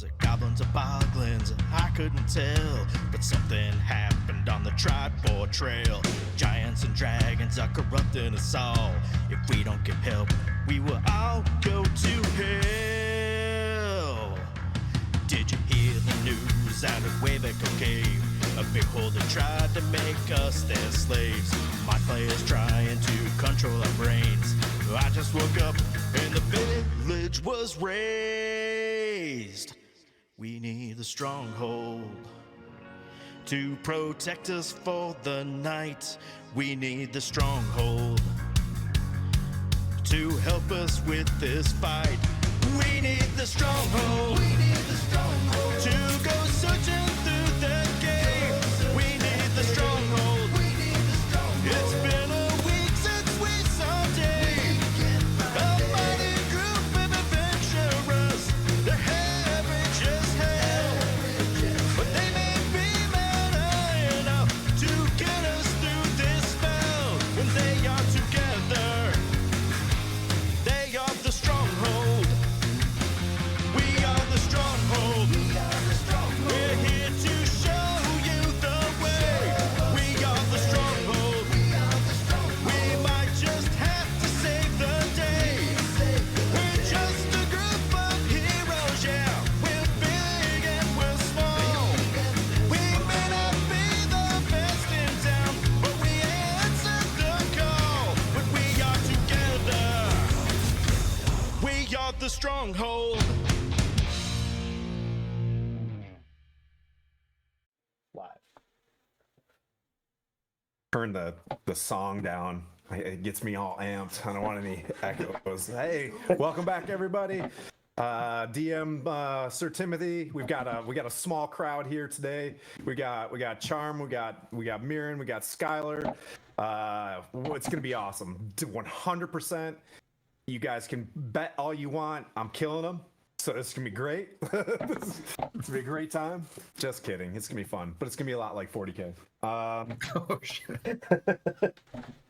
Was it goblins or boglins? I couldn't tell. But something happened on the Tribord Trail. Giants and dragons are corrupting us all. If we don't get help, we will all go to hell. Did you hear the news out of Wayback Cave? A big holder tried to make us their slaves. My players trying to control our brains. I just woke up and the village was razed. We need the stronghold to protect us for the night. We need the stronghold to help us with this fight. We need the stronghold. We need the stronghold to go searching through the game. We need the stronghold. We need the stronghold. It's been a week since we saw Dave. A mighty group of adventurers. They're average as hell, but they may be mad enough to get us through this spell. When they are together, they are the stronghold. We are the stronghold. We are the stronghold. We're here to show you the way. We are the stronghold. We are the stronghold. We might just have to save the day. We're just a group of heroes, yeah. We're big and we're small. We may not be the best in town, but we answered the call. But we are together. We are the stronghold. Live. Turn the song down. It gets me all amped. I don't want any echoes. Hey, welcome back, everybody. DM Sir Timothy. We got a small crowd here today. We got Charm. We got Mirren. We got Skylar. It's gonna be awesome. 100%. You guys can bet all you want. I'm killing them. So it's gonna be great. It's gonna be a great time. Just kidding. It's gonna be fun, but it's gonna be a lot like 40K. Oh shit.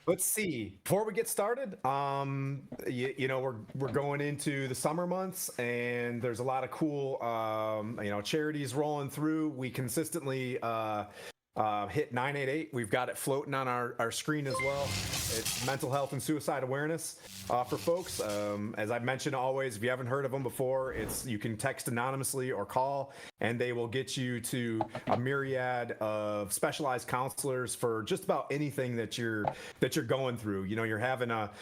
Let's see. Before we get started, you know, we're going into the summer months, and there's a lot of cool, charities rolling through. We consistently hit 988. We've got it floating on our screen as well. It's mental health and suicide awareness for folks. As I've mentioned always, if you haven't heard of them before, you can text anonymously or call, and they will get you to a myriad of specialized counselors for just about anything that you're going through. You know, you're having a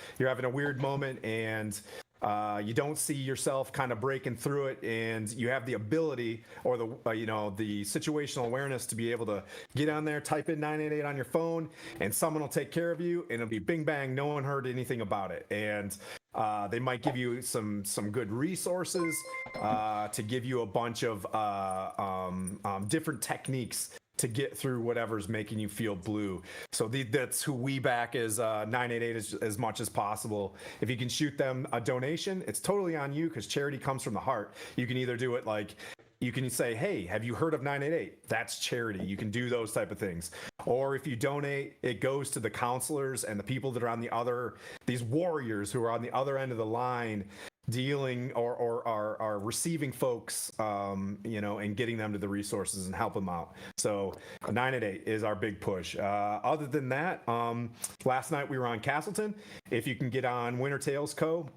weird moment, and you don't see yourself kind of breaking through it, and you have the ability or the situational awareness to be able to get on there, type in 988 on your phone, and someone will take care of you, and it'll be bing bang, no one heard anything about it. And they might give you some good resources to give you a bunch of different techniques to get through whatever's making you feel blue. So that's who we back as 988 as much as possible. If you can shoot them a donation, it's totally on you, because charity comes from the heart. You can either do it like, you can say, hey, have you heard of 988? That's charity. You can do those type of things. Or if you donate, it goes to the counselors and the people that are on these warriors who are on the other end of the line, dealing or are receiving folks, and getting them to the resources and help them out. So 988 is our big push. Other than that, last night we were on Castleton. If you can get on Winter Tales Co.,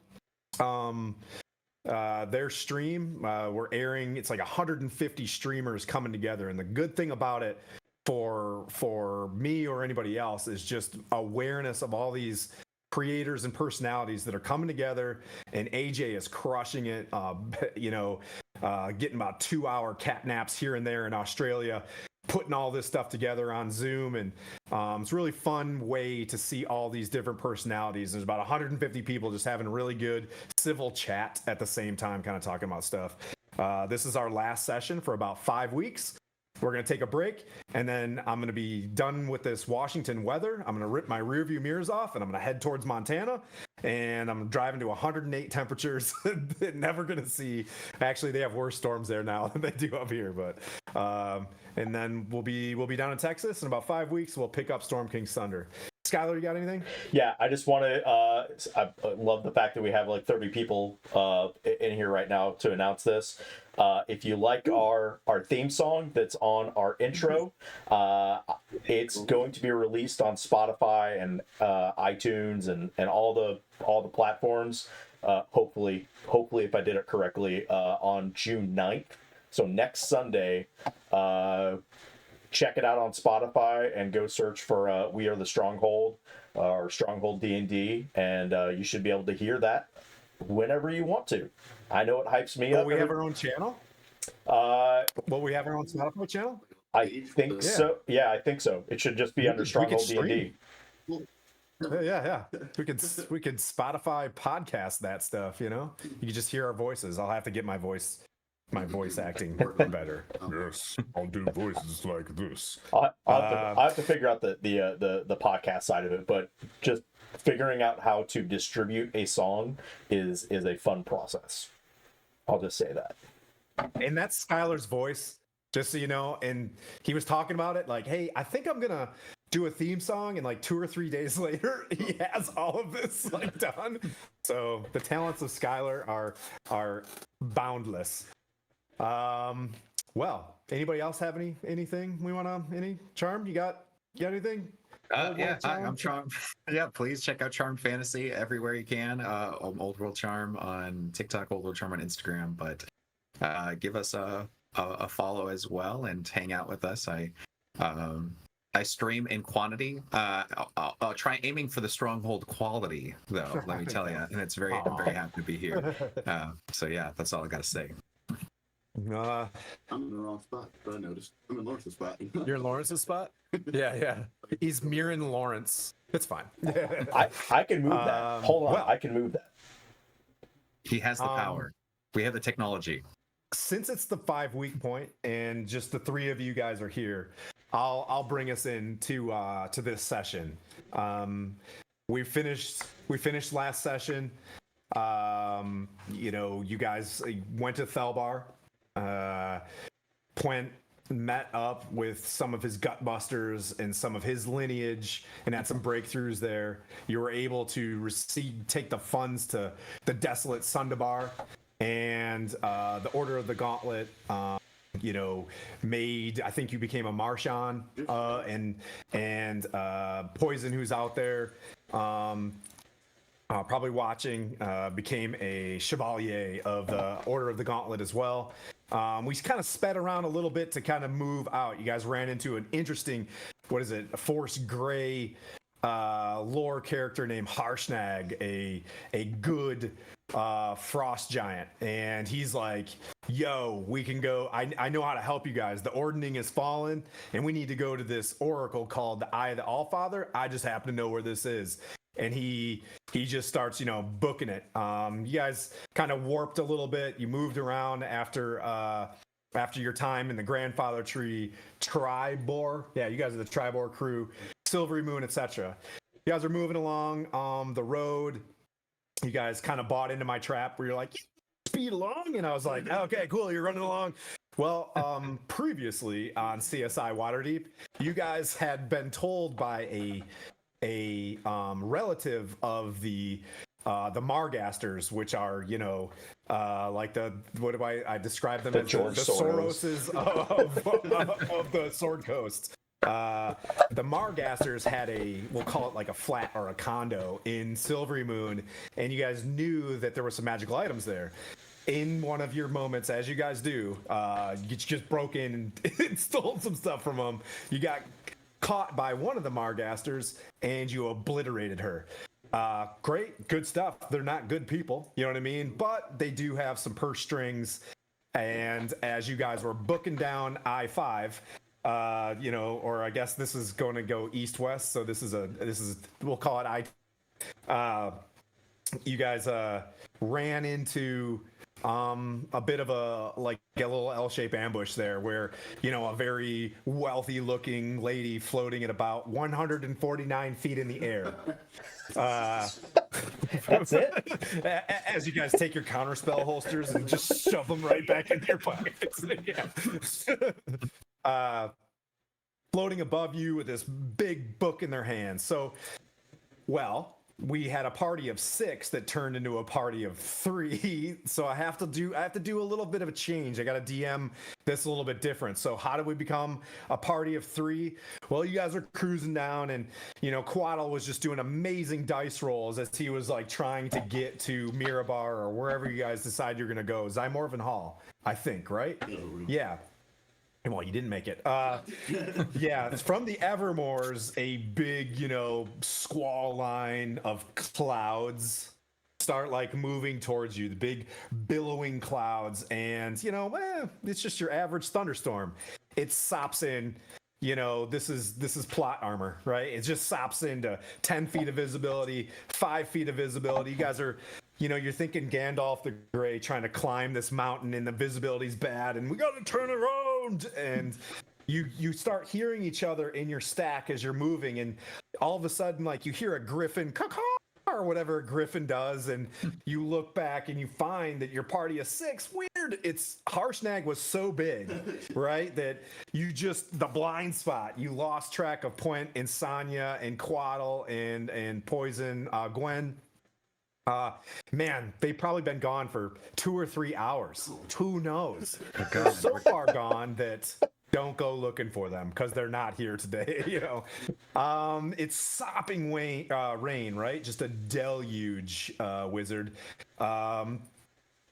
their stream, we're airing, it's like 150 streamers coming together. And the good thing about it for me or anybody else is just awareness of all these creators and personalities that are coming together, and AJ is crushing it, getting about 2-hour cat naps here and there in Australia, putting all this stuff together on Zoom. And it's a really fun way to see all these different personalities. There's about 150 people just having a really good civil chat at the same time, kind of talking about stuff. This is our last session for about 5 weeks. We're going to take a break, and then I'm going to be done with this Washington weather. I'm going to rip my rear view mirrors off, and I'm going to head towards Montana, and I'm driving to 108 temperatures. Never going to see. Actually, they have worse storms there now than they do up here. But and then we'll be down in Texas in about 5 weeks. We'll pick up Storm King's Thunder. Skylar, you got anything? Yeah, I just want to. I love the fact that we have like 30 people in here right now to announce this. If you like our theme song that's on our intro, it's going to be released on Spotify and iTunes and all the platforms. Hopefully, if I did it correctly, on June 9th. So next Sunday. Check it out on Spotify and go search for We Are the Stronghold or Stronghold D&D, and you should be able to hear that whenever you want to. I know it hypes me up. Will we have our own channel? Will we have our own Spotify channel? I think so. Yeah, I think so. It should just be under Stronghold D&D. Yeah. We could Spotify podcast that stuff. You know, you could just hear our voices. I'll have to get my voice acting better. Yes, I'll do voices like this. I'll have to figure out the podcast side of it, but just figuring out how to distribute a song is a fun process. I'll just say that. And that's Skylar's voice, just so you know. And he was talking about it like, hey, I think I'm gonna do a theme song, and like 2 or 3 days later, he has all of this like done. So the talents of Skylar are boundless. Well, anybody else have anything we want to, any Charm? You got anything? Yeah, I'm Charm. Yeah, please check out Charm Fantasy everywhere you can. Old World Charm on TikTok, Old World Charm on Instagram. But give us a follow as well and hang out with us. I stream in quantity. I'll try aiming for the Stronghold quality, though. Let me tell you, and I'm very happy to be here. So yeah, that's all I got to say. I'm in the wrong spot, but I noticed. I'm in Lawrence's spot. You're in Lawrence's spot? Yeah. He's mirroring Lawrence. It's fine. I can move that. Hold on, I can move that. He has the power. We have the technology. Since it's the 5-week point and just the 3 of you guys are here, I'll bring us in to this session. We finished last session. You guys went to Thelbar. Pwent met up with some of his gutbusters and some of his lineage and had some breakthroughs there. You were able to take the funds to the desolate Sundabar and the Order of the Gauntlet. Made, I think you became a Marshawn, and Poison, who's out there, probably watching, became a Chevalier of the Order of the Gauntlet as well. We kind of sped around a little bit to kind of move out. You guys ran into an interesting, a Force Gray lore character named Harshnag, a good frost giant, and he's like, yo, we can go, I know how to help you guys. The ordning has fallen and we need to go to this oracle called the Eye of the Allfather. I just happen to know where this is. And he just starts booking it. You guys kind of warped a little bit. You moved around after your time in the Grandfather Tree Tribor. Yeah, you guys are the Tribor crew, Silvery Moon, etc. You guys are moving along the road. You guys kind of bought into my trap where you're like, speed along, and I was like, okay, cool, you're running along. Well, previously on CSI Waterdeep, you guys had been told by a relative of the Morecasters, which are like I describe them as the Soroses of the Sword Coast. The Morecasters had we'll call it like a flat or a condo in Silvery Moon, and you guys knew that there were some magical items there. In one of your moments, as you guys do, you just broke in and stole some stuff from them. You got caught by one of the Morecasters and you obliterated her. Great, good stuff. They're not good people, you know what I mean? But they do have some purse strings. And as you guys were booking down I-5, or I guess this is going to go east-west. So this is we'll call it you guys ran into a bit of a little L-shaped ambush there where, a very wealthy looking lady floating at about 149 feet in the air. That's it? As you guys take your counterspell holsters and just shove them right back into your pockets. Floating above you with this big book in their hands. So Well, we had a party of 6 that turned into a party of 3, so I have to do a little bit of a change. I got to DM this a little bit different. So how did we become a party of 3? Well, you guys are cruising down, and Quaddle was just doing amazing dice rolls as he was like trying to get to Mirabar or wherever you guys decide you're gonna go. Zymorvan Hall, I think, right? Yeah. Well, you didn't make it. Yeah, it's from the Evermores, a big, squall line of clouds start like moving towards you, the big billowing clouds, and it's just your average thunderstorm. It sops in, this is plot armor, right? It just sops into 10 feet of visibility, 5 feet of visibility. You guys are you're thinking Gandalf the Grey trying to climb this mountain and the visibility's bad and we got to turn around, and you start hearing each other in your stack as you're moving, and all of a sudden like you hear a griffin caw or whatever a griffin does, and you look back and you find that your party of 6, weird, it's Harshnag was so big, right, that the blind spot, you lost track of Puent and Sonya and Quaddle and Poison Gwen. Man, they've probably been gone for 2 or 3 hours. Who knows? They're so far gone that don't go looking for them because they're not here today. It's sopping rain, right? Just a deluge, wizard.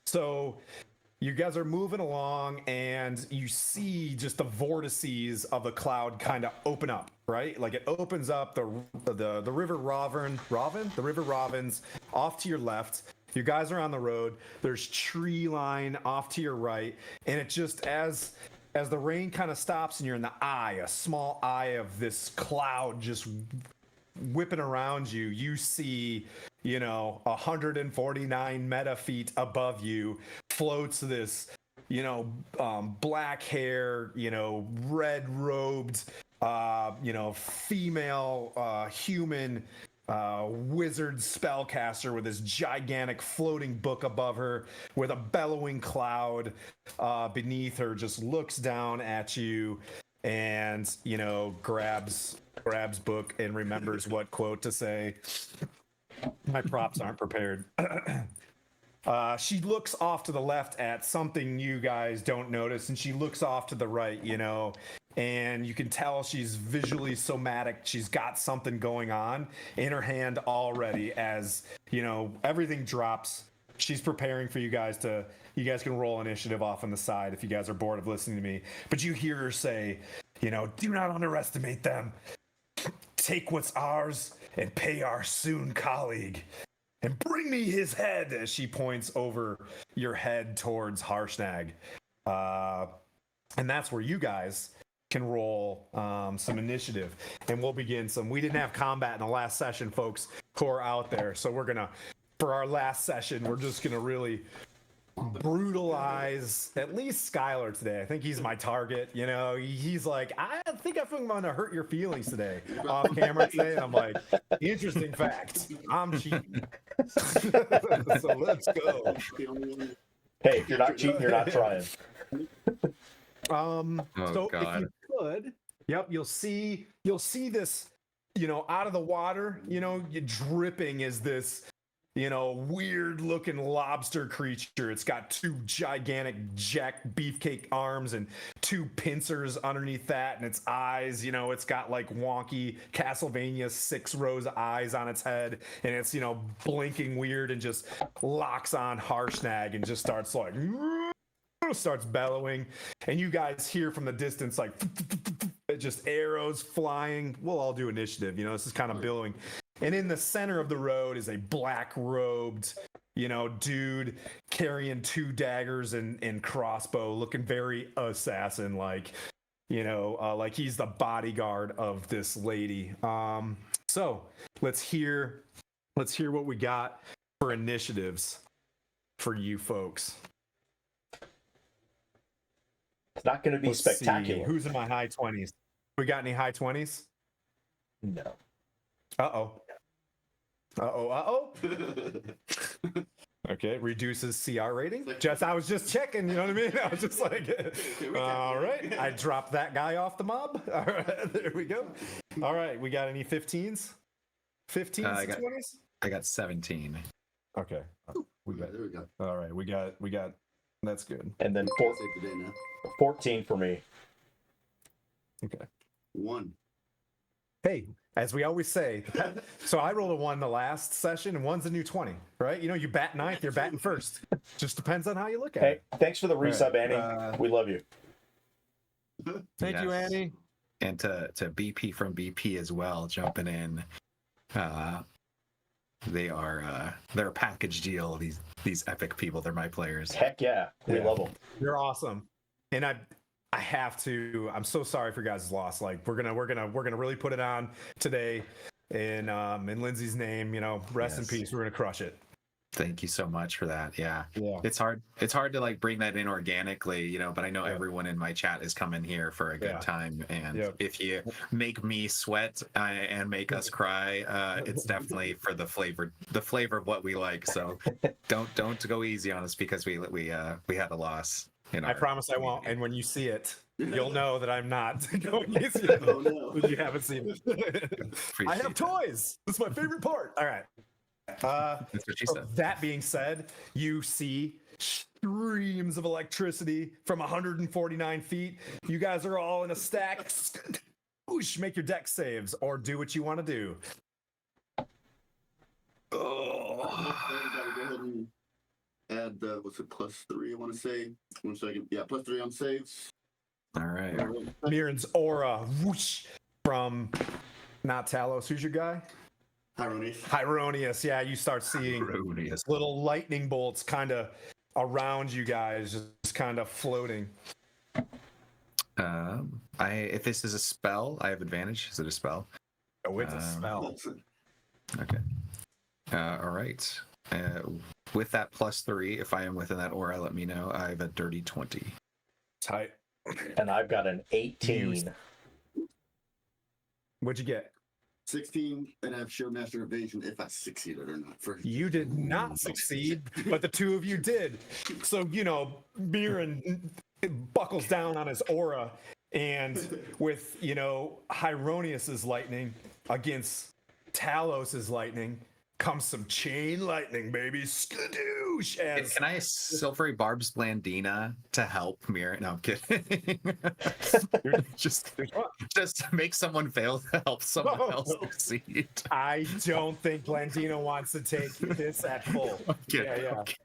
So you guys are moving along, and you see just the vortices of the cloud kind of open up, right? Like it opens up the river the river Ravens off to your left. You guys are on the road. There's tree line off to your right, and it just as the rain kind of stops and you're in a small eye of this cloud just whipping around you, you see 149 meta feet above you floats this black hair, red robed female human wizard spellcaster with this gigantic floating book above her with a bellowing cloud beneath her, just looks down at you and grabs book and remembers what quote to say. My props aren't prepared. She looks off to the left at something you guys don't notice, and she looks off to the right, and you can tell she's visually somatic. She's got something going on in her hand already as, everything drops. She's preparing for you guys can roll initiative off on the side if you guys are bored of listening to me. But you hear her say, do not underestimate them. Take what's ours and pay our soon colleague. And bring me his head, as she points over your head towards Harshnag. And that's where you guys can roll some initiative. And we'll begin some. We didn't have combat in the last session, folks, who are out there. So for our last session, we're just going to really brutalize at least Skylar today. I think he's my target. He's like, I think I'm going to hurt your feelings today off camera today. And I'm like, interesting fact, I'm cheating. So let's go. Hey, if you're not cheating, you're not trying. So if you could, you'll see this, out of the water, dripping is this, weird looking lobster creature. It's got 2 gigantic jack beefcake arms and 2 pincers underneath that, and its eyes, it's got like wonky Castlevania 6 rows of eyes on its head, and it's blinking weird and just locks on Harshnag and just starts bellowing, and you guys hear from the distance like just arrows flying. We'll all do initiative, this is kind of billowing. And in the center of the road is a black robed, dude carrying 2 daggers and crossbow, looking very assassin like, like he's the bodyguard of this lady. So let's hear what we got for initiatives for you folks. It's not going to be spectacular. Who's in my high 20s? We got any high 20s? No. Uh-oh. Okay, reduces CR rating. I was just checking, you know what I mean? I was just like, all right, I dropped that guy off the mob. All right, there we go. All right, we got any 15s? 15s I to got- 20s? I got 17. Okay. We got. There we go. All right. We got. That's good. And then I'll save the day now. 14 for me. Okay. 1. Hey, as we always say, so I rolled a 1 the last session, and 1's a new 20, right? You know, you bat ninth, you're batting first. Just depends on how you look at Hey, it. thanks for the resub, right, Annie. We love you. Thank you, Yes. Annie. And to BP from BP as well, jumping in. They're a package deal. These epic people, they're my players. Heck yeah. We Yeah. love them. You're awesome. And I have to. I'm so sorry for your guys' loss. Like we're gonna really put it on today, in Lindsay's name. You know, rest in Yes. peace. We're gonna crush it. Thank you so much for that. Yeah. Yeah. It's hard to like bring that in organically, you know, but I know Yeah. everyone in my chat is coming here for a good Yeah. time. And Yeah. if you make me sweat and make us cry, it's definitely for the flavor of what we like. So don't go easy on us because we had a loss. I promise I won't. And when you see it, you'll know that I'm not going easy. Oh, no. If you haven't seen it. I have toys. That's my favorite part. All right. That's what she So said. that being said, you see streams of electricity from 149 feet. You guys are all in a stack. Whoosh, make your deck saves or do what you want to do. Gotta go ahead and add what's it, +3? I want to say. 1 second. Yeah, +3 on saves. All right. Mirren's aura whoosh from not Talos. Who's your guy? Hieronius. Yeah, you start seeing Erroneous. little lightning bolts kind of around you guys, just kind of floating. If this is a spell, I have advantage. Is it a spell? Oh, it's a spell. Okay. All right. With that +3, if I am within that aura, let me know. I have a dirty 20. Tight. And I've got an 18. What'd you get? 16, and I have Shield Master Evasion if I succeeded or not. For You did not succeed, but the two of you did. So, you know, Mirren buckles down on his aura, and with, you know, Hieronius's lightning against Talos's lightning comes some chain lightning, baby. Skadoosh! As Can I Silvery Barb's Blandina to help Mirror? No, I'm kidding. just make someone fail to help someone else succeed. I don't think Blandina wants to take this at full. Okay, Yeah, yeah. okay.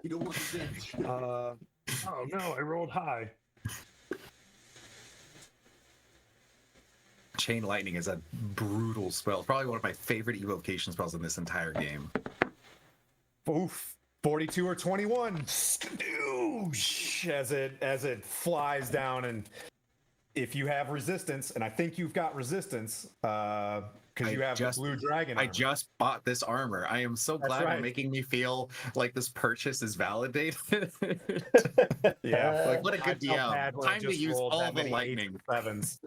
you don't want the damage. Oh no, I rolled high. Chain Lightning is a brutal spell. Probably one of my favorite evocation spells in this entire game. Oof. 42 or 21. Skadoosh! As it flies down, and if you have resistance, and I think you've got resistance, because you have the blue dragon. I armor. just bought this armor. I am so glad right. you're making me feel like this purchase is validated. Yeah. Like, what a I good felt DM. bad when I Time to just use rolled all that the many lightning. 7s.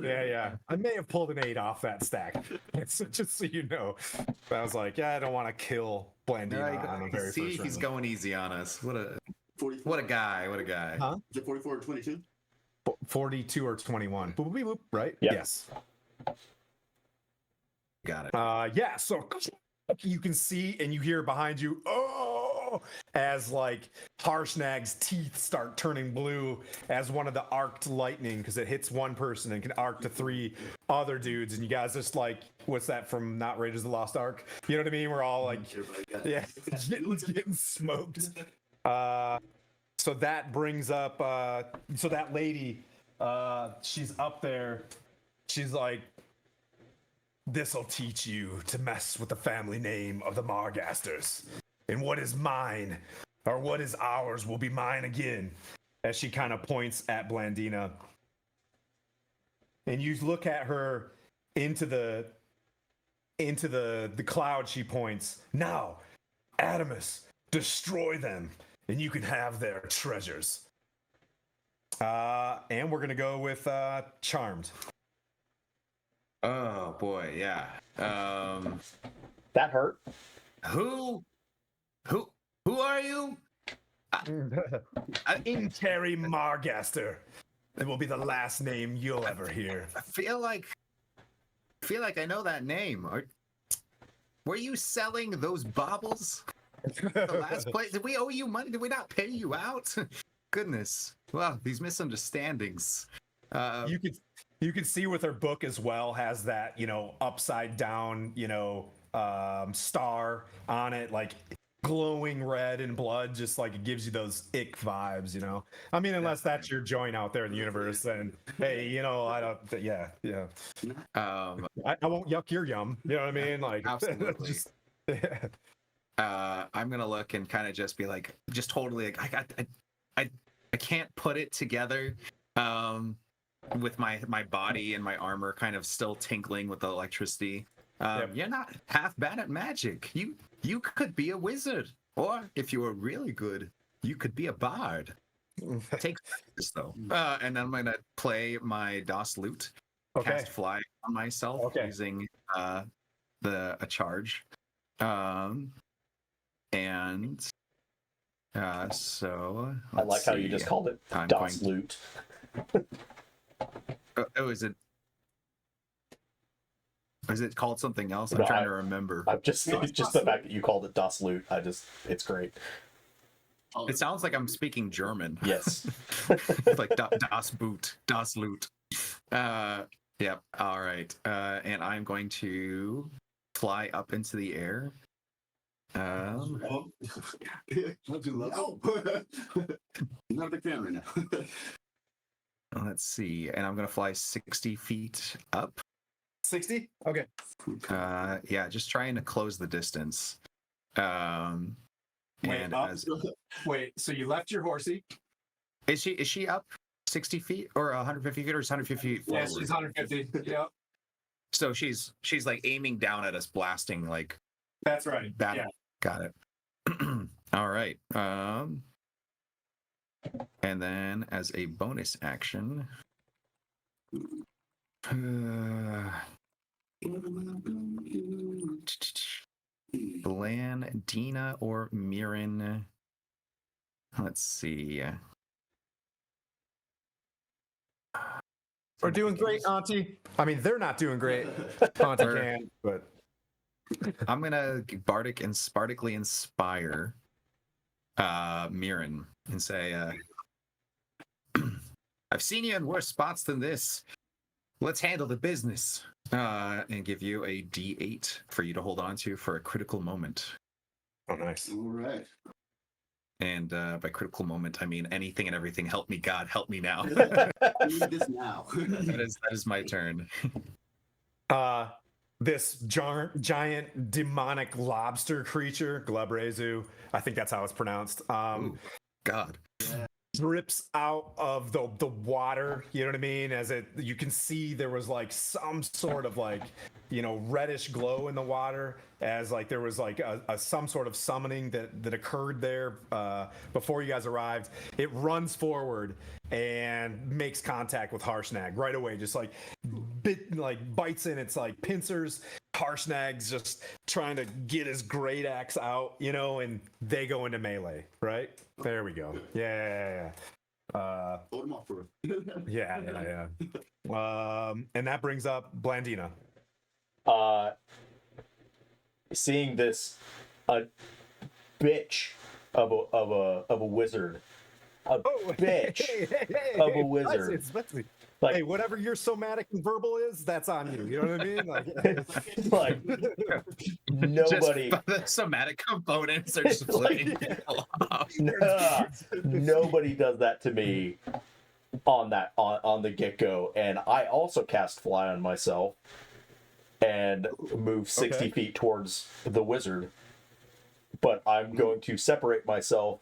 Yeah. I may have pulled an 8 off that stack. So just so you know. But I was like, yeah, I don't want to kill Blandina on the very See, first he's round. going easy on us. What a 44. guy. What a guy. Huh? Is it 44 or 22? 42 or 21. Boop, boop, boop, right? Yep. Yes. Got it. Yeah, so you can see and you hear behind you, oh, as like Harshnag's teeth start turning blue as one of the arced lightning, because it hits one person and can arc to 3 other dudes, and you guys just like, what's that from Not Raiders of the Lost Ark? You know what I mean? We're all like, Everybody got it. yeah, getting smoked. So that brings up, so that lady, she's up there. She's like, this'll teach you to mess with the family name of the Morecasters. And what is mine, or what is ours, will be mine again. As she kind of points at Blandina. And you look at her into the cloud, she points. Now, Adamus, destroy them, and you can have their treasures. And we're gonna go with Charmed. Oh boy, yeah. That hurt. Who are you? Terry Margaster. It will be the last name you'll ever hear. I feel like I know that name. were you selling those baubles? The last place, did we owe you money? Did we not pay you out? Goodness. Well, these misunderstandings. You could see with her book as well has that, you know, upside down, you know, star on it, like glowing red and blood, just like it gives you those ick vibes, you know. I mean, unless that's your joint out there in the universe, then hey, you know, I don't. Yeah. I won't yuck your yum. You know what I mean? Like, Absolutely. just, I'm gonna look and kind of just be like, just totally like, I can't put it together. With my body and my armor kind of still tinkling with the electricity. Yep. You're not half bad at magic. You could be a wizard, or if you were really good, you could be a bard. Take this though, and then I'm gonna play my DOS lute, cast fly on myself using a charge, and so I like let's how you see. just called it I'm DOS going- loot. Oh, is it called something else? I'm No, trying to remember. I'm just the fact that you called it Das Loot. It's great. It sounds like I'm speaking German. Yes. Like Das Boot, Das Loot. Yep. All right. And I'm going to fly up into the air. Not too low. Not a big fan right now. Let's see. And I'm going to fly 60 feet up. 60? Okay. Yeah, just trying to close the distance. And up. as, Wait, so you left your horsey? is she up 60 feet or 150 feet or is 150 feet forward? Yeah, she's 150. Yep. So she's like aiming down at us, blasting like That's right. that. Yeah. Got it. All right. And then as a bonus action, Blandina or Mirren. Let's see. We're doing great, Auntie. I mean, they're not doing great. Auntie can, but I'm gonna bardically inspire Mirren and say, I've seen you in worse spots than this. Let's handle the business. And give you a D8 for you to hold on to for a critical moment. oh, nice. All right. And by critical moment, I mean anything and everything. Help me, God, help me now. I need this now. that is my turn. This giant demonic lobster creature, Glabrezu, I think that's how it's pronounced. Ooh, God. Drips out of the water, you know what I mean? As you can see there was like some sort of like, you know, reddish glow in the water, as like there was like a some sort of summoning that occurred there before you guys arrived. It runs forward and makes contact with Harshnag right away, just like bites in its like pincers. Harshnag's just trying to get his great axe out, you know, and they go into melee, right? There we go. Yeah. Hold him off for Yeah. And that brings up Blandina. Seeing this a bitch of a wizard. Bitch of a wizard. Like, hey, whatever your somatic and verbal is, that's on you. You know what I mean? like nobody, Just the somatic components are splitting. nobody does that to me on the get-go. And I also cast fly on myself and move 60 feet towards the wizard, but I'm going to separate myself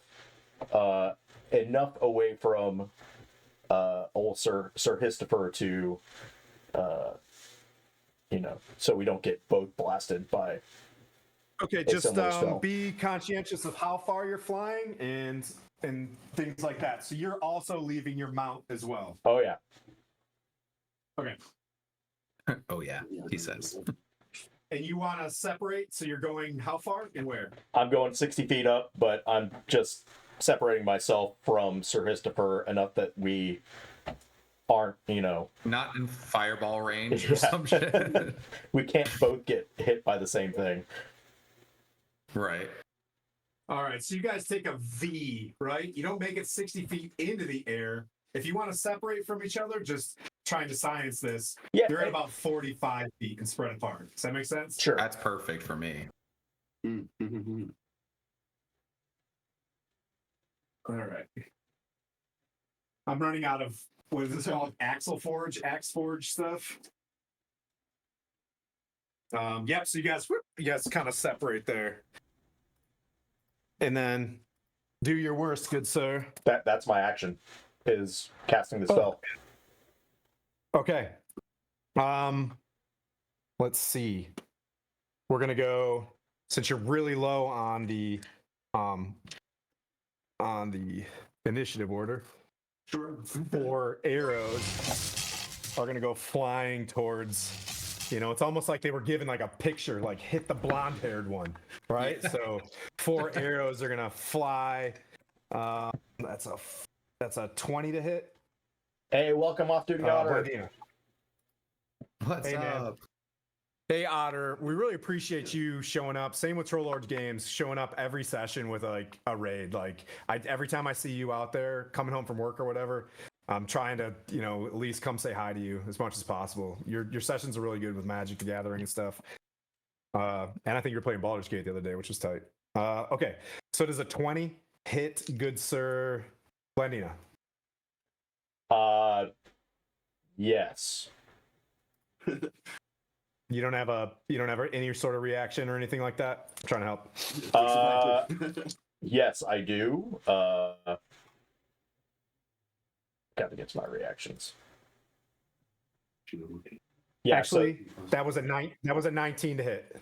enough away from old Sir Histofer to so we don't get both blasted by Okay, a just similar spell. be conscientious of how far you're flying and things like that. So you're also leaving your mount as well. Oh yeah. Okay. Oh yeah, he says. And you want to separate, so you're going how far and where? I'm going 60 feet up, but I'm just separating myself from Sir Histofer enough that we aren't, Not in fireball range or Yeah. some shit. we can't both get hit by the same thing. Right. All right, so you guys take a V, right? You don't make it 60 feet into the air. If you want to separate from each other, just trying to science this, Yeah, you're at about 45 feet and spread apart. Does that make sense? sure. That's perfect for me. Mm-hmm. All right. I'm running out of, what is this called? Axe Forge stuff. Yep, so you guys kind of separate there. And then do your worst, good sir. That's my action, is casting the spell. Okay. Let's see. We're gonna go, since you're really low on the initiative order. Sure. 4 arrows are gonna go flying towards, it's almost like they were given like a picture, like hit the blonde-haired one, right? So 4 arrows are gonna fly. That's a 20 to hit. Hey, welcome off duty, Otter. Blandina. What's Hey, man. up? Hey Otter, we really appreciate you showing up. Same with Troll Lords Games, showing up every session with like a raid. Like every time I see you out there coming home from work or whatever, I'm trying to, at least come say hi to you as much as possible. Your sessions are really good with Magic the Gathering and stuff. And I think you were playing Baldur's Gate the other day, which was tight. Okay, so does a 20 hit, good sir Blandina? Yes. You don't have any sort of reaction or anything like that? I'm trying to help. Yes, I do. Got to get to my reactions. Yeah, Actually, that was a 19 to hit.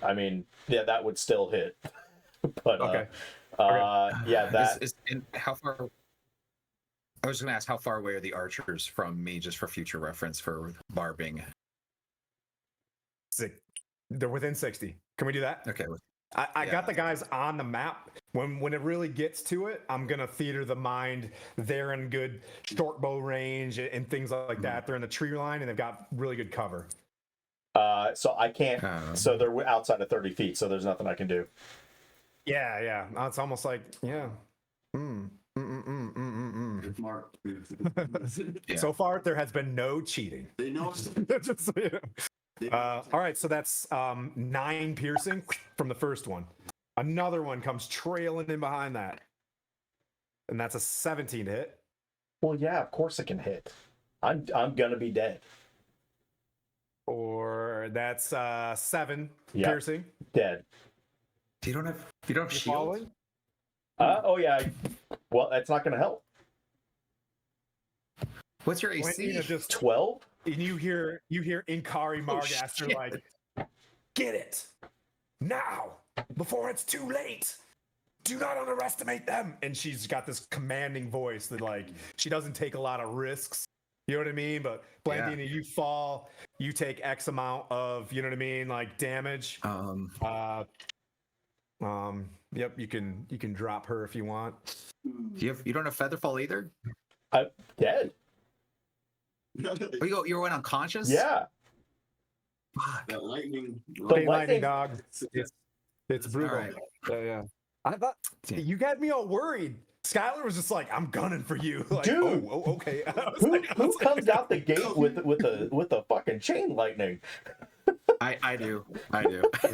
I mean, yeah, that would still hit. But Okay. yeah, that And how far? I was going to ask how far away are the archers from me, just for future reference for barbing. They're within 60. Can we do that? Okay. I got the guys on the map. When it really gets to it, I'm gonna theater the mind. They're in good short bow range and things like that. They're in the tree line and they've got really good cover. so I can't. So they're outside of 30 feet. So there's nothing I can do. Yeah. It's almost like Smart. Yeah. So far, there has been no cheating. They know. Just so you know. All right, so that's 9 piercing from the first one. Another one comes trailing in behind that, and that's a 17 hit. Well, yeah, of course it can hit. I'm gonna be dead. Or that's 7 Yep. piercing. Dead. You don't have You're shield. falling? Oh yeah. Well, that's not gonna help. What's your Blandina AC? just 12. and you hear Inkari Margaster shit. like, get it now before it's too late. Do not underestimate them. And she's got this commanding voice that like she doesn't take a lot of risks. You know what I mean? But Blandina, you fall, you take X amount of, you know what I mean, like damage. Yep, you can drop her if you want. You don't have Featherfall either? I'm dead. Oh, you went unconscious? Yeah. Fuck. That lightning. The Lightning lightning- dog. It's brutal. All right. Yeah. I thought you got me all worried. Skylar was just like, "I'm gunning for you." Like, Dude. oh, okay. I was Who, like- I who was like- comes out the gate with the fucking chain lightning? I do. I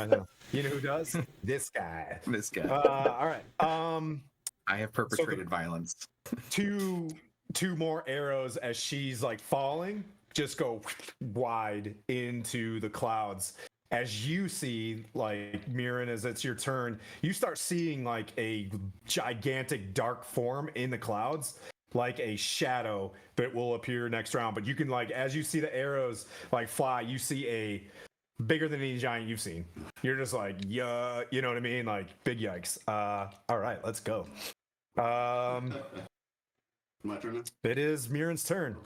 know. You know who does? This guy. This guy. All right. I have perpetrated violence. Two more arrows as she's like falling, just go wide into the clouds. As you see, like Mirren, as it's your turn, you start seeing like a gigantic dark form in the clouds, like a shadow that will appear next round. But you can like, as you see the arrows like fly, you see a bigger than any giant you've seen. You're just like, yeah, you know what I mean? Like big yikes. All right, let's go. My turn now? It is Mirren's turn.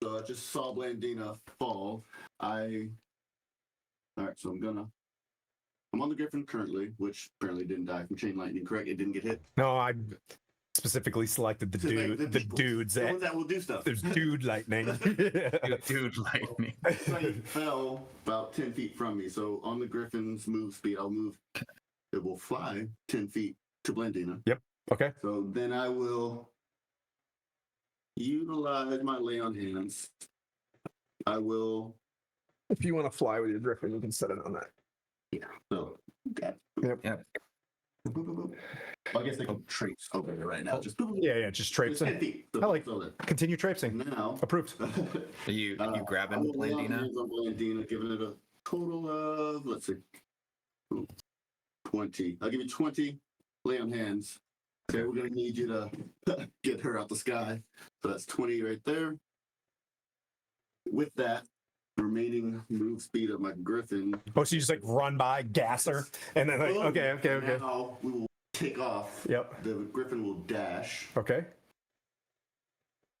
So I just saw Blandina fall. Alright, so I'm on the Griffin currently, which apparently didn't die from chain lightning, correct? It didn't get hit. No, I specifically selected the dudes The that ones that will do stuff. there's dude lightning. Dude, lightning. So he fell about 10 feet from me. So on the Griffin's move speed, I'll move it will fly 10 feet to Blandina. Okay. So then I will utilize my lay on hands. I will. If you want to fly with your griffin, you can set it on that. So, okay. Yep. I guess they can trace over there right now. Just Yeah, just It's traipsing. 10 feet. I like- So Continue traipsing. now. Approved. Are you I grabbing will lay on Blandina? hands on Blandina, giving it a total of, let's see, 20. I'll give you 20 lay on hands. Okay, we're going to need you to get her out the sky. So that's 20 right there. With that, remaining move speed of my griffin. Oh, so you just like run by, gas her, and then like, Boom. okay. Now we will take off. Yep. The griffin will dash Okay.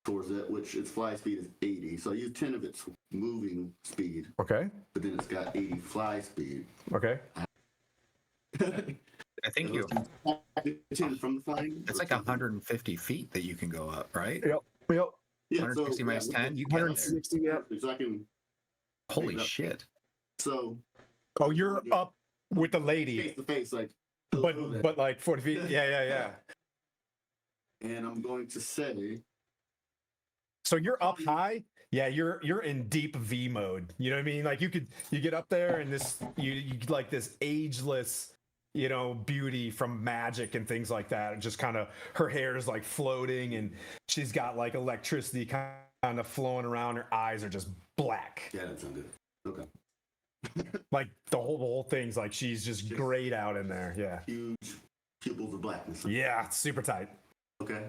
towards it, which its fly speed is 80. So I use 10 of its moving speed, Okay. but then it's got 80 fly speed. Okay. I think you. 10 from the flying. It's like 150 feet that you can go up, right? Yep. Yeah, 160 minus 10, you get there. 160. Yep. So I can. Holy shit! So Oh, you're up with the face lady, to face, like. but like 40 feet. Yeah. And I'm going to say. So you're up high. Yeah, you're in deep V mode. You know what I mean? Like you get up there and you like this ageless, beauty from magic and things like that. Just kind of her hair is like floating and she's got like electricity kind of flowing around. Her eyes are just black. Yeah, that sounds good. Okay. Like the whole thing's like she's just grayed out in there. Yeah. Huge pupils of blackness. Yeah, super tight. Okay.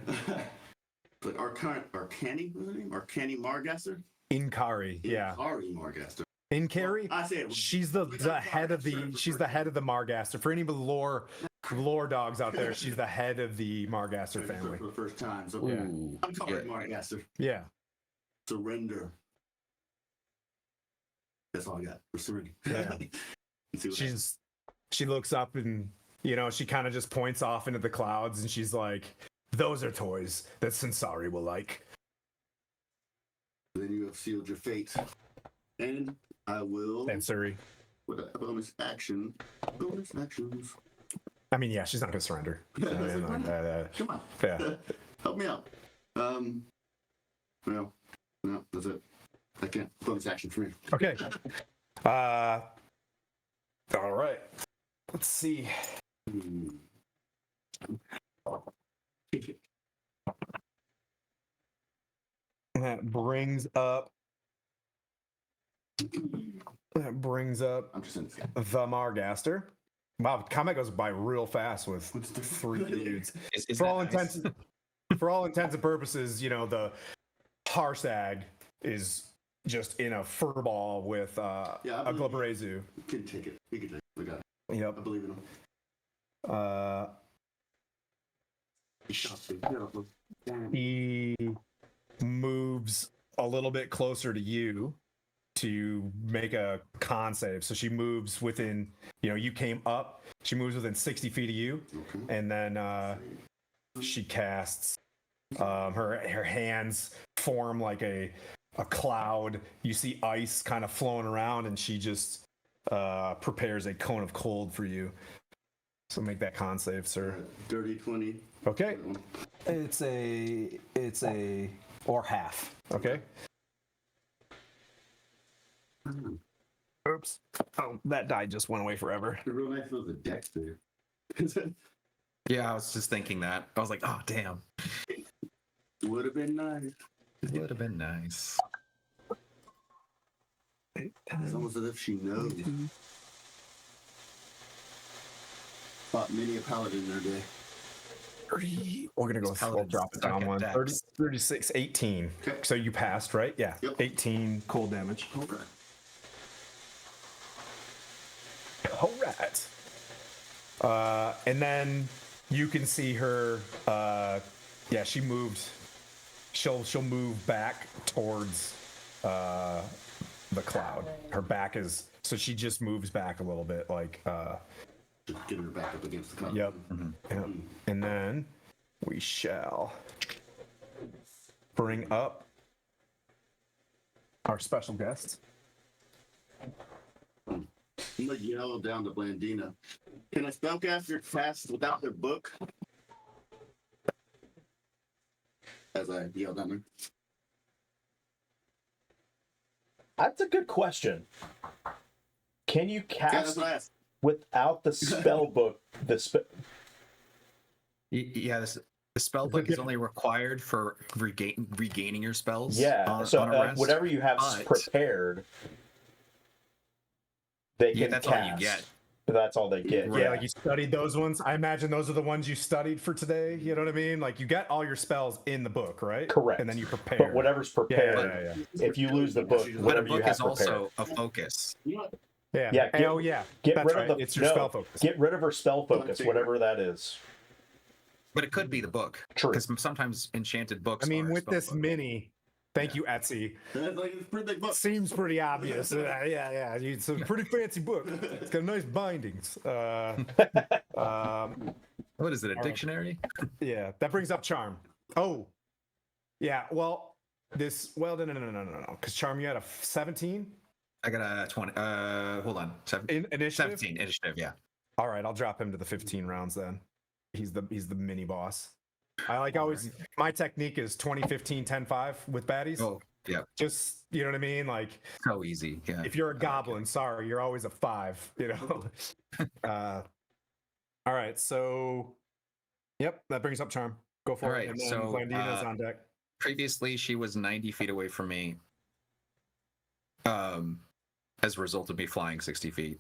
Like Arcani, what's her name? Arcani Margaster? Inkari, yeah. Inkari Margaster. Inkari? I say it. She's the head of the Margaster. For any of the lore dogs out there, she's the head of the Margaster family. For the first time. So Yeah. I'm calling Margaster. Yeah. Surrender. That's all I got. For surrender. Yeah. She looks up and she kind of just points off into the clouds and she's like, "Those are toys that Sansari will like." Then you have sealed your fate. And I will. Sansari. With a bonus action. Bonus actions. I mean, yeah, she's not gonna surrender. Come on. Yeah. Help me out. Well, no, that's it. I can't. Bonus action for me. Okay. All right. Let's see. That brings up I'm just in this guy. the Margaster. Wow, combat goes by real fast with What's the- 3 dudes. Is For that all nice? intents and purposes, the Harsag is just in a fur ball with Yeah, I a believe- Glabrezu. We can take it. We can take it. We got it. Yep. I believe in him. He moves a little bit closer to you to make a con save. So she moves within, you came up, she moves within 60 feet of you, Okay. and then she casts her hands form like a cloud. You see ice kind of flowing around, and she just prepares a cone of cold for you. So make that con save, sir. Dirty 20. Okay. It's a or half. Okay. Oops. Oh, that die just went away forever. It's real nice with the dex there. Yeah, I was just thinking that. I was like, oh damn. Would have been nice. It would have been nice. It's almost as if she knows. Fought many a paladin in their day. 30. We're gonna go. We'll Paladins drop it suck down at one. dex. 30, 36, 18. Okay. So you passed, right? Yeah. Yep. 18 cold damage. Okay. All right. And then you can see her. Yeah, she moved. She'll move back towards the cloud. Her back is so she just moves back a little bit, like. Just getting her back up against the cloud. Yep. Yep. And then we shall bring up our special guest. I'm gonna yell down to Blandina. Can a spellcaster cast without their book? As I yell down there. That's a good question. Can you Yeah, that's cast what I asked. without the spell book? Yeah, the spell book is only required for regaining your spells. Yeah. on So a rest, whatever you have but- prepared, they can that's cast. all you get. That's all they get. Right. Yeah, like you studied those ones. I imagine those are the ones you studied for today. You know what I mean? Like you get all your spells in the book, right? Correct. And then you prepare. But whatever's prepared, Yeah. if you lose the book, But a whatever you book have is prepared. also a focus. You know what? Yeah. Yeah, get- Oh yeah. Get That's rid right. of the It's your spell focus. Get rid of her spell focus, whatever that is. But it could be the book. True. Because sometimes enchanted books. I mean, are with spell this book. mini, thank you, Etsy. That's like, it's a pretty big book. Seems pretty obvious. Yeah. It's a pretty fancy book. It's got nice bindings. What is it? A dictionary? Yeah, that brings up charm. Oh, yeah. Well, no. Because charm, you had a 17 I got a 20. Hold on. in initiative. 17 initiative. Yeah. All right, I'll drop him to the 15 rounds then. He's the mini boss. I like always. My technique is 20, 15, 10, 5 with baddies. Oh, yeah. Just you know what I mean. Like So easy. Yeah. if you're a goblin, sorry, you're always a 5. You know. All right, so yep, that brings up charm. Go for All it. right, And then so, Blandina's on deck. Previously, she was 90 feet away from me. As a result of me flying 60 feet.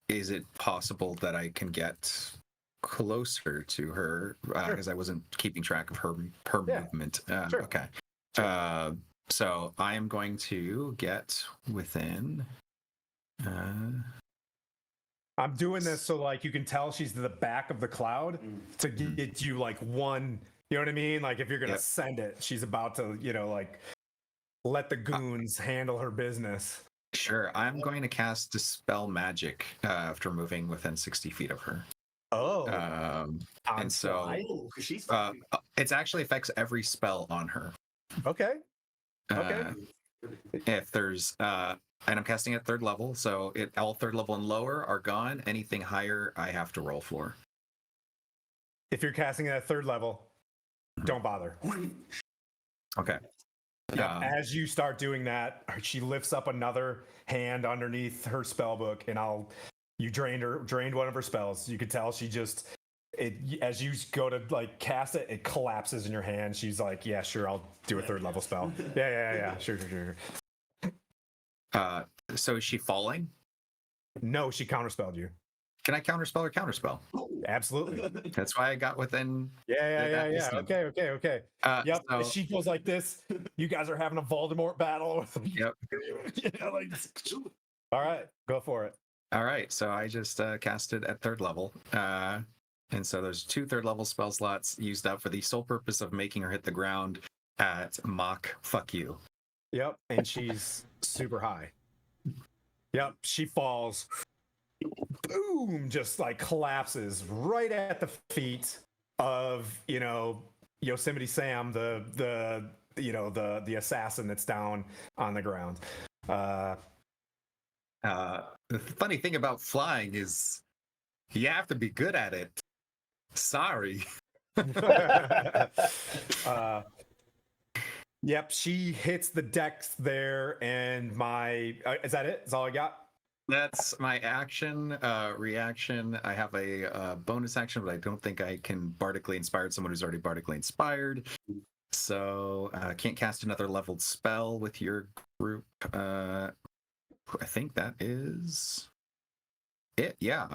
Is it possible that I can get closer to her because I wasn't keeping track of her Yeah, movement? sure. Okay. So I am going to get within. I'm doing this so like you can tell she's to the back of the cloud to get you like one. You know what I mean? Like if you're gonna Yep. send it, she's about to like let the goons handle her business. Sure, I'm going to cast Dispel Magic after moving within 60 feet of her. Oh, And so Oh, 'cause she's it actually affects every spell on her. okay. Okay. If there's and I'm casting at 3rd level, so all 3rd level and lower are gone. Anything higher, I have to roll for. If you're casting at 3rd level, don't bother. Okay. Yeah, as you start doing that, she lifts up another hand underneath her spell book, and you drained one of her spells. You could tell she just as you go to like cast it, it collapses in your hand. She's like, "Yeah, sure, I'll do a 3rd level spell." Yeah, sure. So is she falling? No, she counterspelled you. Can I counterspell or counterspell? Absolutely. That's why I got within. Yeah. Instant. Okay. Yep. So- She goes like this. You guys are having a Voldemort battle. Yep. Yeah, like all right, go for it. All right. So I just casted at 3rd level. And so there's 2 3rd level spell slots used up for the sole purpose of making her hit the ground at Mach Fuck You. Yep, and she's super high. Yep, she falls. Boom, just like collapses right at the feet of Yosemite Sam, the assassin that's down on the ground. The funny thing about flying is you have to be good at it. Sorry. Yep, she hits the decks there, and is that it? Is all I got? That's my action. Reaction. I have a bonus action, but I don't think I can bardically inspired someone who's already bardically inspired. So can't cast another leveled spell with your group. I think that is it. Yeah.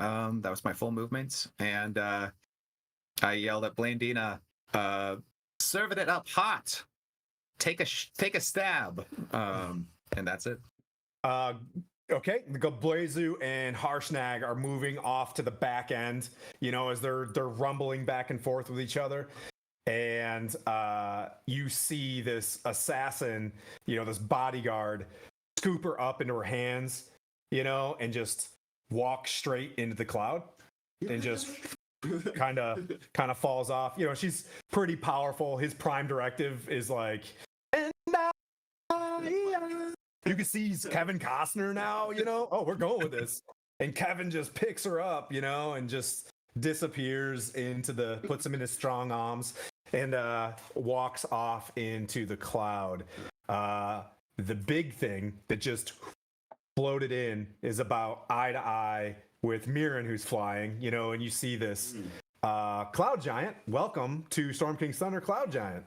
That was my full movement, and I yelled at Blandina, "Serving it up hot. Take a stab." And that's it. Okay, the Goblazu and Harshnag are moving off to the back end, as they're rumbling back and forth with each other. And you see this assassin, this bodyguard, scoop her up into her hands, and just walk straight into the cloud and just kind of falls off. She's pretty powerful. His prime directive is like, and You can see he's Kevin Costner now, you know? Oh, we're going with this. And Kevin just picks her up, you know, and just disappears puts him in his strong arms and walks off into the cloud. The big thing that just floated in is about eye to eye with Mirren, who's flying, you know, and you see this cloud giant. Welcome to Storm King's Thunder Cloud Giant.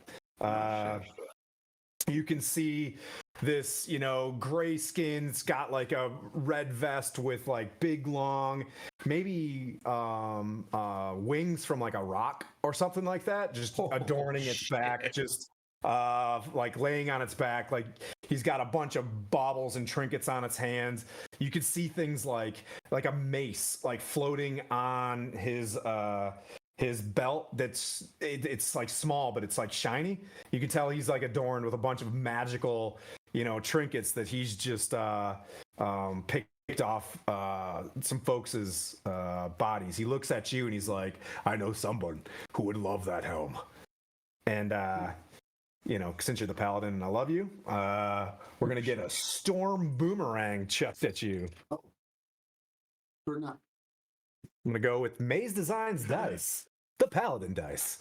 You can see this, you know, gray skin. It's got like a red vest with like big long, maybe wings from like a rock or something like that, just adorning its back, just like laying on its back. Like he's got a bunch of baubles and trinkets on its hands. You can see things like a mace like floating on his belt. It's like small, but it's like shiny. You can tell he's like adorned with a bunch of magical, you know, trinkets that he's just picked off some folks' bodies. He looks at you and he's like, I know someone who would love that helm. And you know, since you're the paladin and I love you, we're gonna get a storm boomerang chucked at you. Or not. I'm gonna go with Maze Designs dice, the paladin dice.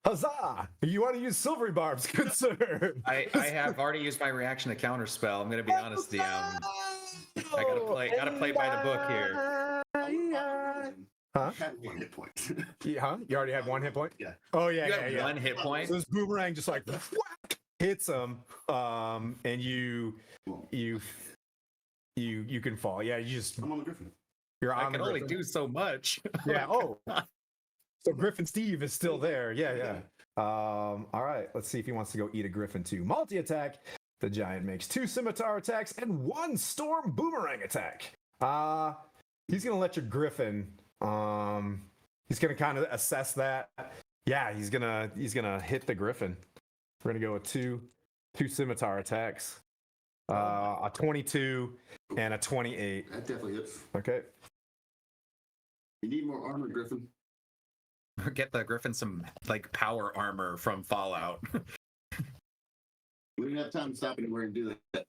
Huzzah! You want to use silvery barbs, good sir. I have already used my reaction to counter spell. I'm gonna be honest, DM. I gotta play by the book here. Huh? I had 1 hit point. Huh? You already have 1 hit point? Yeah. Oh yeah, You yeah, have yeah. 1 hit point. So this boomerang just like whack, hits him, and you can fall. Yeah, I'm on the Griffin. you're I on can the only Griffin. do so much. Yeah. Oh. So Griffin Steve is still there. Yeah, yeah. All right. Let's see if he wants to go eat a Griffin too. Multi-attack. The giant makes 2 scimitar attacks and 1 storm boomerang attack. He's gonna let your Griffin. He's gonna kind of assess that. Yeah, he's gonna hit the Griffin. We're gonna go with two scimitar attacks. A 22 and a 28. That definitely hits. Okay. You need more armor, Griffin. Get the Griffin some like power armor from Fallout. We didn't have time to stop anywhere and do that.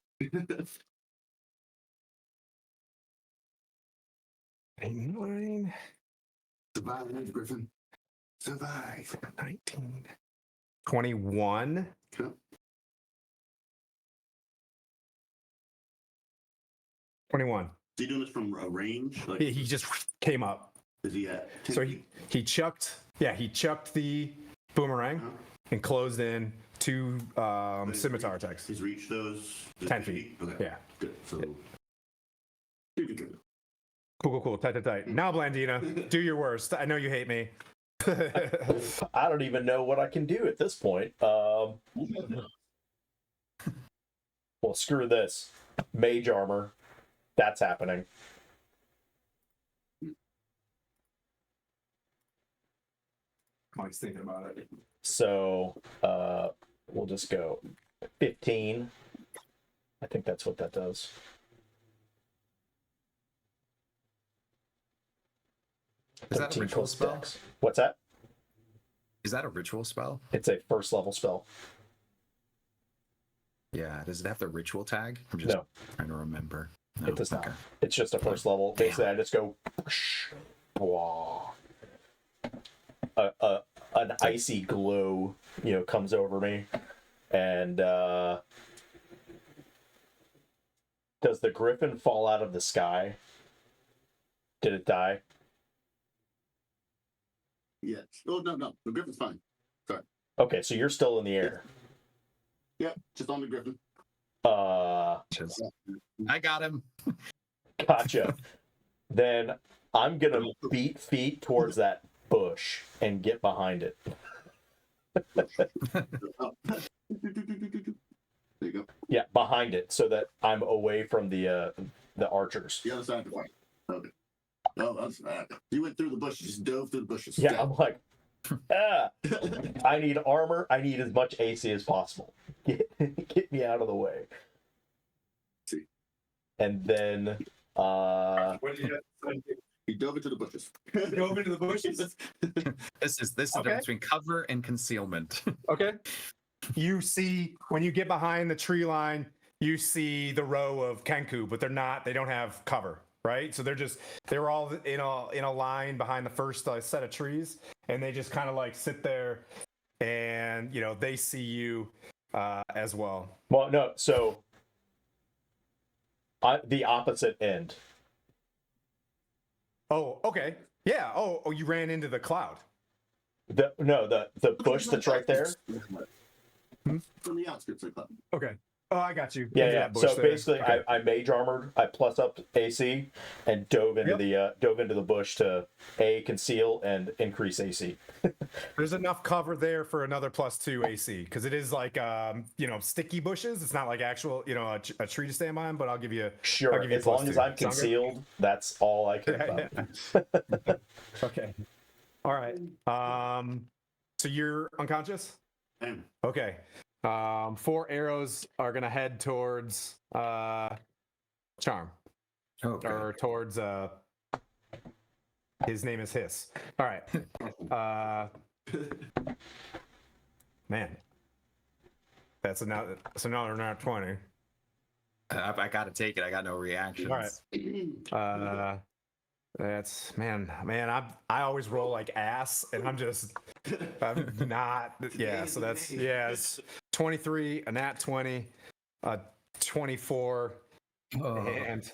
9, Survive, Griffin. Survive. 19, 21. Okay. 21. Is he doing this from a range? Like, He just came up. is he at 10 So feet? he chucked the boomerang Uh-huh. and closed in 2 scimitar attacks. He's reached those 10 feet. Okay. Yeah. Good. So Cool. Tight. Now, Blandina, do your worst. I know you hate me. I don't even know what I can do at this point. Well, screw this. Mage armor. That's happening. Mike's thinking about it. So we'll just go 15. I think that's what that does. Is that a 13 ritual plus spell? dex. What's that? Is that a ritual spell? It's a first level spell. Yeah. Does it have the ritual tag? I'm just No, trying to remember. No, it does not. okay. It's just a first level. Basically, I just go. Wah. An icy glow, comes over me, and does the griffin fall out of the sky? Did it die? yes. Oh no. The Griffin's fine. Okay, so you're still in the air. Yep. Just on the Griffin. Just- I got him. Gotcha. Then I'm gonna beat feet towards that bush and get behind it. Oh. There you go. Yeah, behind it, so that I'm away from the archers. The other side of the fight. Okay. Oh, that's bad. You went through the bushes, just dove through the bushes. Yeah, I'm like, I need armor. I need as much AC as possible. Get me out of the way. See. And then, What did you have? He dove into the bushes. Dove into the bushes? This is the Okay. difference between cover and concealment. Okay. you see when you get behind the tree line, you see the row of Kenku, but they don't have cover, right? So they're all in a line behind the first set of trees, and they just kind of like sit there, and they see you as well. Well, no, so the opposite end. Oh, okay. Yeah. Oh, you ran into the cloud. The bush that's right there. From the outskirts of the club. Okay. Oh, I got you. Yeah, Into yeah. that bush So there. basically, Okay. I mage armored, I plus up AC, and dove into the bush to conceal and increase AC. There's enough cover there for another +2 AC because it is like sticky bushes. It's not like actual a tree to stand behind, but I'll give you Sure, I'll give you as long as +2. I'm Sound good? concealed, that's all I care about. Okay. All right. So you're unconscious? Damn. Okay. 4 arrows are gonna head towards Charm Okay. or towards his name is Hiss. All right. Man, that's another not 20. I gotta take it. I got no reactions. All right. That's man. I always roll like ass, and I'm not. Yeah. So that's it's 23, a nat 20, a 24, and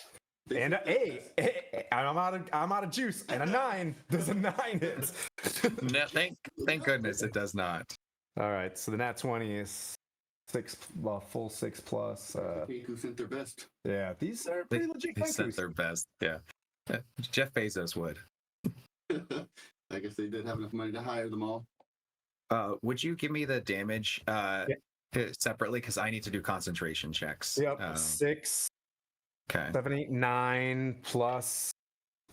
I'm out of juice, and a 9. Does a 9 hit? No, thank goodness it does not. All right. So the nat 20 is 6, full 6 plus. Who sent their best? Yeah, these are They, pretty legit they sent Kenkus. their best. Yeah. Jeff Bezos would. I guess they did have enough money to hire them all. Would you give me the damage separately? Because I need to do concentration checks. Yep. 6, Okay. 7, 8, 9 plus.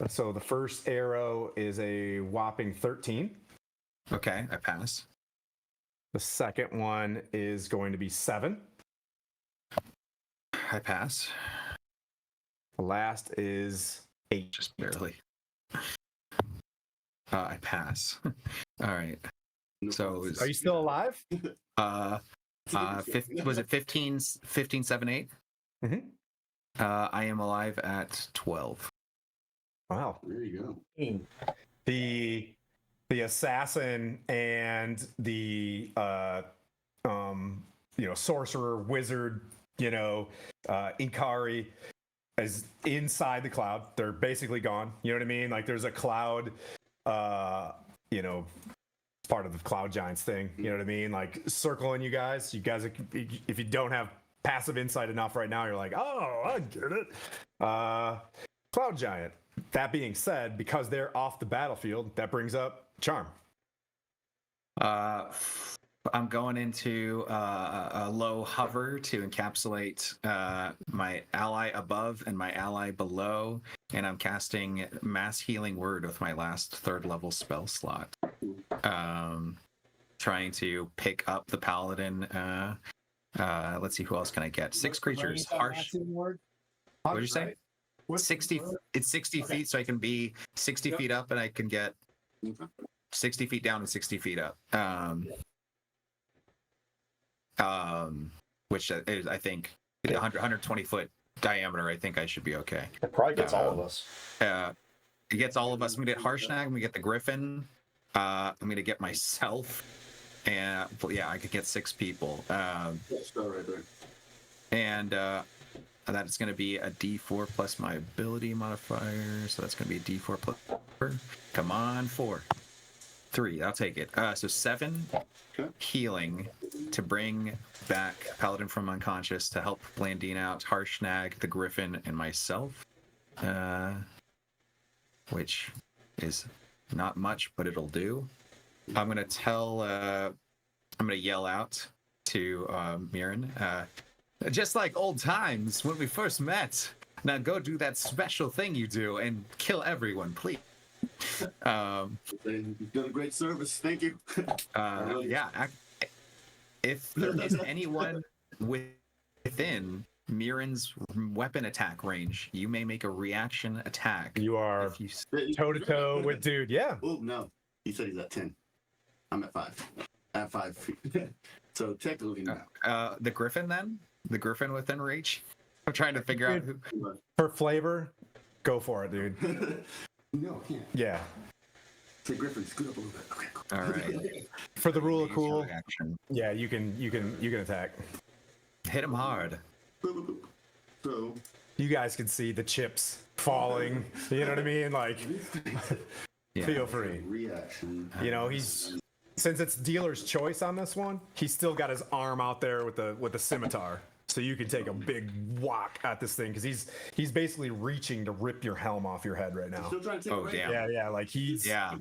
So the first arrow is a whopping 13. Okay, I pass. The second one is going to be 7. I pass. The last is 8. Just barely. I pass. All right. No So problem. Are you still alive? Was it 15, 7, 8? Mm-hmm. I am alive at 12. Wow. There you go. The assassin and the sorcerer wizard, Inkari is inside the cloud. They're basically gone. You know what I mean? Like there's a cloud, part of the cloud giants thing. You know what I mean? Like circling you guys. You guys, if you don't have passive insight enough right now, you're like, oh, I get it. Cloud giant. That being said, because they're off the battlefield, that brings up Charm. I'm going into a low hover to encapsulate my ally above and my ally below, and I'm casting Mass Healing Word with my last 3rd level spell slot. Trying to pick up the paladin. Let's see, who else can I get? 6 creatures. Harsh. What did you say? 60. It's 60 feet, so I can be 60 feet up, and I can get 60 feet down and 60 feet up. Which is, I think, 120 foot diameter. I think I should be okay. It probably gets all of us. It gets all of us. I'm gonna get Harshnag. I'm gonna get the Griffin. I'm gonna get myself. And yeah, I could get 6 people. Spell right there. And that's going to be a D4 plus my ability modifier. So that's going to be a D4 plus. Come on, 4. 3. I'll take it. So 7 healing to bring back Paladin from unconscious to help Blandine out, Harshnag, the Griffin, and myself. Which is not much, but it'll do. I'm going to yell out to Mirren. Just like old times when we first met. Now go do that special thing you do and kill everyone, please. You've done a great service. Thank you. If there is anyone within Mirren's weapon attack range, you may make a reaction attack. You are If you toe to toe with dude. Yeah. Oh no, he said he's at 10. I'm at 5. at 5 feet. So technically, not. The griffin then? The griffin within reach? I'm trying to figure out who. For flavor, go for it, dude. No, I can't. Yeah. Say Griffin, scoot up a little bit. Okay, cool. All right. For the rule of Use cool, action. yeah, you can attack. Hit him hard. Boop, boop, boop. So You guys can see the chips falling. You know what I mean? Like, Yeah. feel free. reaction. You know, he's since it's dealer's choice on this one, he's still got his arm out there with the scimitar, so you can take a big whack at this thing because he's basically reaching to rip your helm off your head right now. Still trying to take Oh, it right? damn. Yeah, like he's Yeah.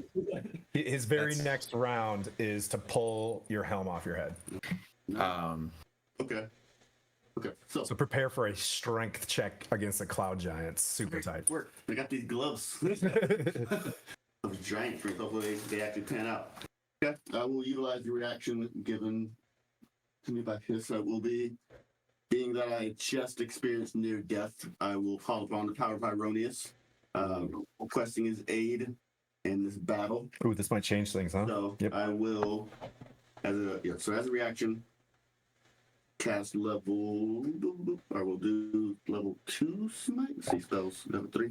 his very That's- next round is to pull your helm off your head. Okay. Okay. So prepare for a strength check against the cloud giants. Super tight. Work. I got these gloves. Of giant fruit. Hopefully they actually pan out. Okay. I will utilize the reaction given to me by Hiss. I will be, being that I just experienced near death, I will call upon the power of Ironius, requesting his aid in this battle. Ooh, this might change things, huh? So Yep. I will, as a reaction, cast level. I will do level 2 smite. Let's see spells. Level 3.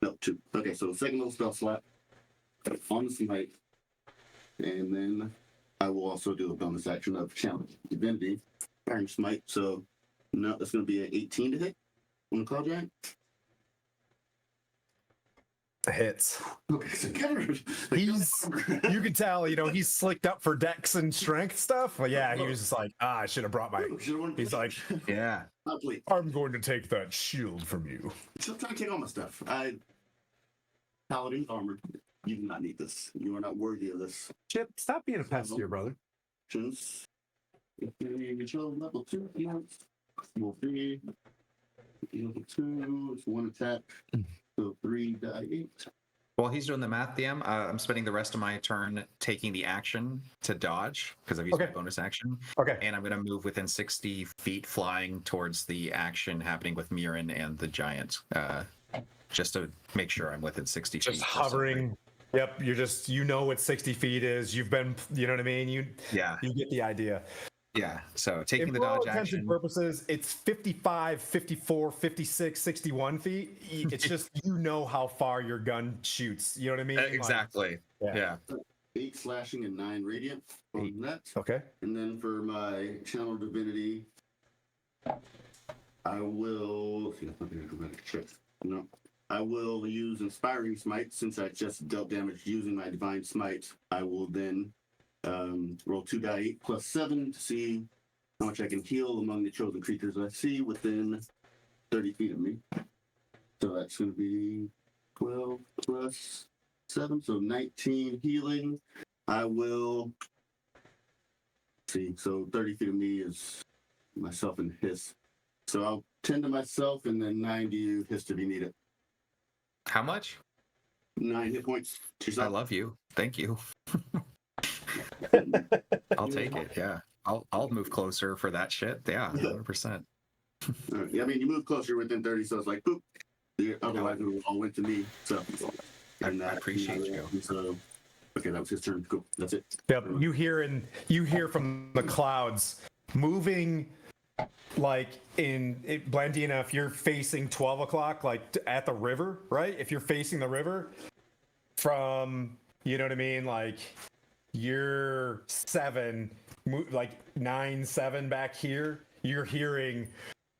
No, 2. Okay, so second level spell slot on the smite, and then I will also do a bonus action of challenge divinity, iron smite. So no, that's going to be an 18 to hit on the cloud giant. Hits. Okay, so He's, you can tell, you know, he's slicked up for dex and strength stuff. But yeah, he was just like, I should have brought my. He's like, Yeah. I'm going to take that shield from you. Still trying to take all my stuff. Paladin armor. You do not need this. You are not worthy of this. Chip, stop being a pest to your brother. Actions. If you control level 2 accounts, will be level 2. It's 1 attack. So 3 die 8. While he's doing the math, DM, I'm spending the rest of my turn taking the action to dodge because I've used my Okay. bonus action. Okay. And I'm going to move within 60 feet, flying towards the action happening with Mirren and the giant, just to make sure I'm within 60 feet. Just hovering. Yep, you're just, you know what 60 feet is. You've been, you know what I mean? Yeah. You get the idea. Yeah. So taking the For all dodge intents and action. purposes, it's 55, 54, 56, 61 feet. It's just, you know how far your gun shoots. You know what I mean? Like, Exactly. yeah. 8 slashing and 9 radiant on that. Okay. And then for my channel divinity, I will. See, I'm going to go back and check. No. I will use Inspiring Smite since I just dealt damage using my Divine Smite. I will then roll 2 die 8 plus 7 to see how much I can heal among the chosen creatures I see within 30 feet of me. So that's going to be 12 plus 7, so 19 healing. I will see. So 30 feet of me is myself and Hiss. So I'll 10 to myself and then 9 to you, Hiss, if you need it. How much? 9 hit points to I yourself. love you. Thank you. I'll take it. Yeah. I'll move closer for that shit. Yeah, 100%. Yeah, I mean, you move closer within 30, so it's like, boop. Otherwise, it all went to me. So, I appreciate you. So, okay, that was his turn. Cool. That's it. Yep. You hear from the clouds moving, like Blandina, if you're facing 12 o'clock, like at the river, right? If you're facing the river from, you know what I mean? Like you're 7, like 9, 7 back here, you're hearing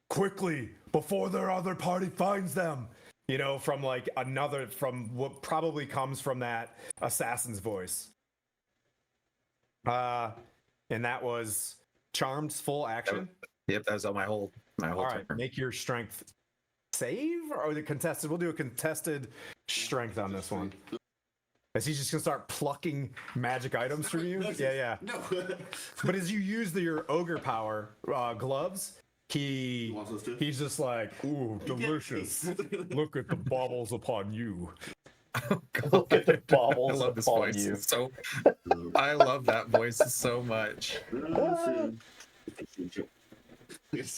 quickly before their other party finds them, you know, from like from what probably comes from that assassin's voice. And that was Charmed's full action. Yep, that was all my whole All right, turn. make your strength save or the contested. We'll do a contested strength on this one. Is he just gonna start plucking magic items from you? Yeah. No. But as you use your ogre power gloves, he's just like, ooh, delicious. Look at the baubles upon you. Look at the I baubles love this upon voice. you. So I love that voice so much.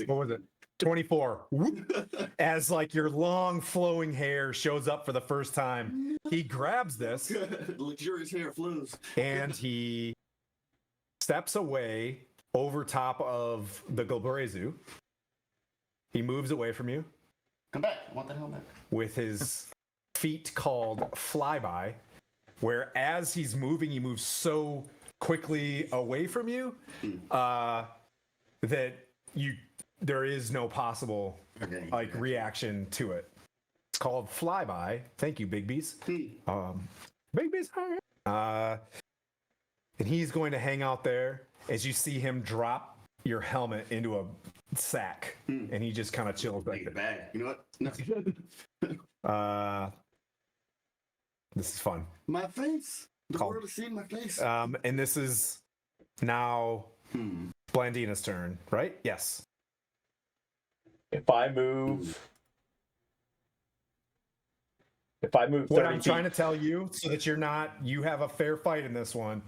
What was it? 24. Whoop. As like your long flowing hair shows up for the first time, he grabs this Luxurious hair flows. and he steps away over top of the Gilbrezu. He moves away from you Come back. I want the helmet. with his feat called Flyby, where as he's moving, he moves so quickly away from you that there is no possible Okay. reaction to it. It's called Flyby. Thank you, Big Bees. Big Bees. And he's going to hang out there as you see him drop your helmet into a sack, and he just kind of chills Make like it bag. You know what? No. that. This is fun. My face. The Called- world is seeing my face. And this is now Blandina's turn, right? Yes. If I move 30 What I'm feet, trying to tell you, so that you have a fair fight in this one.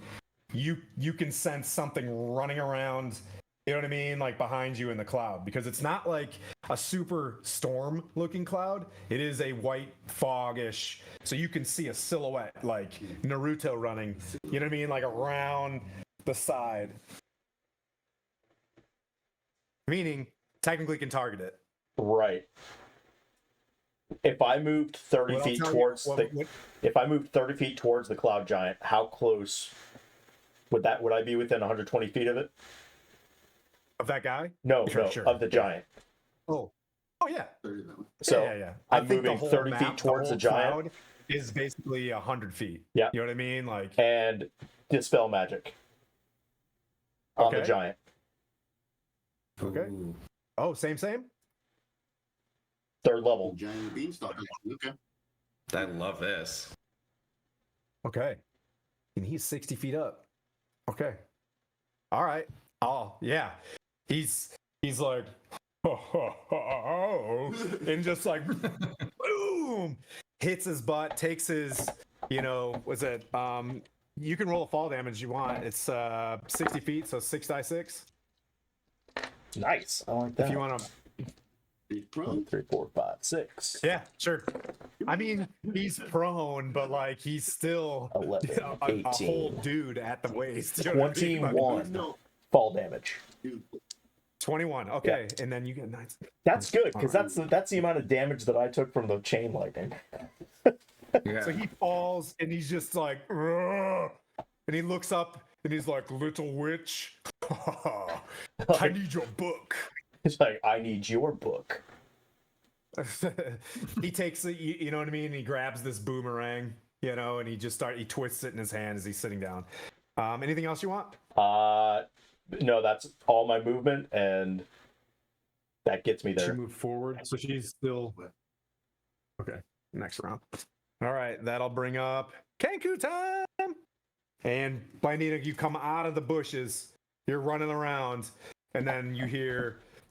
You can sense something running around. You know what I mean? Like behind you in the cloud, because it's not like a super storm looking cloud. It is a white foggish, so you can see a silhouette like Naruto running. You know what I mean? Like around the side. Meaning, technically can target it. right. If I moved 30 What I'll feet tell you- towards what- if I moved 30 feet towards the cloud giant, how close would I be within 120 feet of it? of that guy? No, Sure, no, sure. of the giant. Oh yeah. 30 that way. So yeah. I'm I think the moving whole 30 map, feet towards the whole giant cloud is basically 100 feet. Yeah. You know what I mean? Like, and dispel magic on the Okay. giant. Okay. Ooh, oh, same. Third level. Giant beanstalk. Okay. I love this. Okay. And he's 60 feet up. Okay. All right. Oh, yeah. He's like, and just like, boom, hits his butt, takes his, was it, you can roll a fall damage you want. It's 60 feet, so 6d6. Nice. I like that. If you want to. He's 1, prone. 2, 3, 4, 5, 6. Yeah, sure. I mean, he's prone, but like he's still 11, a whole 18. dude at the waist. You know what I mean? Like, 21 No. fall damage. Dude. 21. Okay, and then you get 9. That's good because that's the amount of damage that I took from the chain lightning. Yeah. So he falls and he's just like, "Ugh," and he looks up and he's like, "Little witch, I need your book." It's like, I need your book. He takes it, you know what I mean? He grabs this boomerang, and he just he twists it in his hand as he's sitting down. Anything else you want? No, that's all my movement, and that gets me She there. moved forward, so she's still okay. Next round. All right, that'll bring up Kenku time. And Blandina, you come out of the bushes. You're running around, and then you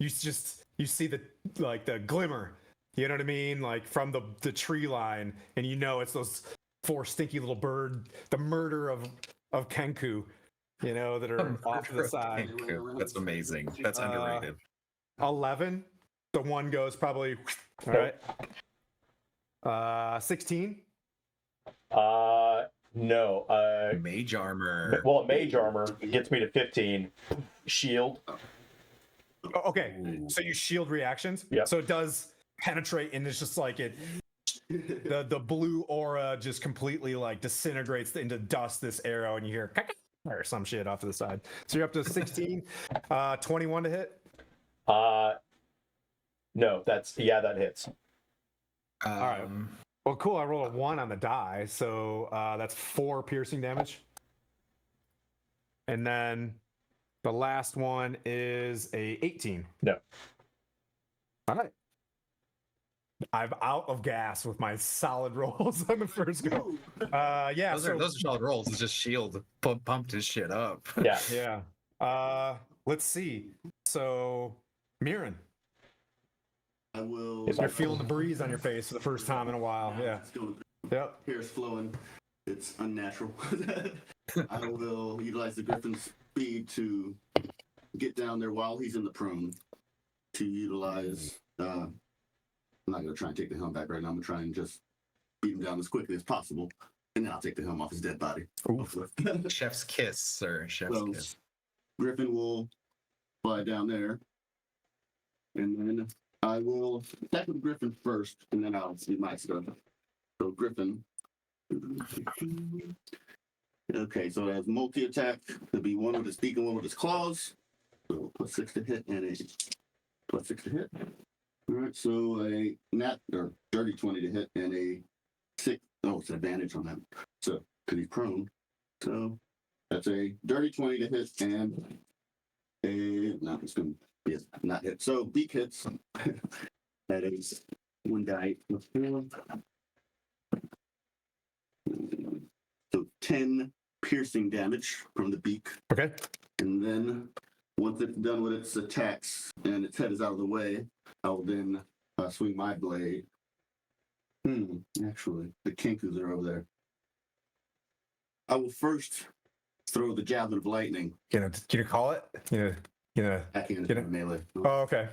see the glimmer. You know what I mean? Like from the tree line, and it's those 4 stinky little bird, the murder of Kenku. That are off to the side. That's amazing. That's underrated. 11. The one goes probably. All right. 16. No. Mage armor. Well, mage armor gets me to 15. Shield. Oh, okay. Ooh. So you shield reactions. Yeah. So it does penetrate, and it's just like the blue aura just completely like disintegrates into dust. This arrow, and you hear or some shit off to the side. So you're up to 16. 21 to hit. No, that hits. All right. Well, cool. I rolled a 1 on the die, so that's 4 piercing damage. And then the last one is a 18. No. All right. I'm out of gas with my solid rolls on the first go. Yeah. Those are solid rolls. It's just shield pumped his shit up. Yeah. Yeah. Let's see. So, Mirren, I will. you're feeling the breeze on your face for the first time in a while. Yeah. It's going Yep. hair's flowing. It's unnatural. I will utilize the griffin's speed to get down there while he's in the prone. To utilize. I'm not gonna try and take the helm back right now. I'm gonna try and just beat him down as quickly as possible, and then I'll take the helm off his dead body. Chef's kiss, sir. Chef's So, kiss. Griffin will fly down there. And then I will attack with Griffin first, and then I'll see my stuff. So Griffin. Okay, so it has multi-attack. It'll be one with his beak and one with his claws. So +6 to hit and a +6 to hit. All right, so a nat or dirty 20 to hit and a 6. Oh, it's an advantage on that. So because he's prone. So that's a dirty 20 to hit and a no, it's gonna be a not hit. So beak hits. That is 1 die. So 10 piercing damage from the beak. Okay. And then once it's done with its attacks and its head is out of the way, I will then swing my blade. Actually, the Kenkus are over there. I will first throw the javelin of lightning. Can you call it? I can't Get it? melee. Oh, okay.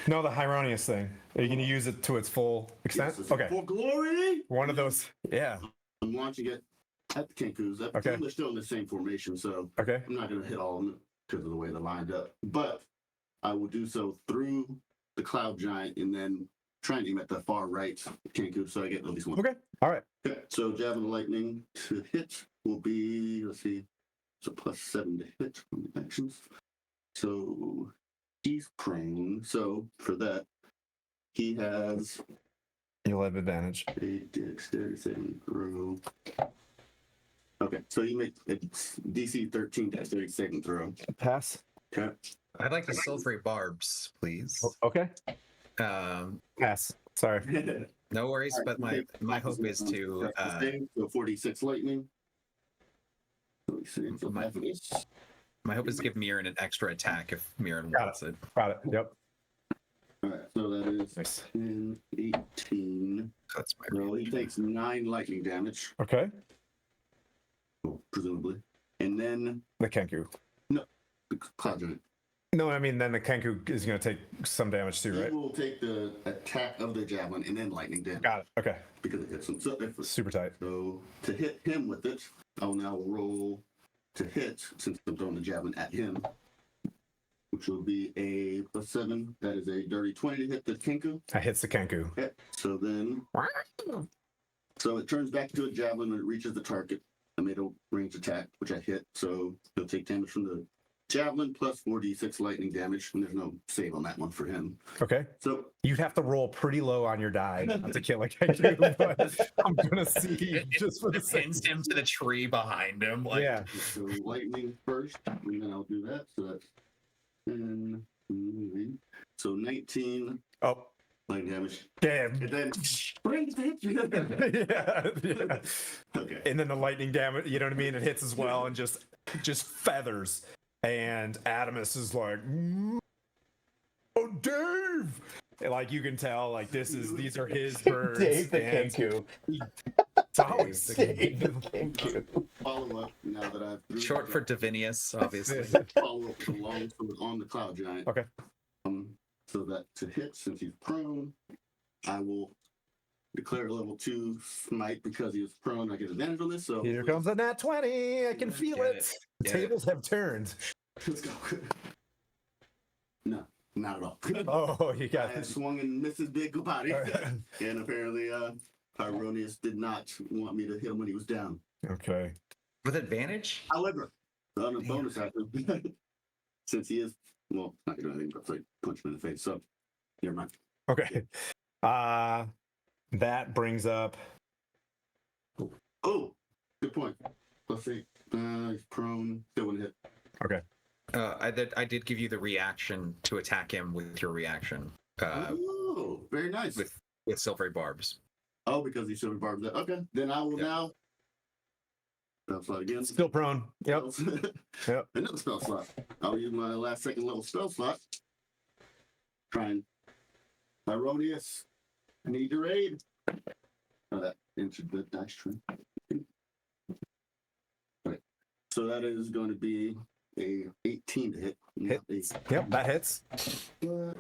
No, the Hieronius thing. Are you going to use it to its full extent? Yes, Okay. for glory. One of those. Yeah. I'm launching it at the Kenkus. Okay. They're still in the same formation, so Okay. I'm not going to hit all of them because of the way they're lined up. But I will do so through the Cloud Giant and then try and aim at the far right Kenku so I get at least one. Okay. All right. Okay, so Javelin of Lightning to hit will be, let's see, so +7 to hit from the actions. So he's prone. So for that, he has You'll have advantage. a dexterity saving throw. Okay, so you make a DC 13 dexterity saving throw. Pass. Okay. I'd like to silvery barbs, please. Okay. Um, Pass. Sorry. no worries, but my hope is to so 46 lightning. 46, so My- half of this. my hope is to give Mirren an extra attack if Mirren Got wants it. Got it. Yep. All right, so that is Nice. 10, 18. That's my So he takes 9 lightning damage, Okay. presumably. And then The Kenku. the Cloud Giant. No, I mean, then the Kenku is going to take some damage too, He right? will take the attack of the javelin and then lightning damage Got it. Okay. because it hits him. So Super tight. to hit him with it, I'll now roll to hit since I'm throwing the javelin at him, which will be a +7. That is a dirty 20 to hit the Kenku. That hits the Kenku. Okay, so then, so it turns back to a javelin when it reaches the target. I made a ranged attack, which I hit, so he'll take damage from the javelin plus 4d6 lightning damage, and there's no save on that one for him. Okay. So You'd have to roll pretty low on your die not to kill a Kenku, but I'm going to see just for the sake. Pins him to the tree behind him. Like, Yeah. So lightning first, and then I'll do that. So that's 10, so 19 Oh, lightning damage. damn. And then bring it to hit you. Yeah, yeah. Okay. And then the lightning damage, you know what I mean? It hits as well and just feathers. And Adamus is like, oh, Dave! And, like, you can tell, like, these are his birds. Dave the and Kenku. It's always the Dave the Kenku. Follow up now that I've short for Divinius, obviously. follow up the long sword on the Cloud Giant. Okay. So that to hit, since he's prone, I will declare a level 2 smite because he was prone. I get advantage on this. So Here comes a nat 20. I can feel Get it. it. The Get it. tables have turned. let's go. No, not at all. Oh, you got I had this. swung and missed his big body, and apparently, Hieronius did not want me to hit him when he was down. Okay. With advantage? However, on a bonus action, since he is not gonna do anything but like punch him in the face. So, never mind. Okay. That brings up. Oh, good point. Let's see. He's prone. Still one hit. Okay. I did give you the reaction to attack him with your reaction. Oh, very nice. With silvery barbs. Oh, because he's silver barbed. Okay, then I will Yeah. now spell slot again. Still prone. Yep. Yep. Another spell slot. I'll use my last second level spell slot. Try and Hieronius, I need your aid. Oh, that entered the dice tray. Okay. So that is going to be a 18 to hit. not Yep, that hits. so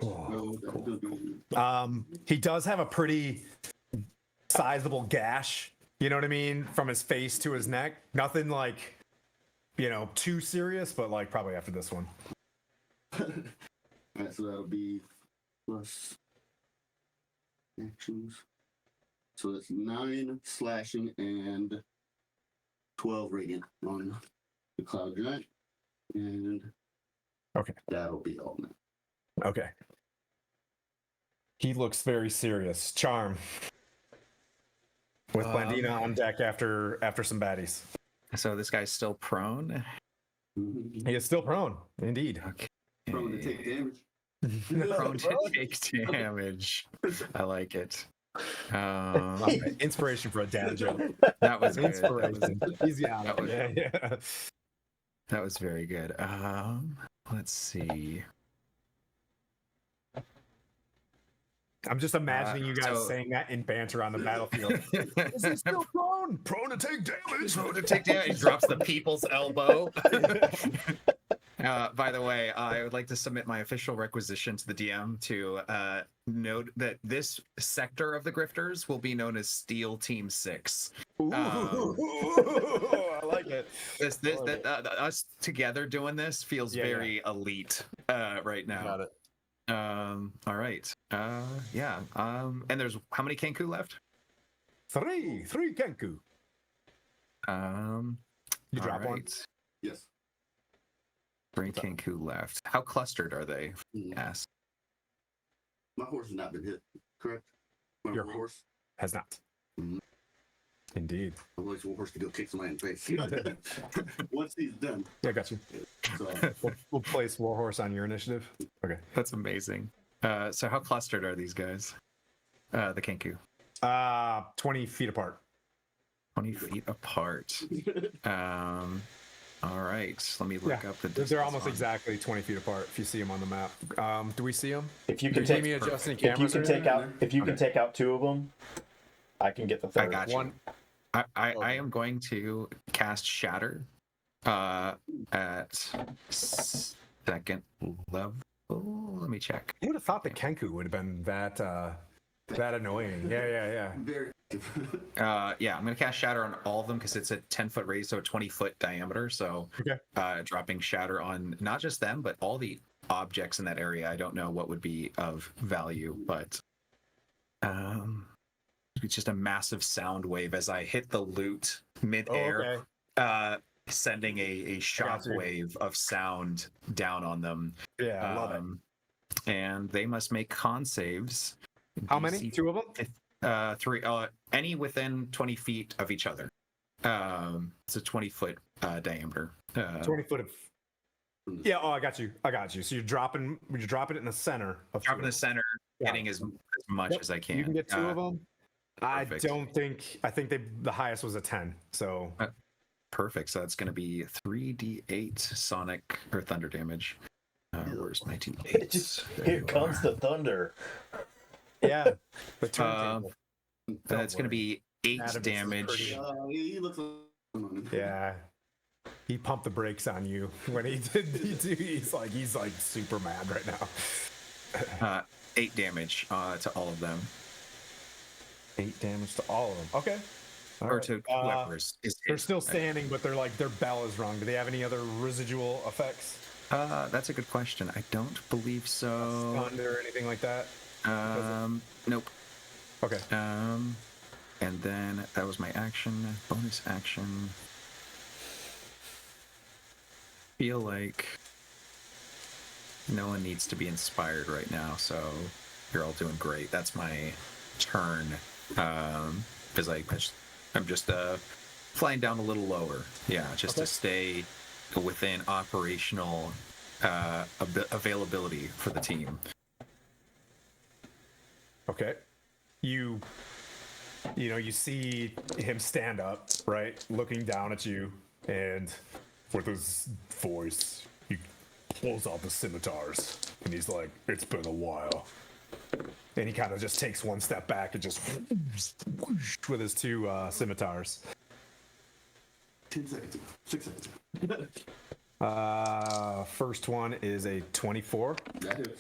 that's gonna be- He does have a pretty sizable gash, you know what I mean, from his face to his neck. Nothing like too serious, but like probably after this one. All right, so that'll be plus actions. So that's 9 slashing and 12 radiant on the cloud giant, and Okay. that'll be all now. Okay. He looks very serious. Charm. With Blandina on deck after some baddies. So this guy's still prone. He is still prone, indeed. Okay. Prone to take damage. Prone to take damage. I like it. Inspiration for a dad joke. That was good. Inspiration. Easy out. that was- Yeah. That was very good. Let's see. I'm just imagining you guys so- saying that in banter on the battlefield. Is he still prone? Prone to take damage. Prone to take damage. He drops the people's elbow. By the way, I would like to submit my official requisition to the DM to note that this sector of the Grifters will be known as Steel Team 6. I like it. Us together doing this feels Yeah, very elite right now. Got it. All right. Yeah. And there's how many Kenku left? Three Kenku. You All drop one. right. Yes. 3 Kenku left. How clustered are they? Mm. Yes. My horse has not been hit, correct? My Your horse. Has not. Mhm. Indeed. I'm waiting for my horse to go kick somebody in the face. Once he's done. Yeah, I got you. So, We'll place Warhorse on your initiative. Okay. That's amazing. So how clustered are these guys? The Kenku. 20 feet apart. 20 feet apart. All right. Let me look up the distance. They're almost on- exactly 20 feet apart if you see them on the map. Do we see them? If you Do can you take, need me adjusting if you cameras? can or take anything? out, if you can take out 2 of them, I can get the third. I got you. One. I am going to cast Shatter at second level. Let me check. You would have thought the Kenku would have been that annoying. Yeah. very. Yeah, I'm going to cast Shatter on all of them because it's a 10-foot radius, so a 20-foot diameter. So Okay. Dropping Shatter on not just them, but all the objects in that area. I don't know what would be of value, but it's just a massive sound wave as I hit the loot midair, sending a shock wave of sound down on them. Yeah, I love it. And they must make con saves. How many? DC 2 of them? 3. Any within 20 feet of each other. It's a 20-foot diameter. 20 foot of. Yeah. Oh, I got you. So you're dropping it in the center of. Drop in the center, Yeah. getting as much Yep, as I can. You can get 2 of them. perfect. I think the highest was a 10. So Perfect. So that's going to be 3d8 sonic or thunder damage. Where's my d8? Here comes the thunder. yeah. The turntable. That's going to be 8 Adam is damage. pretty- He looks like. Yeah. He pumped the brakes on you when he did. He's like super mad right now. 8 damage to all of them. 8 damage to all of them. Okay. All Or right. to whoever is They're hit. still standing, but they're like their bell is rung. Do they have any other residual effects? That's a good question. I don't believe so. Stunned or anything like that? Nope. Okay. And then that was my action. Bonus action. Feel like no one needs to be inspired right now, so you're all doing great. That's my turn. Because I'm just flying down a little lower. Yeah, just to stay within operational availability for the team. Okay. You see him stand up, right? Looking down at you, and with his voice, he pulls out the scimitars, and he's like, "It's been a while." And he kind of just takes one step back and just whoosh with his 2 scimitars. 10 seconds. 6 seconds. First one is a 24. That is.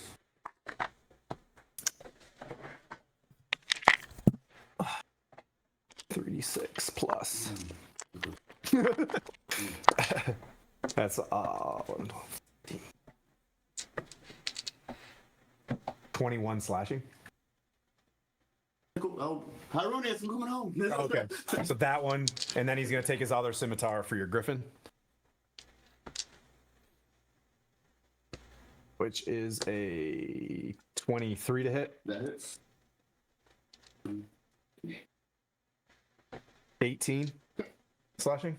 $36 plus. That's 21 slashing. Cool. Oh, Hyronius, I'm coming home. Okay, so that one, and then he's gonna take his other scimitar for your griffin, which is a 23 to hit, That hits. 18 slashing.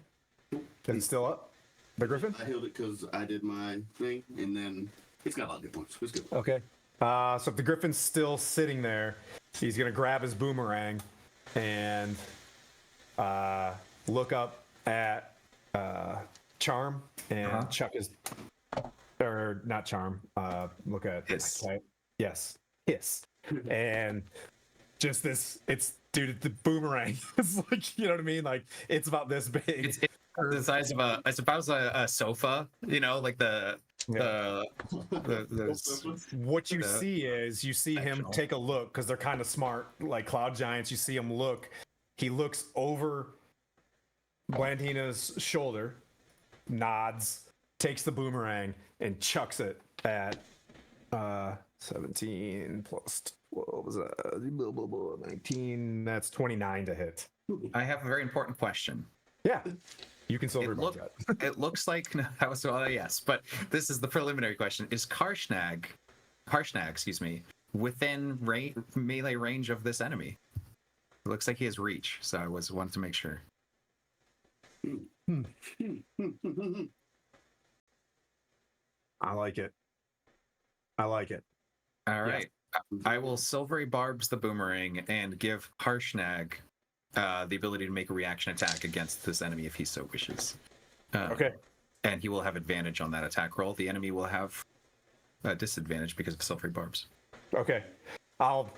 Is he still up? The griffin? I healed it because I did my thing, and then it's got a lot of good points. It's good. Okay. So if the griffin's still sitting there, he's gonna grab his boomerang and look up at Charm and chuck his, or not Charm. Look at Hiss. okay. Yes, hiss, and just this. It's dude, the boomerang. It's like, you know what I mean? Like it's about this big. It's the size of I suppose a sofa. You know, like the What you the see is you see him sectional. take a look because they're kind of smart, like cloud giants. You see him look. He looks over Blandina's shoulder, nods, takes the boomerang, and chucks it at 17 plus 12 was that 19. That's 29 to hit. I have a very important question. Yeah, you can silver It, bump look, that. it looks like I was yes, but this is the preliminary question: is Harshnag, excuse me, within melee range of this enemy? It looks like he has reach, so I wanted to make sure. I like it. I like it. All right, I will silvery barbs the boomerang and give Harshnag the ability to make a reaction attack against this enemy if he so wishes. Okay. And he will have advantage on that attack roll. The enemy will have a disadvantage because of silvery barbs. Okay. What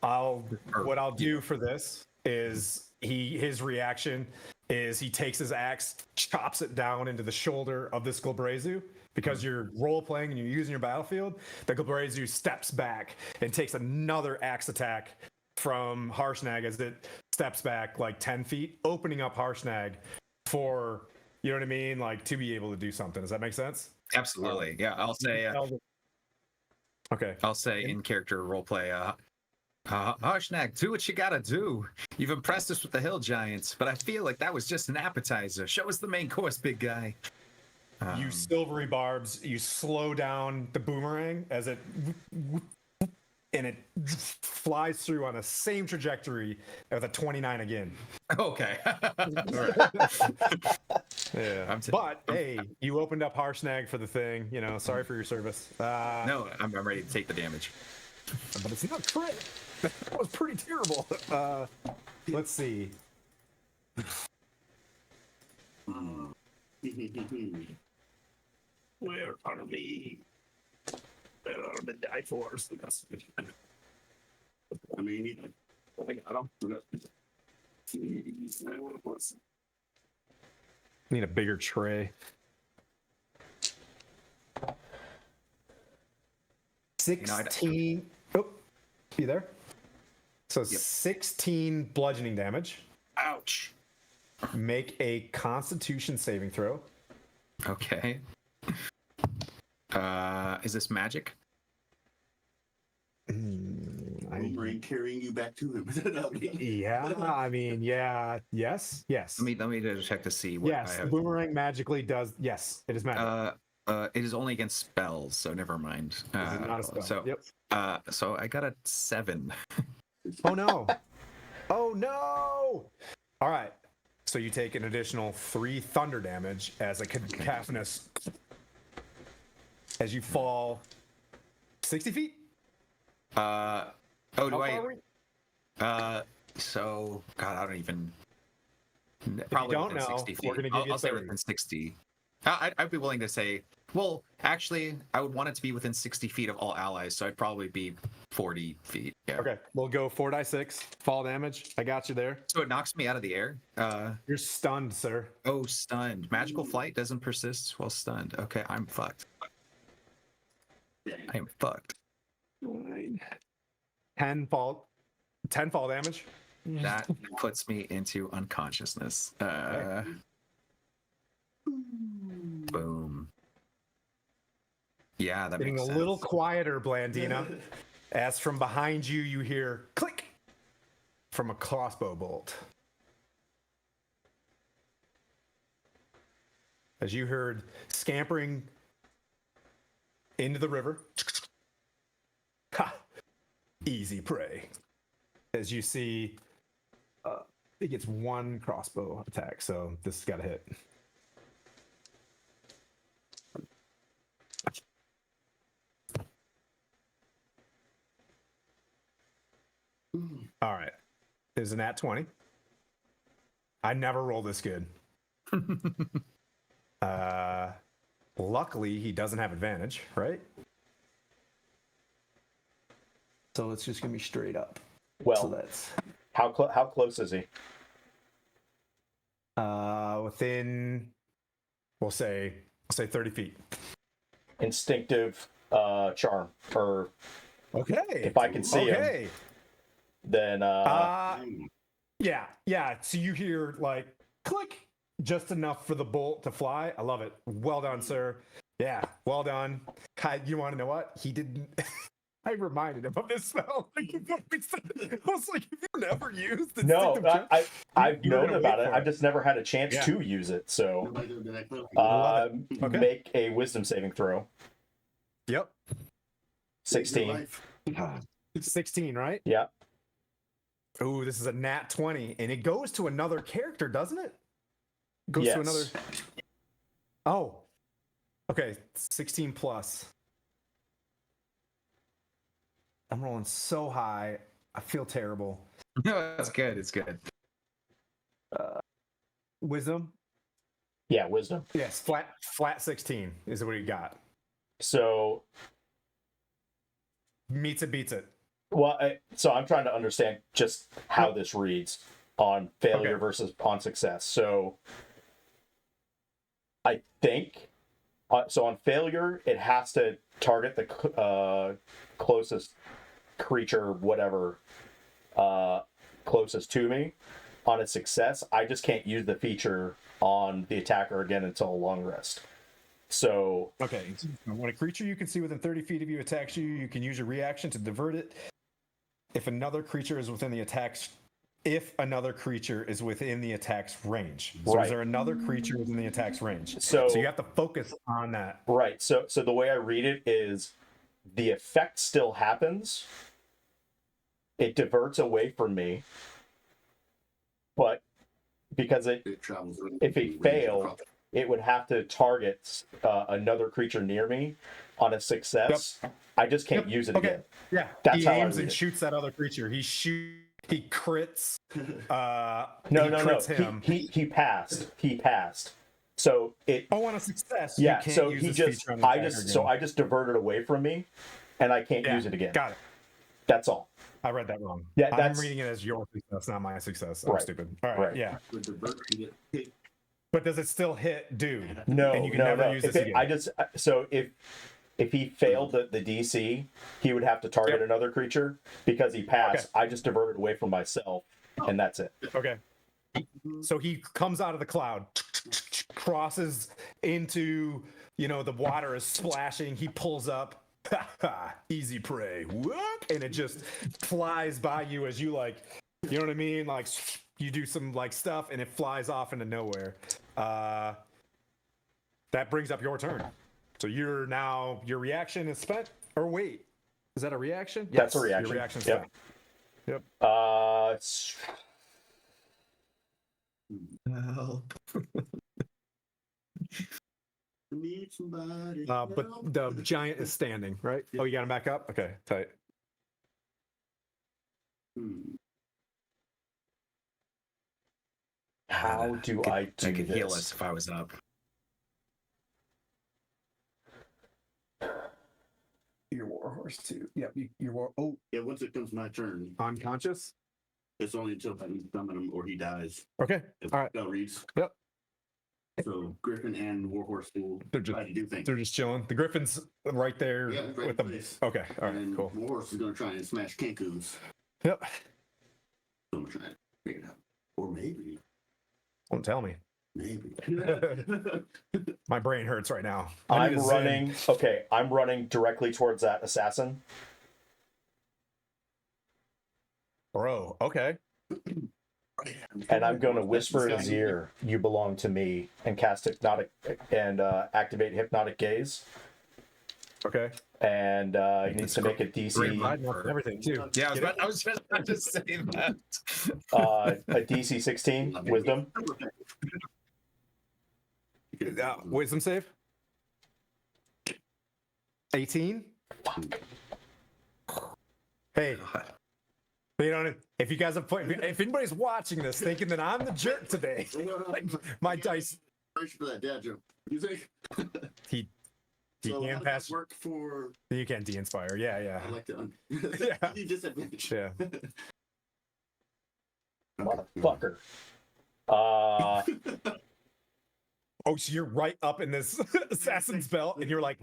I'll do for this is his reaction is he takes his axe, chops it down into the shoulder of this Glabrezu. Because you're role playing and you're using your battlefield, the Glabrezu steps back and takes another axe attack from Harshnag as it steps back like 10 feet, opening up Harshnag for, you know what I mean, like to be able to do something. Does that make sense? Absolutely, yeah. I'll say. Okay. I'll say in character roleplay. Harshnag, do what you gotta do. You've impressed us with the hill giants, but I feel like that was just an appetizer. Show us the main course, big guy. You silvery barbs, you slow down the boomerang as it and it flies through on the same trajectory with a 29 again. Okay. Yeah. But hey, you opened up Harshnag for the thing, you know, sorry for your service. No, I'm ready to take the damage. But it's not crit. That was pretty terrible. Let's see. Where are we? Where are the die fours? I mean, I got them. Need a bigger tray. 16. Oh, you there? So 16 bludgeoning damage. Ouch. Make a Constitution saving throw. Okay. Is this magic? boomerang carrying you back to him. Yeah, I mean, yeah, yes. Let me just check to see what Yes, I the have. boomerang magically does. Yes, it is magic. It is only against spells, so never mind. This is not a spell. So, Yep. so I got a 7. Oh no! Oh no! All right. So you take an additional 3 thunder damage as a cacophonous as you fall 60 feet. Do How far I? are we? So God, I don't even. If Probably you don't within know, 60 feet. we're gonna give you I'll say 30. within 60. I'd be willing to say. Well, actually, I would want it to be within 60 feet of all allies, so I'd probably be 40 feet. Yeah. Okay, we'll go 4d6 fall damage. I got you there. So it knocks me out of the air. You're stunned, sir. Oh, stunned. Magical flight doesn't persist while stunned. Okay, I'm fucked. I am fucked. 10 fall damage. That puts me into unconsciousness. Boom. Yeah, that Getting makes a sense. little quieter, Blandina, as from behind you, you hear click from a crossbow bolt. As you heard scampering into the river. Ha! Easy prey. As you see, it gets one crossbow attack, so this has got to hit. All right. There's an at 20. I never roll this good. Luckily, he doesn't have advantage, right? So it's just going to be straight up. Well, So that's how close is he? within, we'll say 30 feet. Instinctive charm, or Okay. if I can see him, then yeah. So you hear like click, just enough for the bolt to fly. I love it. Well done, sir. Yeah, well done. You want to know what? He didn't. I reminded him of this spell. I was like, have you never used it? no, I've you were known gonna about wait it. for I've it. just never had a chance Yeah. to use it. So Nobody did that close. love it. Okay. make a wisdom saving throw. Yep. 16. 16, right? Yeah. Ooh, this is a nat 20, and it goes to another character, doesn't it? Goes Yes. to another. Oh. Okay, 16 plus. I'm rolling so high. I feel terrible. No, it's good. It's good. Wisdom? Yeah, wisdom. Yes, flat 16 is what you got. So, Meets it, beats it. well, so I'm trying to understand just how this reads on failure Okay. versus on success. So, I think so on failure, it has to target the closest creature, whatever, closest to me. On a success, I just can't use the feature on the attacker again until a long rest. So, Okay. When a creature you can see within 30 feet of you attacks you, you can use your reaction to divert it. If another creature is within the attack's range. So Right. is there another creature within the attack's range? So you have to focus on that. right. So the way I read it is the effect still happens. It diverts away from me, but because It travels. if it failed, it would have to target another creature near me. On a success, I just can't use it again. Yeah. That's he how I aims read and it. shoots that other creature. He crits. No. Him. He passed. He passed. So it. Oh, on a success. Yeah. You can't So use he this just. feature on the attacker again. I just diverted away from me, and I can't Yeah, use it again. Got it. That's all. I read that wrong. Yeah, I'm that's- reading it as your success, not my success. I'm Right. stupid. All right, Right. yeah. With the bird, you get hit. But does it still hit dude? No, And you can no, never no. use If this it, again. I just so if he failed the DC, he would have to target Yep. another creature because he passed. Okay. I just diverted away from myself, and that's it. Okay. So he comes out of the cloud, crosses into, the water is splashing. He pulls up. Easy prey. Whoop, and it just flies by you as you you know what I mean? Like you do some stuff and it flies off into nowhere. That brings up your turn. So your reaction is spent. Or wait, is that a reaction? That's a Yes, reaction. Your reaction's Yep. spent. Yep. Help. Need somebody. But help. the giant is standing, right? Oh, you got him back up? Okay, tight. Hmm. How do I do I could this? heal us if I was up. Your warhorse too. Yep. Your war. Oh, Yeah, once it comes my turn, unconscious. it's only until I summon him or he dies. Okay. If All right. spell reads. Yep. So Griffin and Warhorse will They're just try to do things. they're just chilling. The griffin's right there Yeah, right with them. in place. Okay. All right. and Cool. Warhorse is going to try and smash Kanku's. Yep. So I'm trying to figure it out. Or maybe Don't tell me. Maybe. My brain hurts right now. I I'm need a Zen. running. Okay, I'm running directly towards that assassin. Bro, okay. And I'm going to whisper in his ear, "You belong to me," and cast hypnotic and activate hypnotic gaze. Okay. And he needs to make a Great DC line. Everything too. Yeah, I was just about to say that. a DC 16 Wisdom. Wisdom save. 18. Hey, you know, if you guys have played, if anybody's watching this thinking that I'm the jerk today, like, my dice, For that dad joke. You think? he So how can does pass. that work for? You can't de-inspire. Yeah. I like to. Yeah. You disadvantage. Yeah. Motherfucker. Oh, so you're right up in this assassin's belt, and you're like,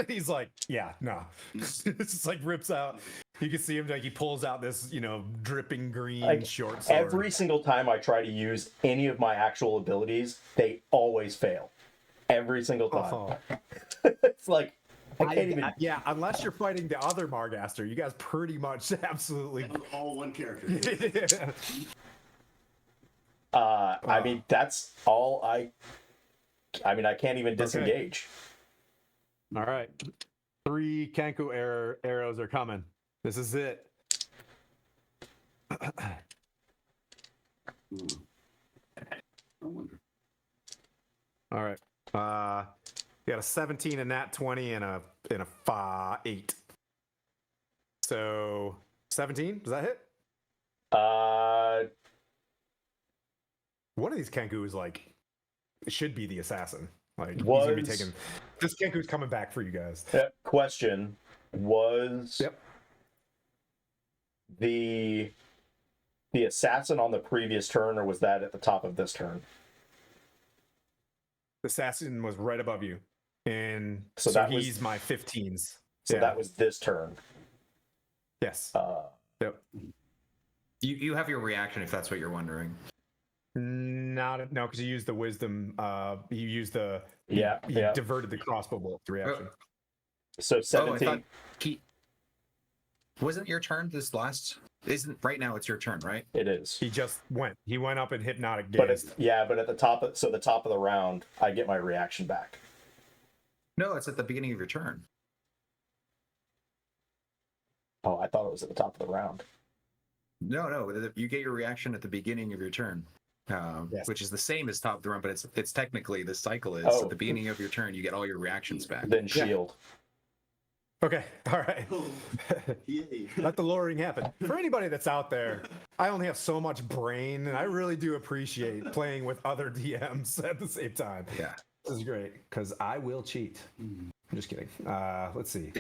he's like, yeah, no. It's just like rips out. You can see him like he pulls out this, dripping green Like, short sword. every single time I try to use any of my actual abilities, they always fail. Every single time. Oh. It's like I can't even. Yeah, unless you're fighting the other Morecaster, you guys pretty much absolutely. All one character. I mean, that's all I mean, I can't even disengage. All right, 3 Kenku arrows are coming. This is it. I wonder. All right. You got a 17, a nat 20, and a 8. So 17, does that hit? One of these Kenku is like, it should be the assassin. Like, he's gonna be taking. This Kenku's coming back for you guys. Question was. Yep. The assassin on the previous turn, or was that at the top of this turn? The assassin was right above you, and So so that he's was- my 15s. So Yeah. that was this turn. Yes. Yep. You have your reaction if that's what you're wondering. No, because you used the wisdom. You used the. Yeah, You yeah. diverted the crossbow bolt reaction. So Oh, I 17. thought wasn't your turn this last? Isn't right now? It's your turn, right? It is. He just went. He went up and hypnotic But gazed. but at the top of the top of the round, I get my reaction back. No, it's at the beginning of your turn. Oh, I thought it was at the top of the round. No, you get your reaction at the beginning of your turn, Yes. which is the same as top of the round, but it's technically the cycle is Oh. at the beginning of your turn you get all your reactions back. Then shield. Okay. All right. Oh, yay. Let the luring happen. For anybody that's out there, I only have so much brain, and I really do appreciate playing with other DMs at the same time. Yeah, This is great because I will cheat. I'm just kidding. Let's see.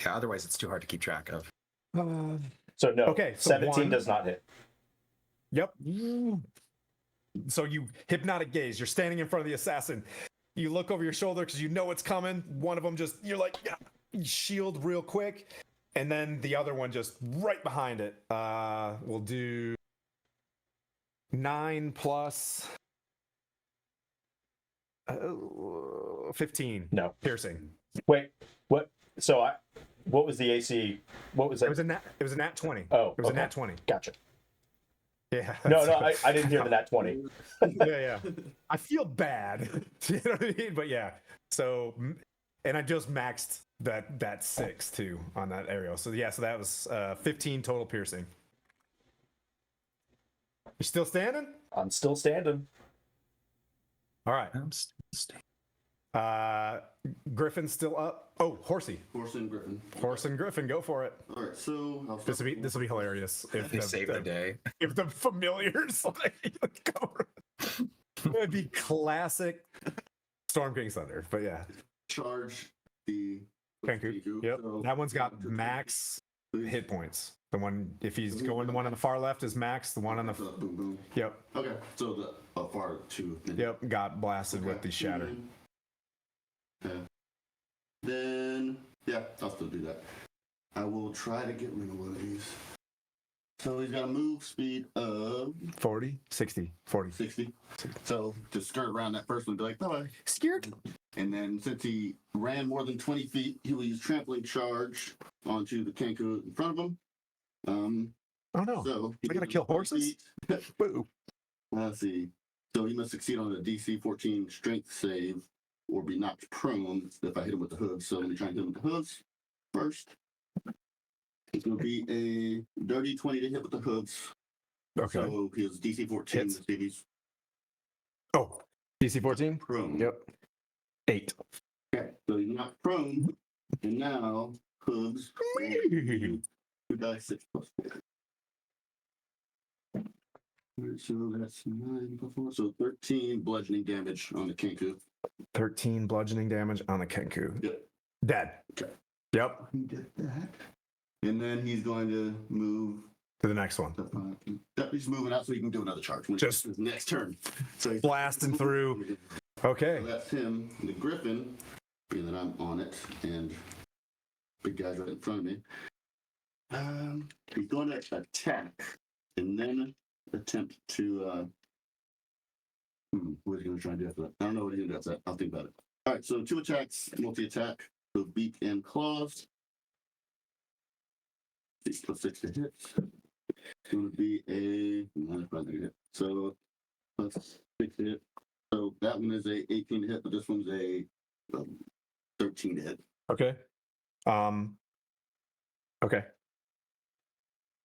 yeah. Otherwise, it's too hard to keep track of. So no. Okay, so 17 one- does not hit. Yep. So you hypnotic gaze. You're standing in front of the assassin. You look over your shoulder because you know it's coming. One of them you're like, yeah, you shield real quick. And then the other one just right behind it. We'll do 9 plus 15. No. Piercing. Wait. What? So what was the AC? What was It that? was a nat 20. Oh, It was okay. a nat 20. Gotcha. Yeah. No, I didn't hear the nat 20. Yeah. I feel bad. You know what I mean? But yeah. So, and I just maxed that 6 too on that aerial. So yeah, so that was 15 total piercing. You still standing? I'm still standing. All right. I'm staying. Griffin's still up. Oh, Horsey. Horse and Griffin. Horse and Griffin, go for it. All right, so I'll This will be hilarious if They save the day. if the familiars it would be classic Storm King's Thunder. But yeah, charge the Kenku. Yep, So- that one's got max hit points. The one, if he's going, the one on the far left is max. The one on the Boom, boom. yep, Okay, so the far two. yep, got blasted with the shatter. Okay. Then yeah, I'll still do that. I will try to get rid of one of these. So he's got a move speed of 40, 60, 40. 60. So just skirt around that person and be like, bye. Skirt. And then since he ran more than 20 feet, he will use trampling charge onto the Kenku in front of him. Oh no. So I gotta kill horses? Boo. Let's see. So he must succeed on a DC 14 strength save or be knocked prone if I hit him with the hooves. So let me try and hit him with the hooves first. It's going to be a dirty 20 to hit with the hooves. Okay. So his DC 14. Hits. Let's see if he's Oh, DC 14? prone. Yep. 8. Okay. So he's not prone. And now hooves. 2 dice 6 plus 4. Alright, so that's 9 plus 4. So 13 bludgeoning damage on the Kenku. 13 bludgeoning damage on the Kenku. Yep. Dead. Okay. Yep. He did that. And then he's going to move. To the next one. He's moving out so he can do another charge. Just his next turn. So he's blasting through. Okay. So that's him. The Griffin, being that I'm on it, and big guy's right in front of me. He's going to attack and then attempt to. What is he going to try and do after that? I don't know what he's going to do after that. I'll think about it. All right, so 2 attacks, multi-attack. So beak and claws. 6 plus 6 to hit. It's going to be a. Not probably gonna hit. So plus 6 to hit. So that one is a 18 to hit, but this one's a 13 to hit. Okay. Okay.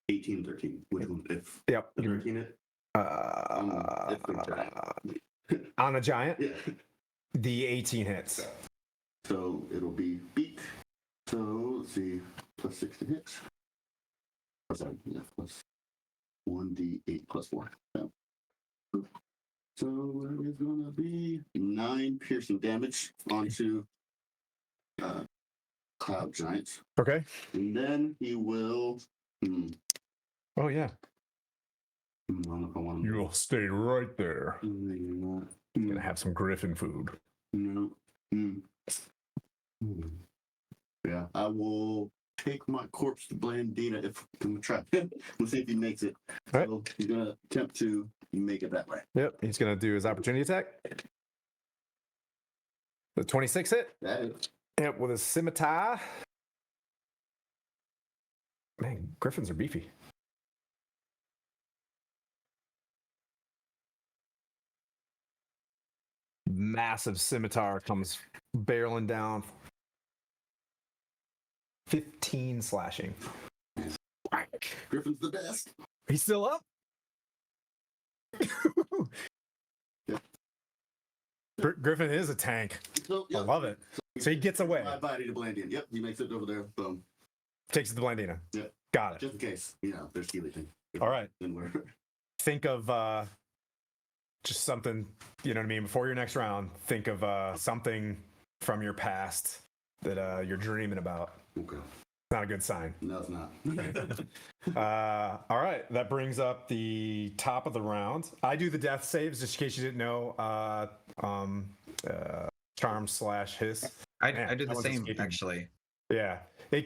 18, 13. Which one? If Yep. 13 hit? If the giant. On a giant, Yeah. the 18 hits. So it'll be beak. So let's see. Plus 6 to hit. Oh, sorry. Yeah, plus 1d8 plus 4. Yeah. So it is going to be 9 piercing damage onto Cloud Giants. Okay. And then he will. Oh yeah. I don't know if I want to. You'll stay right there. Maybe not. Gonna have some griffin food. No. Yeah, I will take my corpse to Blandina if I'm gonna try. We'll see if he makes it. All right. So he's gonna attempt to make it that way. Yep. He's gonna do his opportunity attack. The 26 hit. That is. Yep, with his scimitar. Man, griffins are beefy. Massive scimitar comes barreling down. 15 slashing. Griffin's the best. He's still up? Yeah. Griffin is a tank. So, I love it. So he gets away. My body to Blandina. Yep, he makes it over there. Boom. Takes it to Blandina. Yep. Got it. Just in case, there's anything. All right. Then we're Think of just something, you know what I mean? Before your next round, think of something from your past that you're dreaming about. okay. Not a good sign. No, it's not. All right. That brings up the top of the round. I do the death saves, just in case you didn't know. Charm / hiss. I Man, do that the was same, escaping. actually. Yeah.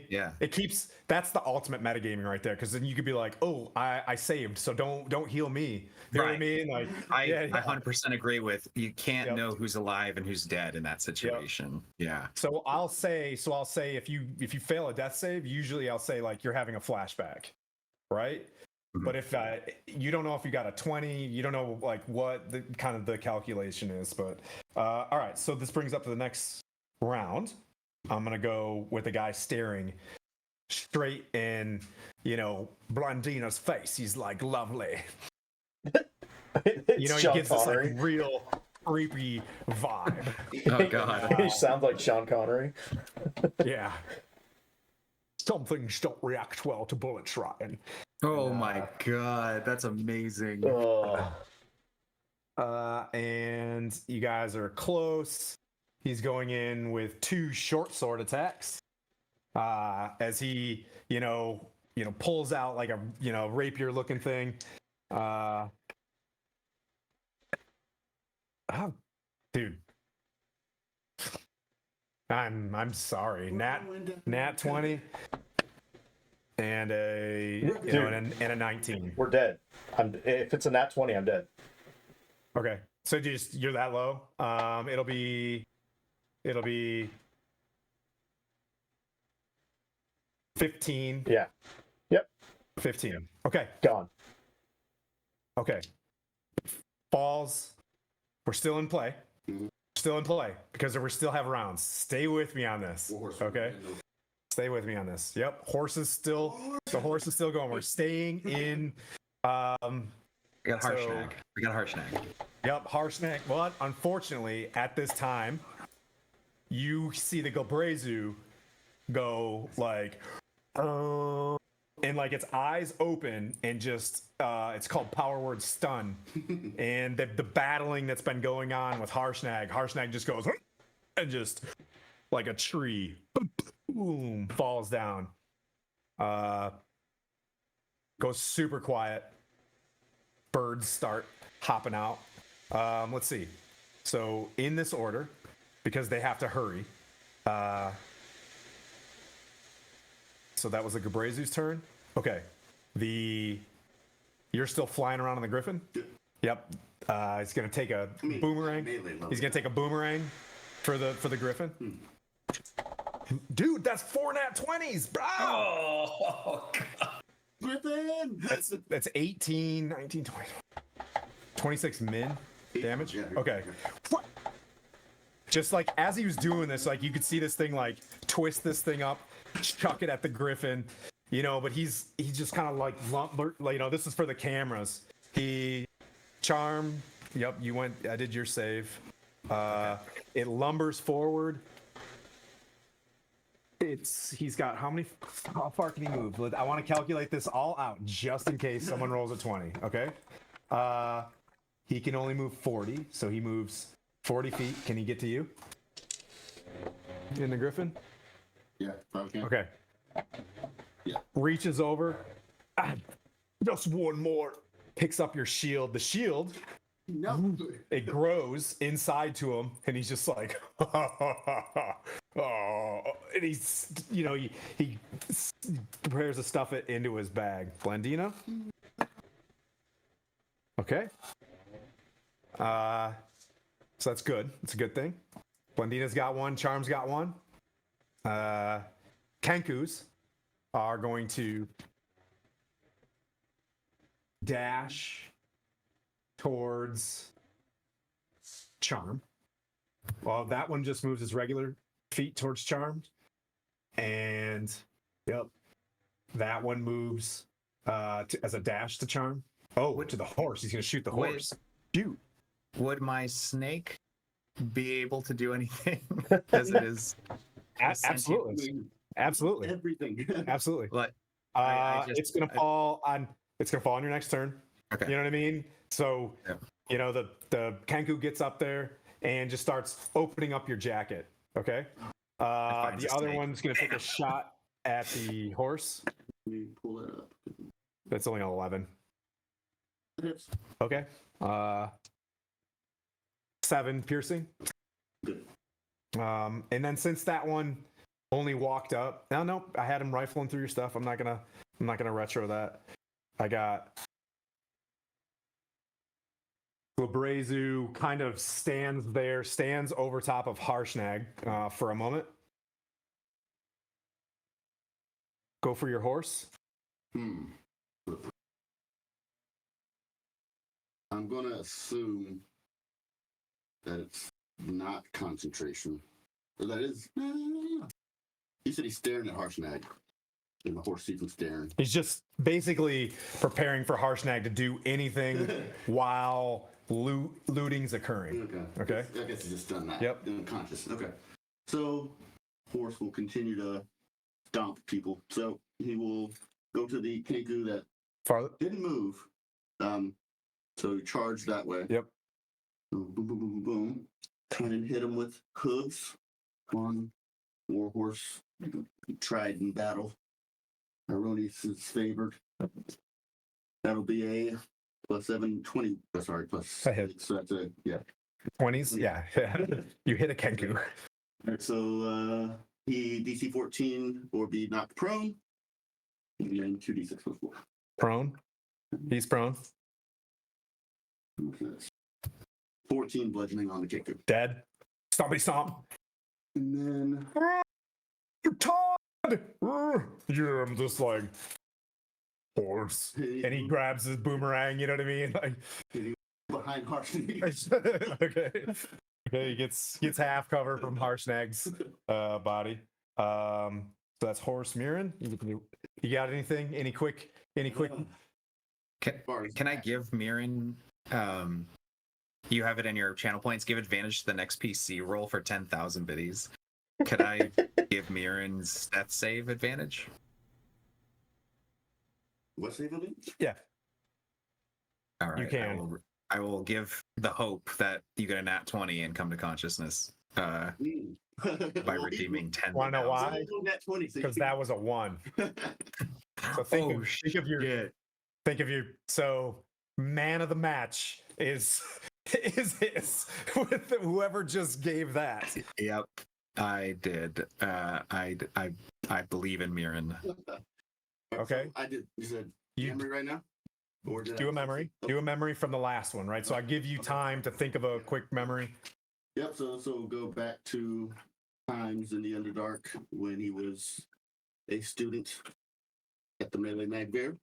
Yeah. It keeps, that's the ultimate metagaming right there, because then you could be like, oh, I saved, so don't heal me. You know what I Right. mean? Like, I yeah. 100% agree with you. Can't Yep. know who's alive and who's dead in that situation. Yeah. So I'll say if you fail a death save, usually I'll say like you're having a flashback, right? Mhm. But if you don't know if you got a 20, you don't know like what the kind of the calculation is. But all right, so this brings up to the next round. I'm gonna go with the guy staring straight in, Blandina's face. He's like, lovely. It's He Sean gives this Connery. like real creepy vibe. Oh God. He sounds like Sean Connery. Yeah. Some things don't react well to bullets, Ryan. Oh my God. That's amazing. Oh, And you guys are close. He's going in with 2 short sword attacks. As he, pulls out like a, rapier looking thing. Oh, dude. I'm sorry. Nat 20. and a Dude. and a 19. We're dead. If it's a nat 20, I'm dead. Okay, so you're that low. It'll be 15. Yeah. Yep. 15. Okay. Gone. Okay. Falls. We're still in play. Mhm. Still in play because we still have rounds. Stay with me on this. Okay. Stay with me on this. Yep. The horse is still going. We're staying in. We got So- Harshnag. We got Harshnag. Yep. Harshnag. But unfortunately, at this time, you see the Gilbrezu go like, and like its eyes open and just it's called power word stun. And the battling that's been going on with Harshnag just goes and just like a tree boom falls down. Goes super quiet. Birds start hopping out. Let's see. So in this order, because they have to hurry. So that was the Gabrezu's turn. Okay. You're still flying around on the Griffin? Yep. He's gonna take a boomerang. He's gonna take a boomerang for the Griffin. Dude, that's 4 nat 20s, bro. Oh, Griffin! That's 18, 19, 20, 26 min damage. Yeah. Okay. Just like as he was doing this, like you could see this thing like twist this thing up, chuck it at the Griffin, but he's just kind of like this is for the cameras. He charm. Yep, I did your save. It lumbers forward. He's got how far can he move? I want to calculate this all out just in case someone rolls a 20. Okay. He can only move 40, so he moves 40 feet. Can he get to you? In the Griffin? Yeah, okay. Okay. Yeah. Reaches over. Just one more. Picks up your shield. The shield, No. it grows inside to him, and he's just like, oh. And he's, he prepares to stuff it into his bag. Blendina? Okay. So that's good. It's a good thing. Blendina's got one. Charm's got one. Kenkus are going to dash towards Charm. Well, that one just moves his regular feet towards Charm. And, yep, that one moves as a dash to Charm. Oh, to the horse. He's going to shoot the horse. Shoot. would my snake be able to do anything as it is? Absolutely. Absolutely. Everything. Absolutely. But I just- it's gonna fall on your next turn. Okay. You know what I mean? So Yeah. the Kenku gets up there and just starts opening up your jacket. Okay. finds The a other snake. one's gonna take a shot at the horse. Let me pull that up. That's only an 11. Hits. Okay. 7 piercing. Good. And then since that one only walked up, no, I had him rifling through your stuff. I'm not gonna retro that. I got Labrezu kind of stands over top of Harshnag for a moment. Go for your horse. I'm going to assume that it's not concentration. Or that is. He said he's staring at Harshnag. And the horse sees him staring. He's just basically preparing for Harshnag to do anything while looting's occurring. Okay. I guess he's just done that. Yep. Unconscious. Okay. So, horse will continue to stomp people. So, he will go to the Kenku that Farther. didn't move. So, he charged that way. Yep. Boom, boom, boom, boom, boom. Try and hit him with hooves. On Warhorse. Tried in battle. Aronis is favored. That'll be a +7, 20. Sorry, plus. That hits. So that's a, yeah. 20s. Yeah. You hit a Kenku. All right, so he DC 14 or be knocked prone. And then 2d6 plus 4. Prone. He's prone. 14 bludgeoning on the kicker. Dead. Stompy stomp. And then You're Todd! Yeah, I'm just like horse. And he grabs his boomerang, you know what I mean? Like, behind Harshney. okay. Okay, he gets half cover from Harshnag's body. So that's Horse Mirren. You got anything? Any quick Can I give Mirren, you have it in your channel points, give advantage to the next PC roll for 10,000 biddies. Could I give Mirren's death save advantage? What save of it? Yeah. All right. You can. I will give the hope that you get a nat 20 and come to consciousness by redeeming 10. Wanna know why? Because Because that was a 1. So think of your so man of the match is with whoever just gave that. Yep, I did. I believe in Mirren. Okay. I did. You said You memory right now? Or did do I- a memory. Do a memory from the last one, right? So I give you time to think of a quick memory. Yep. So go back to times in the Underdark when he was a student at the Melee Mag Bear,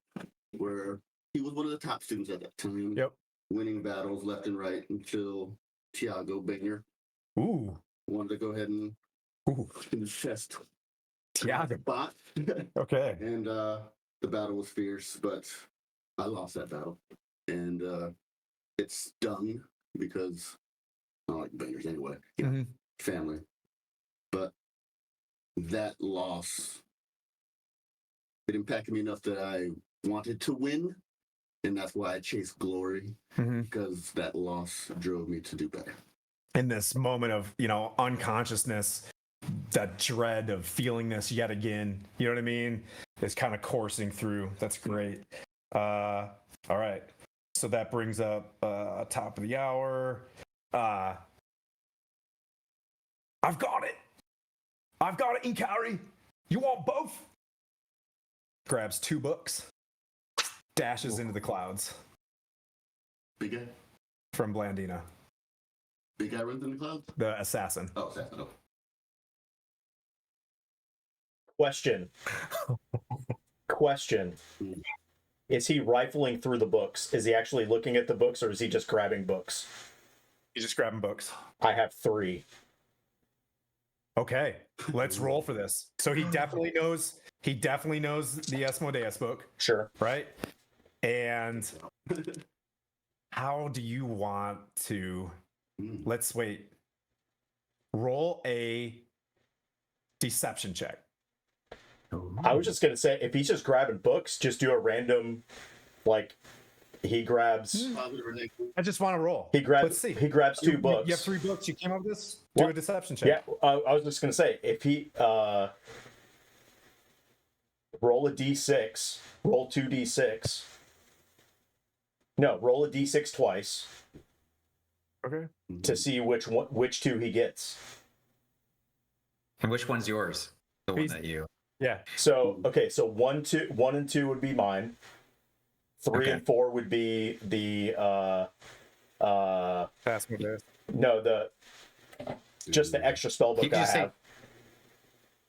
where he was one of the top students at that time. Yep. Winning battles left and right until Tiago Binger Ooh. wanted to go ahead and Ooh. in the chest Tiago. bot. Okay. And the battle was fierce, but I lost that battle. And it stung because I don't like bangers anyway. You know, Mhm. family. But that loss, it impacted me enough that I wanted to win. And that's why I chased glory, Mhm. because that loss drove me to do better. In this moment of, unconsciousness, that dread of feeling this yet again, you know what I mean, is kind of coursing through. That's great. All right, so that brings up top of the hour. I've got it, Inkari. You want both? Grabs 2 books, dashes into the clouds Big guy? from Blandina, Big guy runs in the clouds? the assassin. Oh, assassin. Oh. Question. Is he rifling through the books? Is he actually looking at the books, or is he just grabbing books? He's just grabbing books. I have 3. Okay, let's roll for this. So he definitely knows the Asmodeus book, Sure. right? And how do you want to let's wait. Roll a deception check. I was just gonna say, if he's just grabbing books, just do a random, like, he grabs. I just want to roll. He grabs. Let's see. He grabs 2 books. You have 3 books. You came up with this? What? Do a deception check. Yeah, I was just gonna say, if he roll a d6, roll 2d6. No, roll a d6 twice Okay. to see which 2 he gets. And which one's yours? The one He's- that you. Yeah. So okay, so 1 and 2 would be mine. 3 Okay. and 4 would be the Asmodeus. no, just the extra spell You book can I just say- have.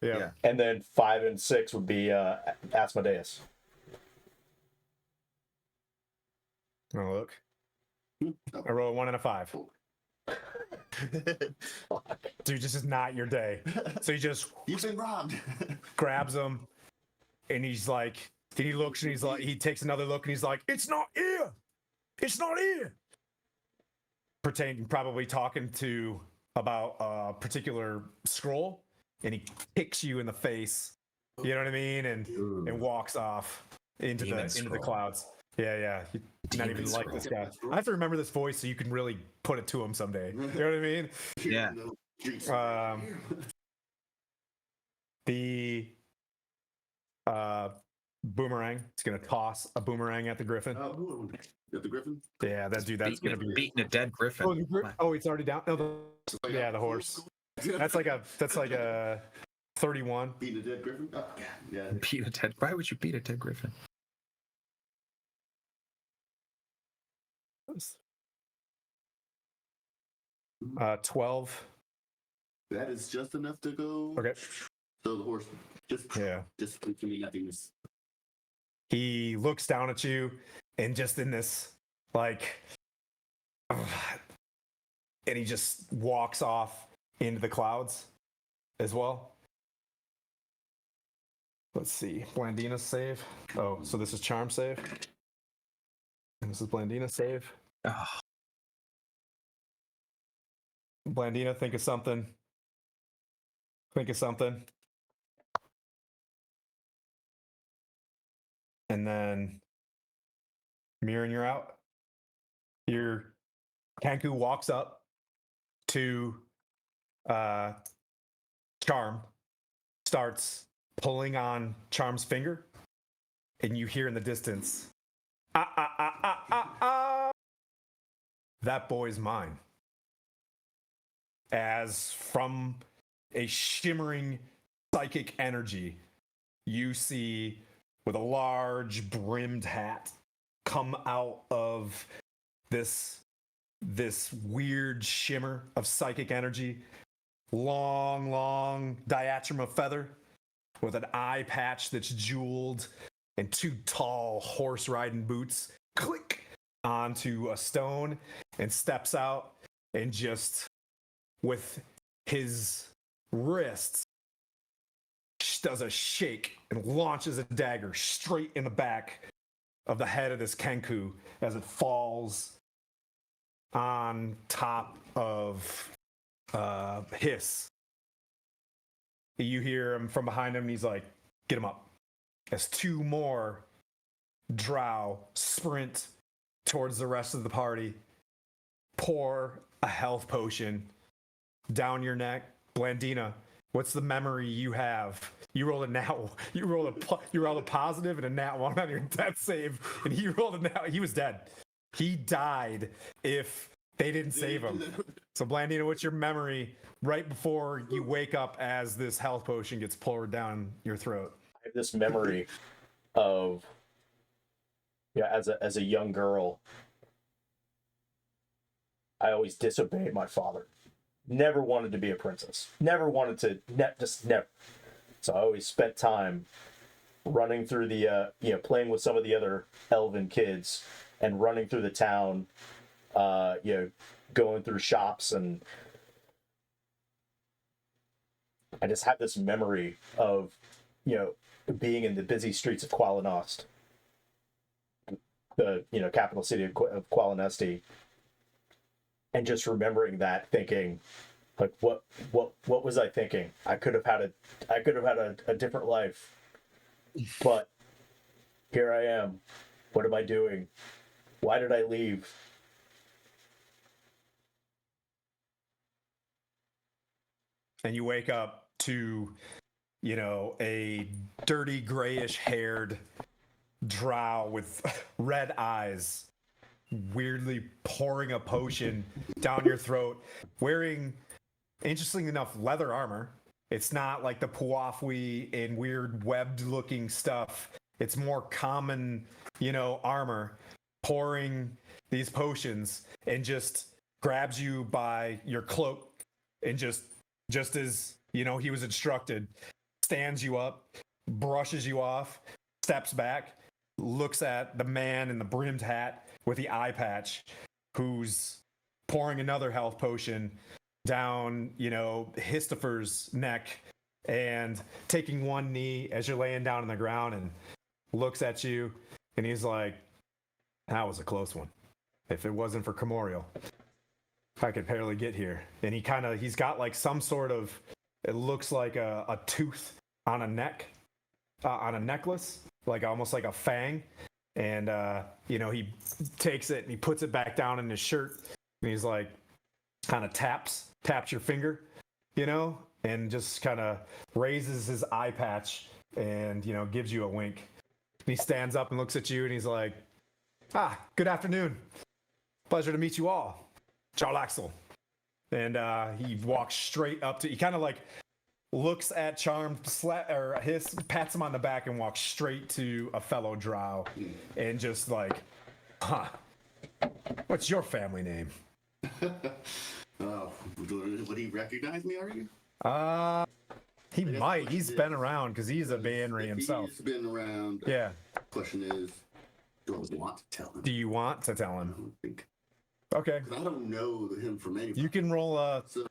Yeah. Yeah. And then 5 and 6 would be Asmodeus. Oh, look. I roll a 1 and a 5. Dude, this is not your day. So he just You've been robbed. grabs him, and he's like, then he looks and he's like, he takes another look and he's like, it's not here. It's not here. Pretending, probably talking to about a particular scroll, and he kicks you in the face. You know what I mean? And walks off into Demon the scroll. clouds. Yeah. He, not even like this guy. I have to remember this voice so you can really put it to him someday. You know what I mean? Yeah. The boomerang. It's gonna toss a boomerang at the griffin. At the Griffin? Yeah, that dude. That's gonna be. beating a dead griffin. Oh, it's already down. No, the horse. That's like a 31. Beat a dead griffin. Oh, God. Yeah. Beat a dead. Why would you beat a dead griffin? 12. That is just enough to go. Okay. So the horse Yeah. just completely nothingness. He looks down at you and just in this, like, and he just walks off into the clouds as well. Let's see. Blandina's save. Oh, so this is charm save. And this is Blandina's save. Oh, Blandina, think of something. Think of something. And then Mirren, you're out. Your Kanku walks up to Charm, starts pulling on Charm's finger, and you hear in the distance, ah, ah, ah, ah, ah, ah. That boy's mine. As from a shimmering psychic energy, you see with a large brimmed hat come out of this weird shimmer of psychic energy, long diatreme of feather with an eye patch that's jeweled and two tall horse riding boots click onto a stone and steps out and just with his wrists does a shake and launches a dagger straight in the back of the head of this Kenku as it falls on top of Hiss. You hear him from behind him and he's like, get him up. As two more drow sprint towards the rest of the party, pour a health potion down your neck. Blandina, what's the memory you have? You rolled a positive and a nat 1 on your death save, and he rolled a nat. He was dead. He died if they didn't save him. So Blandina, what's your memory right before you wake up as this health potion gets poured down your throat? I have this memory of, as a young girl, I always disobeyed my father. Never wanted to be a princess. Never wanted to, just never. So I always spent time running through the, playing with some of the other elven kids and running through the town, going through shops. And I just have this memory of, being in the busy streets of Qualinost, the, capital city of Qualinesti, and just remembering that, thinking, like, what was I thinking? I could have had a different life, but here I am. What am I doing? Why did I leave? And you wake up to, a dirty grayish haired drow with red eyes weirdly pouring a potion down your throat, wearing, interestingly enough, leather armor. It's not like the Puafwi and weird webbed looking stuff. It's more common, armor, pouring these potions and just grabs you by your cloak and just as, he was instructed, stands you up, brushes you off, steps back, looks at the man in the brimmed hat with the eye patch, who's pouring another health potion down, Histifer's neck and taking one knee as you're laying down on the ground and looks at you and he's like, that was a close one. If it wasn't for Camorial, I could barely get here. And he's got like some sort of, it looks like a tooth on a neck, on a necklace, like almost like a fang. And, he takes it and he puts it back down in his shirt and he's like, kind of taps your finger, and just kind of raises his eye patch and, gives you a wink. And he stands up and looks at you and he's like, good afternoon. Pleasure to meet you all. Jarl Axel. And he walks straight up to, he kind of like looks at Charm, pats him on the back, and walks straight to a fellow drow, and just like, huh? What's your family name? Oh, would he recognize me already? He I guess might. the He's question been is- around because he's a Banry If himself. He's been around. Yeah. Question is, do I want to tell him? Do you want to tell I him? don't think. Okay. 'Cause I don't know him from anybody. You can roll a. So,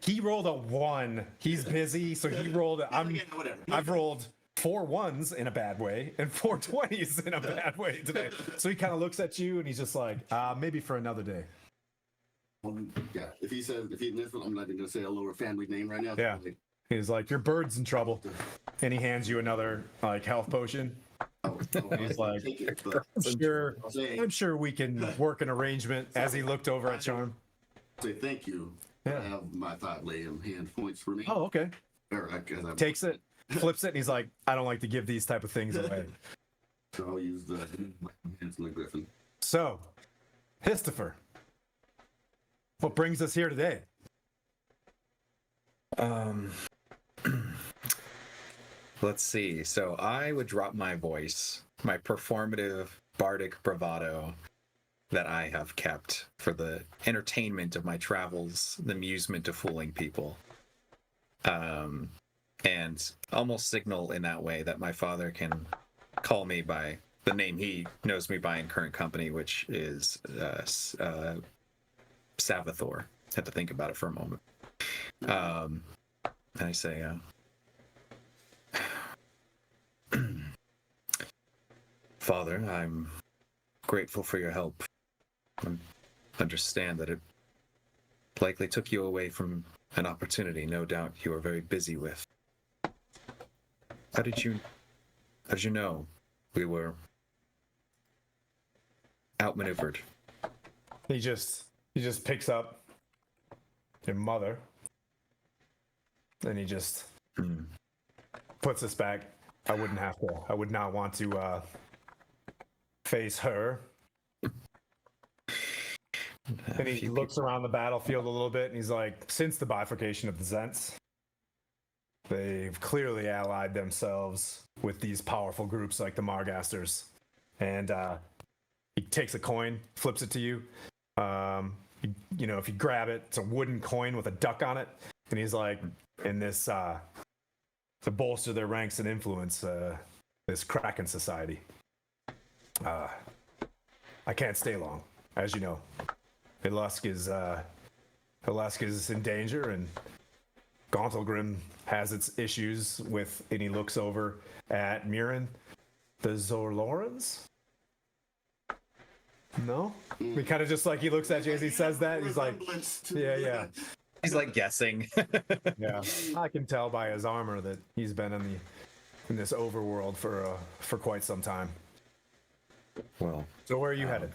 He rolled a 1. He's busy, so he rolled. yeah, whatever. I've rolled 4 1s in a bad way and 4 20s in a bad way today. So he kind of looks at you and he's just like, maybe for another day. Yeah, if he says, if he, I'm not even gonna say a lower family name right now. Yeah. He's like, your bird's in trouble, and he hands you another like health potion. He's like, take it, but I'll say, I'm sure we can work an arrangement. As he looked over at Charm. say thank you. Yeah. I have my 5 lay-in hand points for me. Oh, okay. Or I guess I Takes it, flips it, and he's like, I don't like to give these type of things away. So I'll use the hands from the griffin. So, Histofer, what brings us here today? Let's see. So I would drop my voice, my performative bardic bravado that I have kept for the entertainment of my travels, the amusement of fooling people. And almost signal in that way that my father can call me by the name he knows me by in current company, which is Savathor. Had to think about it for a moment. And I say, Father, I'm grateful for your help. I understand that it likely took you away from an opportunity no doubt you were very busy with. How did you know we were outmaneuvered? He just picks up your mother, and he just puts us back. I would not want to face her. And he looks around the battlefield a little bit, and he's like, since the bifurcation of the Zents, they've clearly allied themselves with these powerful groups like the Morecasters. And he takes a coin, flips it to you. If you grab it, it's a wooden coin with a duck on it. And he's like, in this, to bolster their ranks and influence, this Kraken society. I can't stay long, as you know. Hilusk is in danger, and Gauntlgrim has its issues with, and he looks over at Mirren. The Zorlorans? No? He kind of just like, he looks at you as he says that, he's like, yeah. He's like guessing. Yeah. I can tell by his armor that he's been in this overworld for quite some time. Well, So where are you headed?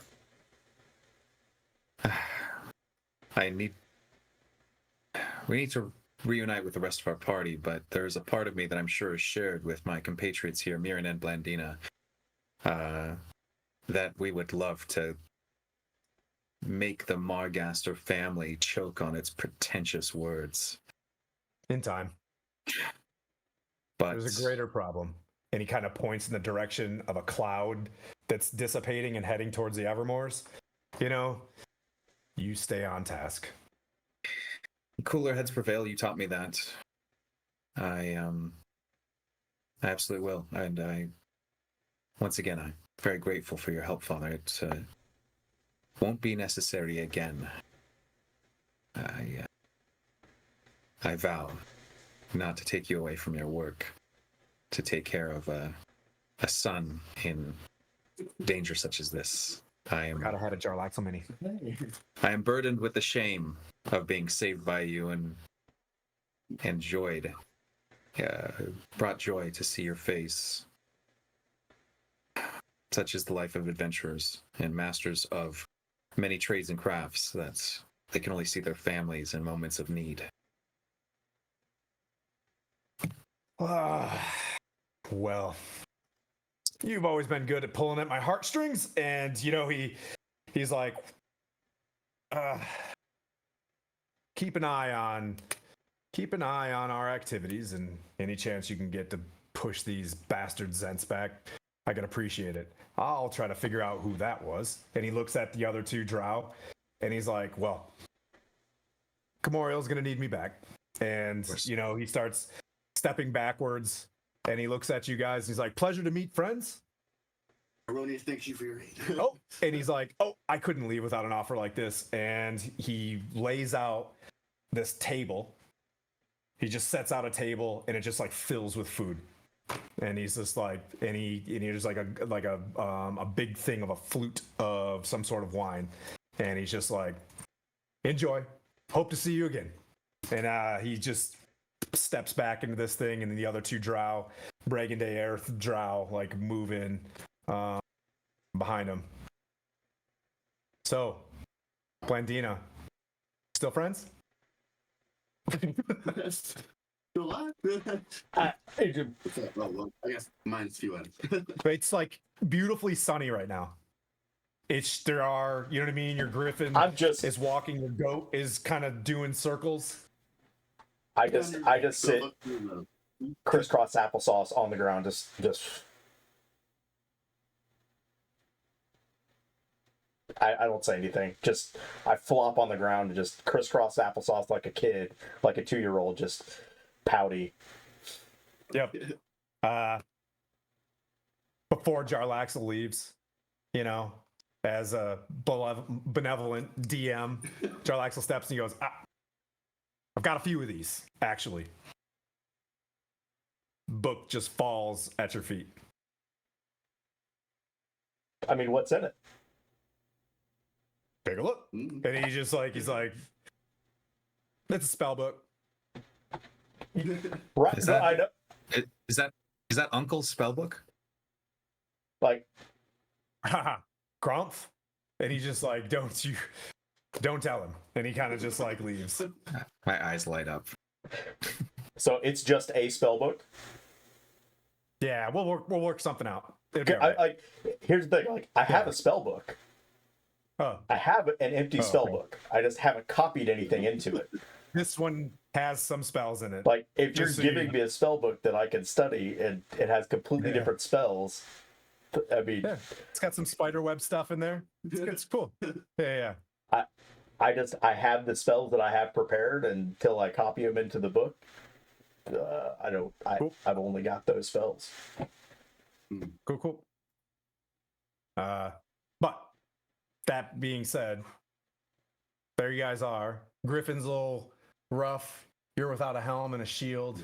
we need to reunite with the rest of our party, but there's a part of me that I'm sure is shared with my compatriots here, Mirren and Blandina, that we would love to make the Margaster family choke on its pretentious words. In time. But There's a greater problem. And he kind of points in the direction of a cloud that's dissipating and heading towards the Evermores. You stay on task. cooler heads prevail. You taught me that. I absolutely will. And once again, I'm very grateful for your help, Father. It won't be necessary again. I vow not to take you away from your work, to take care of a son in danger such as this. I had a jar like so many. am burdened with the shame of being saved by you and brought joy to see your face. Such is the life of adventurers and masters of many trades and crafts, that they can only see their families in moments of need. Well, you've always been good at pulling at my heartstrings, and he's like, keep an eye on keep an eye on our activities, and any chance you can get to push these bastard Zents back, I can appreciate it. I'll try to figure out who that was. And he looks at the other two drow, and he's like, well, Kamoriel's going to need me back. And, you know, he starts stepping backwards, and he looks at you guys, and he's like, pleasure to meet friends. Erroneous thanks you for your aid. Oh, and he's like, oh, I couldn't leave without an offer like this. And he lays out this table. He just sets out a table, and it just like fills with food. And he's just like, and he's like a big thing of a flute of some sort of wine, and he's just like, enjoy. Hope to see you again. And he just steps back into this thing, and then the other two drow, Bragan Day Earth drow, like move in behind him. So, Blandina, still friends? Still alive? I Well, I guess minus a few items. It's like beautifully sunny right now. There are, you know what I mean? Your griffin is walking, your goat is kind of doing circles. I just sit crisscross applesauce on the ground, just. I don't say anything. Just I flop on the ground and just crisscross applesauce like a kid, like a 2-year-old, just pouty. Yep. Before Jarlaxle leaves, you know, as a benevolent DM, Jarlaxle steps and he goes, I've got a few of these, actually. Book just falls at your feet. I mean, what's in it? Take a look. And he's like, it's a spell book. Right. Is No, that- I know. Is that Uncle's spellbook? Like, Grumph. And he's just like, don't tell him. And he kind of just like leaves. My eyes light up. So it's just a spell book. Yeah, we'll work something out. It'll be all right. Here's the thing. Like, I have a spell book. Oh. I have an empty spell okay. book. I just haven't copied anything into it. This one has some spells in it. Like, if you're Just so giving me a spell book that I can study and it has completely different spells, I mean, it's got some spiderweb stuff in there. It's cool. Yeah. I have the spells that I have prepared until I copy them into the book. I've only got those spells. Cool. But that being said, there you guys are. Griffin's a little rough. You're without a helm and a shield.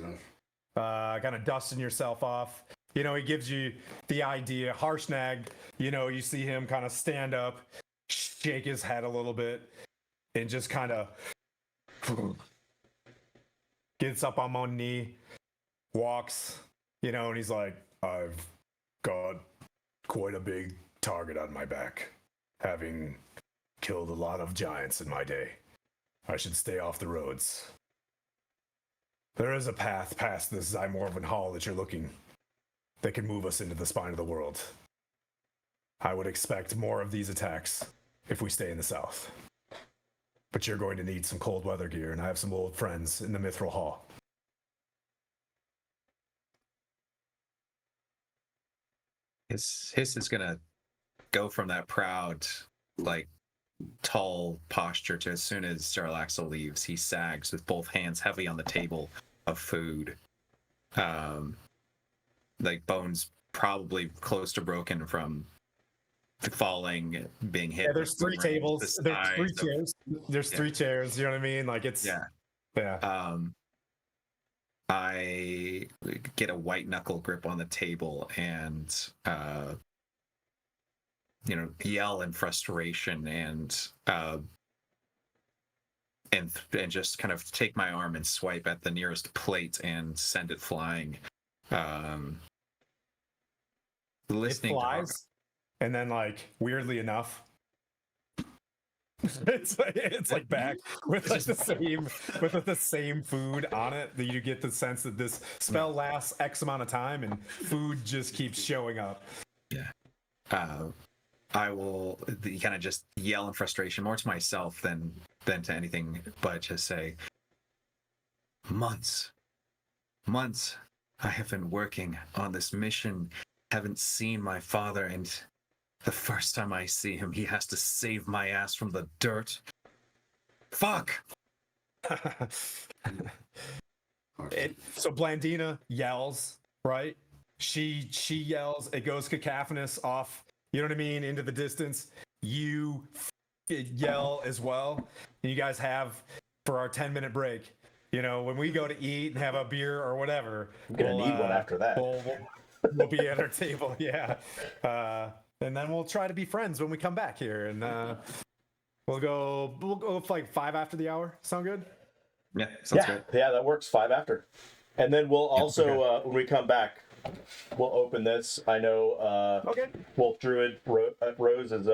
Kind of dusting yourself off. You know, he gives you the idea. Harshnag, you know, you see him kind of stand up, shake his head a little bit, and just kind of gets up on one knee, walks, you know, and he's like, I've got quite a big target on my back, having killed a lot of giants in my day. I should stay off the roads. There is a path past this Zymorvan Hall that you're looking that can move us into the spine of the world. I would expect more of these attacks if we stay in the south. But you're going to need some cold weather gear, and I have some old friends in the Mithril Hall. Hiss is gonna go from that proud, like, tall posture to as soon as Jarlaxle leaves, he sags with both hands heavy on the table of food. Like bones probably close to broken from falling, being hit. Yeah, there's three tables. There's three chairs. There's three chairs. You know what I mean? Like it's yeah. I get a white knuckle grip on the table and yell in frustration and just kind of take my arm and swipe at the nearest plate and send it flying. Listening it flies, and then like weirdly enough, it's like back with like the same food on it. That you get the sense that this spell lasts X amount of time, and food just keeps showing up. Yeah. I will kind of just yell in frustration, more to myself than to anything, but just say, months, I have been working on this mission, haven't seen my father, and the first time I see him, he has to save my ass from the dirt. Fuck! So Blandina yells, right? She yells. It goes cacophonous off. You know what I mean? Into the distance. You yell as well. And you guys have for our 10-minute break. You know, when we go to eat and have a beer or whatever, I'm gonna need one after that. We'll be at our table, yeah. And then we'll try to be friends when we come back here, and we'll go like 5 after the hour. Sound good? Yeah, sounds good. Yeah, that works. 5 after, and then we'll also when we come back, we'll open this. I know Okay. Wolf Druid Rose is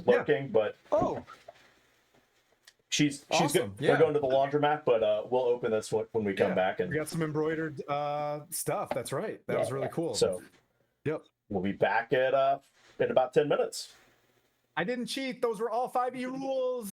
lurking, but she's Awesome. They're going to the laundromat, but we'll open this when we come back. And we got some embroidered stuff. That's right. That was really cool. So, yep. We'll be back at in about 10 minutes. I didn't cheat. Those were all 5e rules.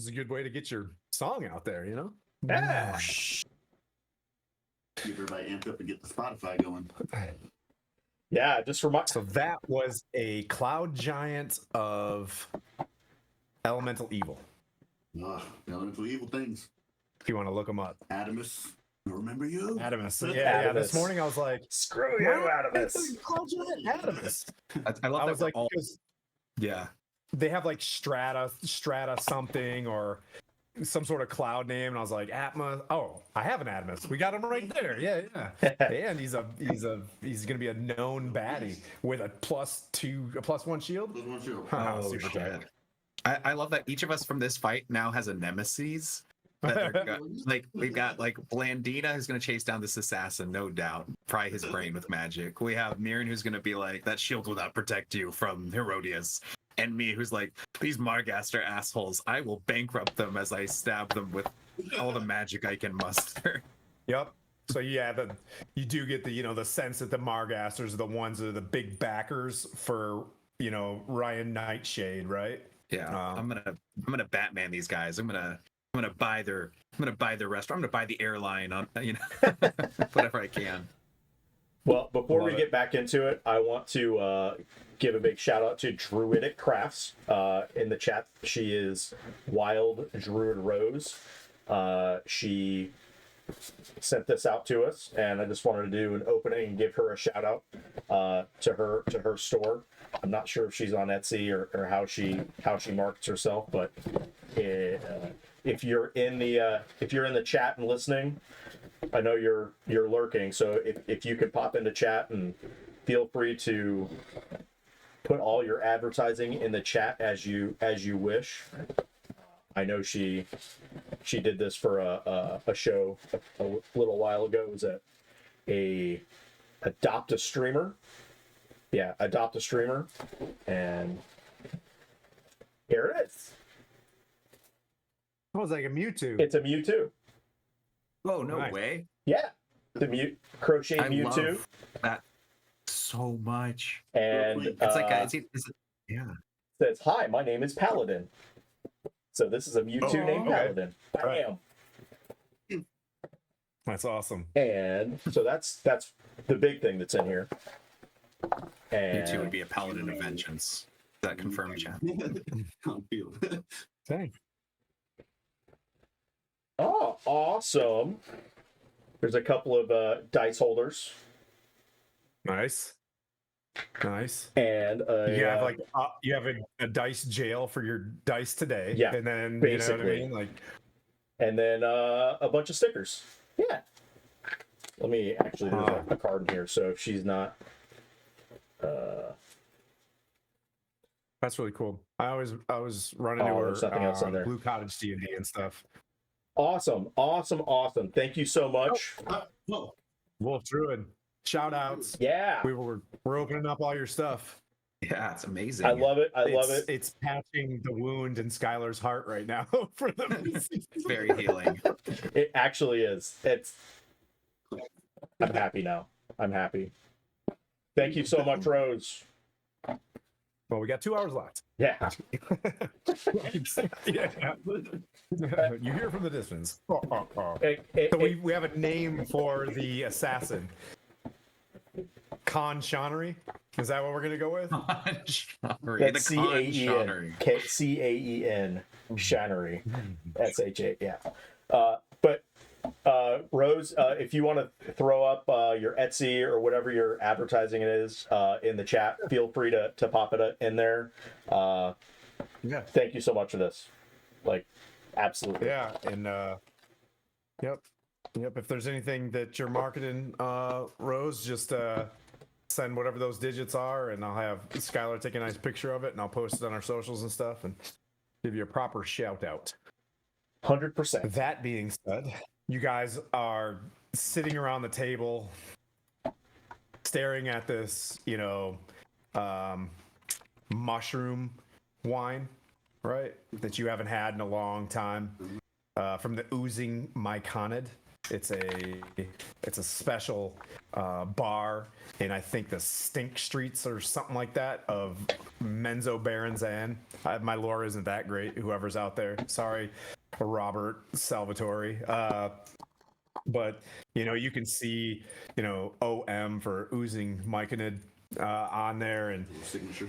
a good way to get your song out there, you know? Yeah. Get everybody amped up and get the Spotify going. Yeah, just remind. So that was a cloud giant of elemental evil. Elemental evil things. If you want to look them up. Adamus. Remember you? Adamus. Yeah, this Adamus. morning I was like, Screw you, Adamus. Cloud giant Adamus. I love I that was we're like, all, because yeah. they have like strata something or some sort of cloud name, and I was like, Atmos. Oh, I have an Atmos. We got him right there. Yeah. And he's gonna be a known baddie with a +1 shield. There's one show. Super tight. I love that each of us from this fight now has a nemesis. That they're like we've got like Blandina who's gonna chase down this assassin, no doubt, fry his brain with magic. We have Mirren who's gonna be like, that shield will not protect you from Herodias. And me, who's like, these Morecasters assholes, I will bankrupt them as I stab them with all the magic I can muster. Yep. So yeah, you do get the sense that the Morecasters are the ones that are the big backers for Ryan Nightshade, right? Yeah, I'm gonna Batman these guys. I'm gonna buy their restaurant. I'm gonna buy the airline on whatever I can. Well, before we Love get back into it, I want to give a big shout out to Druidic Crafts in the chat. She is Wild Druid Rose. She sent this out to us, and I just wanted to do an opening and give her a shout out to her store. I'm not sure if she's on Etsy or how she markets herself, but if you're in the chat and listening, I know you're lurking, so if you could pop into chat and feel free to put all your advertising in the chat as you wish. I know she did this for a show a little while ago. It was a Adopt a Streamer. Yeah, Adopt a Streamer. And here it is. It was like a Mewtwo. It's a Mewtwo. Oh, no Nice. way. Yeah. The crochet I Mewtwo. love that so much. And It's like yeah. says, "Hi, my name is Paladin." So this is a Mewtwo named okay. Paladin. Bam. Right. That's awesome. And so that's the big thing that's in here. And You two would be a paladin of vengeance. Is that confirmed, chat? Can't feel it. Dang. oh, awesome. There's a couple of dice holders Nice. and You have you have a dice jail for your dice today. Yeah, And then basically. you know what I mean? and then a bunch of stickers. Yeah. Let me there's a card in here. So if she's not That's really cool. I was running Oh, into her there's something else on there. Blue Cottage D&D and stuff. awesome. Thank you so much. Whoa. Wolf Druid, shout outs. Yeah. We're opening up all your stuff. Yeah, it's amazing. I love it. I love it. It's patching the wound in Skylar's heart right now for them. It's very healing. It actually is. I'm happy now. I'm happy. Thank you so much, Rose. Well, we got 2 hours left. Yeah. Yeah. You hear from the distance. So It- we have a name for the assassin. Khan Shanery. Is that what we're gonna go with? That's The C-A-E-N. C-A-E-N. Shanery. S-H-A. Yeah. But Rose, if you want to throw up your Etsy or whatever your advertising is in the chat, feel free to pop it in there. Yeah. Thank you so much for this. Like, absolutely. Yeah, and yep. If there's anything that you're marketing, Rose, just send whatever those digits are, and I'll have Skylar take a nice picture of it, and I'll post it on our socials and stuff, and give you a proper shout out. 100%. That being said, you guys are sitting around the table, staring at this, mushroom wine, right? That you haven't had in a long time, from the oozing Myconid. It's a special bar in, I think, the Stink Streets or something like that of Menzo Berenzan. My lore isn't that great. Whoever's out there, sorry, Robert Salvatore. But you can see OM for oozing myconid on there, and Signature.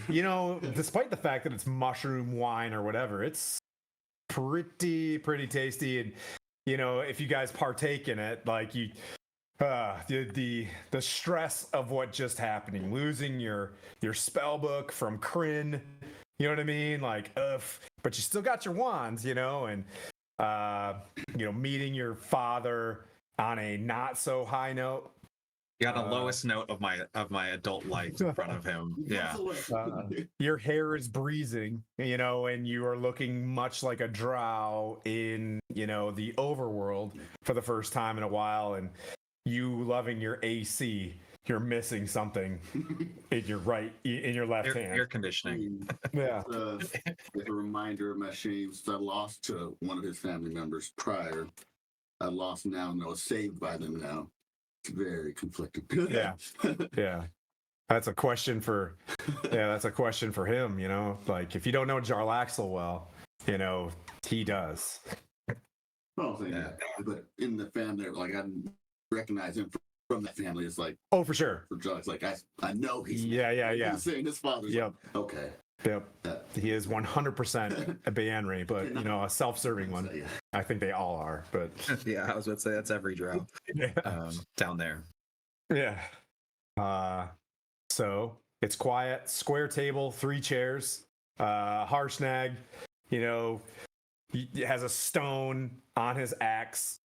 despite the fact that it's mushroom wine or whatever, it's pretty tasty. And if you guys partake in it, like the stress of what just happening, losing your spell book from Kryn, you know what I mean, like but you still got your wands, and meeting your father on a not so high note. You got the lowest note of my adult life in front of him. Yeah. Your hair is breezing, and you are looking much like a drow in, the overworld for the first time in a while, and you loving your AC, you're missing something in your left hand. Air conditioning. Yeah. Like a reminder of my shame, since I lost to one of his family members prior. I lost now and I was saved by them now. It's very conflicting. Yeah. Yeah. That's a question for him, like if you don't know Jarlaxle well, he does. Oh, yeah. But in the family, like I recognize him from that family. It's like, oh, for sure. For drugs, like I know he's yeah. He's saying his father's. Yep. Like, okay. Yep. He is 100% a Banry, but a self-serving one. Yeah. I think they all are, but Yeah, I was about to say that's every drow down there. Yeah. So it's quiet, square table, 3 chairs. Harshnag, he has a stone on his axe,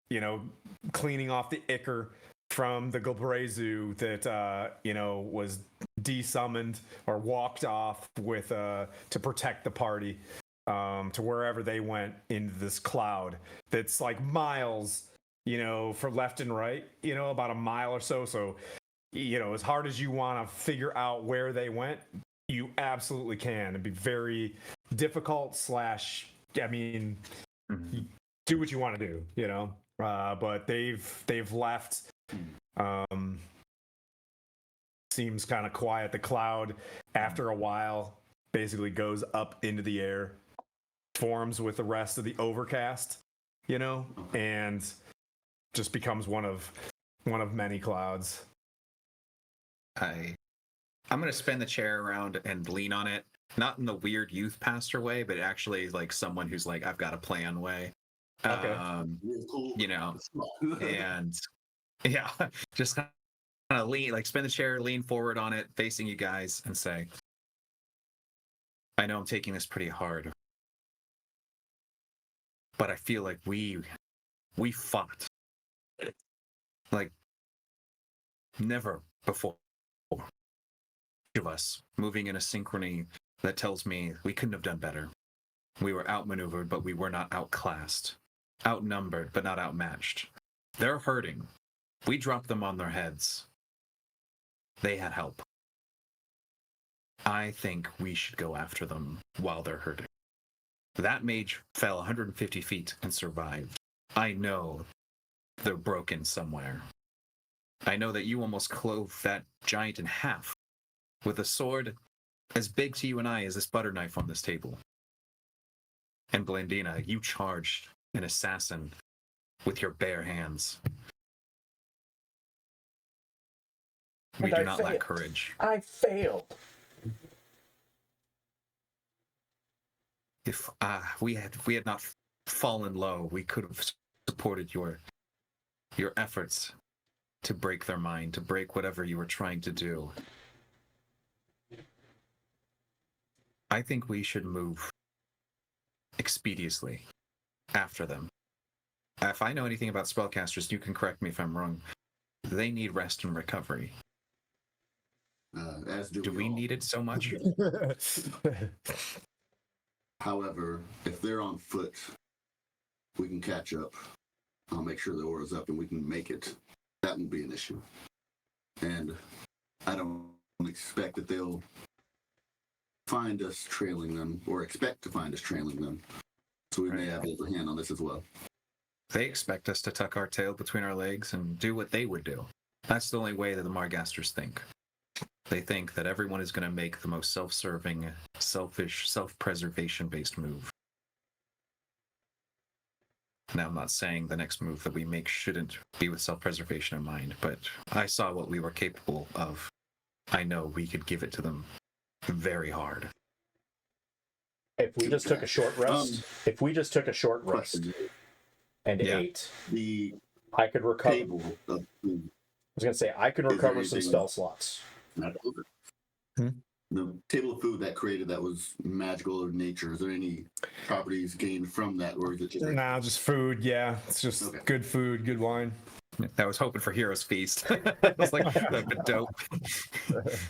cleaning off the ichor from the Gilbrezu that was desummoned or walked off with to protect the party to wherever they went into this cloud that's like miles for left and right, about a mile or so. So as hard as you want to figure out where they went, you absolutely can. It'd be very difficult do what you want to do, but they've left. Seems kind of quiet. The cloud, after a while, basically goes up into the air, forms with the rest of the overcast, and just becomes one of many clouds. I'm gonna spin the chair around and lean on it, not in the weird youth pastor way, but actually like someone who's like, I've got a plan way. Okay. And yeah, just kind of lean, like spin the chair, lean forward on it, facing you guys, and say, I know I'm taking this pretty hard, but I feel like we fought like never before. Of us moving in a synchrony that tells me we couldn't have done better. We were outmaneuvered, but we were not outclassed. Outnumbered, but not outmatched. They're hurting. We dropped them on their heads. They had help. I think we should go after them while they're hurting. That mage fell 150 feet and survived. I know they're broken somewhere. I know that you almost clove that giant in half with a sword as big to you and I as this butter knife on this table. And Blandina, you charged an assassin with your bare hands. We do not lack courage. I failed. If we had not fallen low, we could have supported your efforts to break their mind, to break whatever you were trying to do. I think we should move expeditiously after them. If I know anything about spellcasters, you can correct me if I'm wrong. They need rest and recovery. As do we all. need it so much? However, if they're on foot, we can catch up. I'll make sure the aura's up and we can make it. That won't be an issue. And I don't expect that they'll find us trailing them or expect to find us trailing them. So we may have the upper hand on this as well. They expect us to tuck our tail between our legs and do what they would do. That's the only way that the Morecasters think. They think that everyone is going to make the most self-serving, selfish, self-preservation-based move. Now, I'm not saying the next move that we make shouldn't be with self-preservation in mind, but I saw what we were capable of. I know we could give it to them very hard. If we just took a short rest, Question. and Yeah. ate, The I could recover. table of food. I was gonna say I could Is there recover some anything- spell slots. Not over. Hmm? The table of food that created that was magical or nature. Is there any properties gained from that, or is it just like, Nah, just food. Yeah, it's just Okay. good food, good wine. I was hoping for Heroes Feast. I was like, that'd be dope.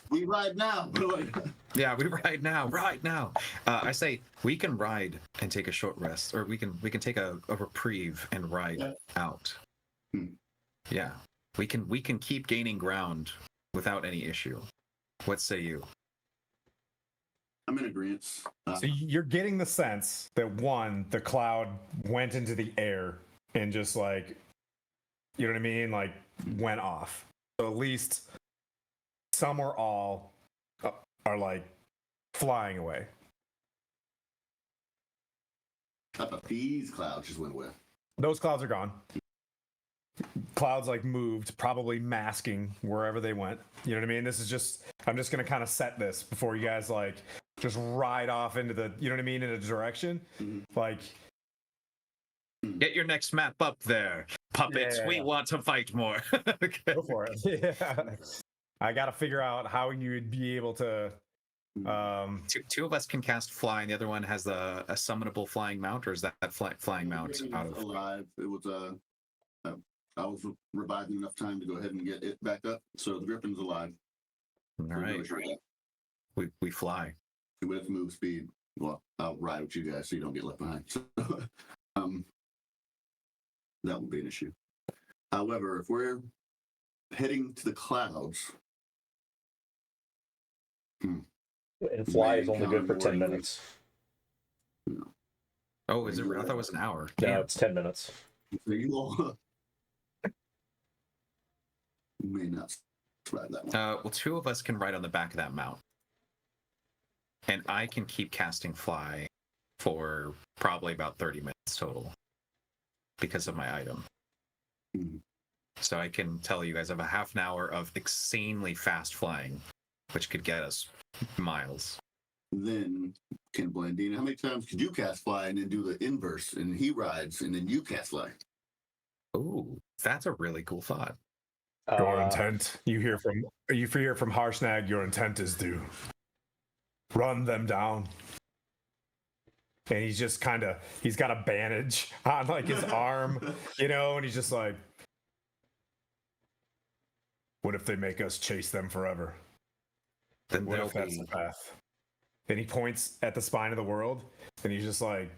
we ride now? Yeah, we ride now, right now. I say we can ride and take a short rest, or we can take a reprieve and ride Yeah. out. Hmm. Yeah, we can keep gaining ground without any issue. What say you? I'm in agreement. So you're getting the sense that one, the cloud went into the air and just like, you know what I mean? Like went off. So at least some or all are like flying away. I thought these clouds just went away. Those clouds are gone. Clouds like moved, probably masking wherever they went. You know what I mean? This is just, I'm just going to kind of set this before you guys like just ride off into the, you know what I mean, in a direction. Mhm. Like, Get your next map up there, puppets. Yeah. We want to fight more. Okay. go for it. Yeah. I got to figure out how you would be able to. Two of us can cast fly, and the other one has a summonable flying mount, or is that flying mount out of? alive. It was I was reviving enough time to go ahead and get it back up. So the Griffin's alive. All right, we fly. With move speed. Well, I'll ride with you guys so you don't get left behind. So, that won't be an issue. However, if we're heading to the clouds, And fly is only good for 10 Convoy. minutes. Oh, is it? I thought it was an hour. No, Damn. it's 10 minutes. so you all may not ride that one. Well, two of us can ride on the back of that mount, and I can keep casting fly for probably about 30 minutes total because of my item. Mhm. So I can tell you guys I have a half an hour of insanely fast flying, which could get us miles. Then can Blandine, how many times could you cast fly and then do the inverse and he rides and then you cast fly? Ooh, that's a really cool thought. Your intent. You hear from Harshnag. Your intent is to run them down. And he's just he's got a bandage on like his arm, you know, and he's just like, what if they make us chase them forever? Then What there'll if that's be the path? Then he points at the spine of the world, and he's just like,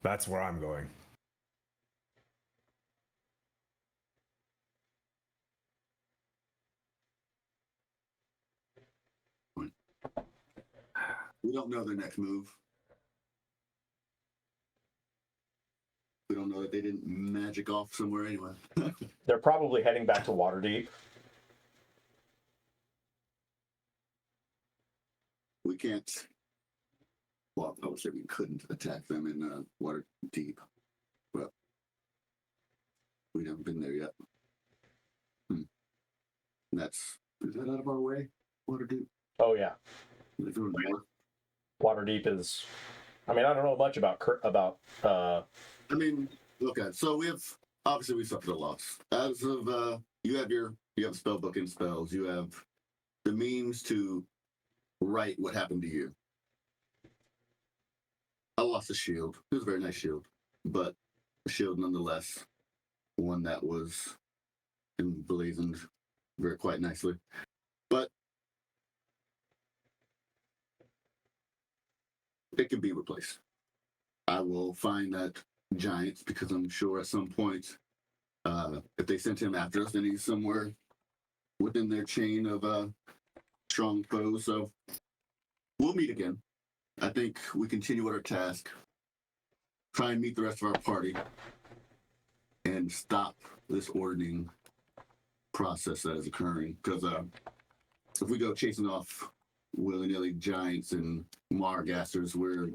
that's where I'm going. We don't know their next move. We don't know that they didn't magic off somewhere anyway. They're probably heading back to Waterdeep. We can't. Well, I would say we couldn't attack them in water deep, but we haven't been there yet. And is that out of our way? Water deep. Oh, yeah. If it was north. Waterdeep is. I mean, I don't know much about. I mean, okay. So we suffered a loss. As of you have spell book and spells. You have the means to write what happened to you. I lost a shield. It was a very nice shield, but a shield nonetheless. One that was emblazoned very quite nicely. But it can be replaced. I will find that giant because I'm sure at some point, if they sent him after us, then he's somewhere within their chain of strong foes. So we'll meet again. I think we continue with our task. try and meet the rest of our party and stop this ordering process that is occurring. Because if we go chasing off willy-nilly giants and Morecasters, we're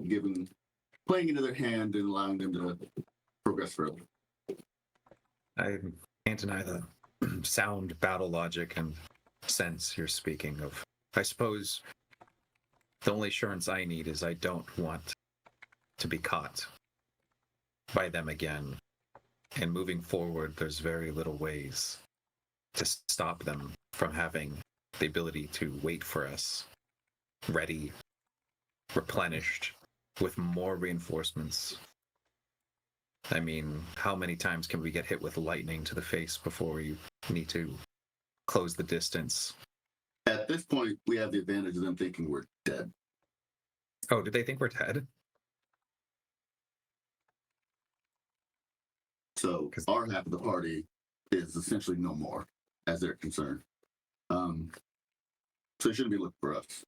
playing into their hand and allowing them to progress further. I can't deny the sound battle logic and sense you're speaking of. I suppose the only assurance I need is I don't want to be caught by them again. And moving forward, there's very little ways to stop them from having the ability to wait for us, ready, replenished, with more reinforcements. I mean, how many times can we get hit with lightning to the face before we need to close the distance? At this point, we have the advantage of them thinking we're dead. Oh, did they think we're dead? So our half of the party is essentially no more, as they're concerned. So they shouldn't be looking for us.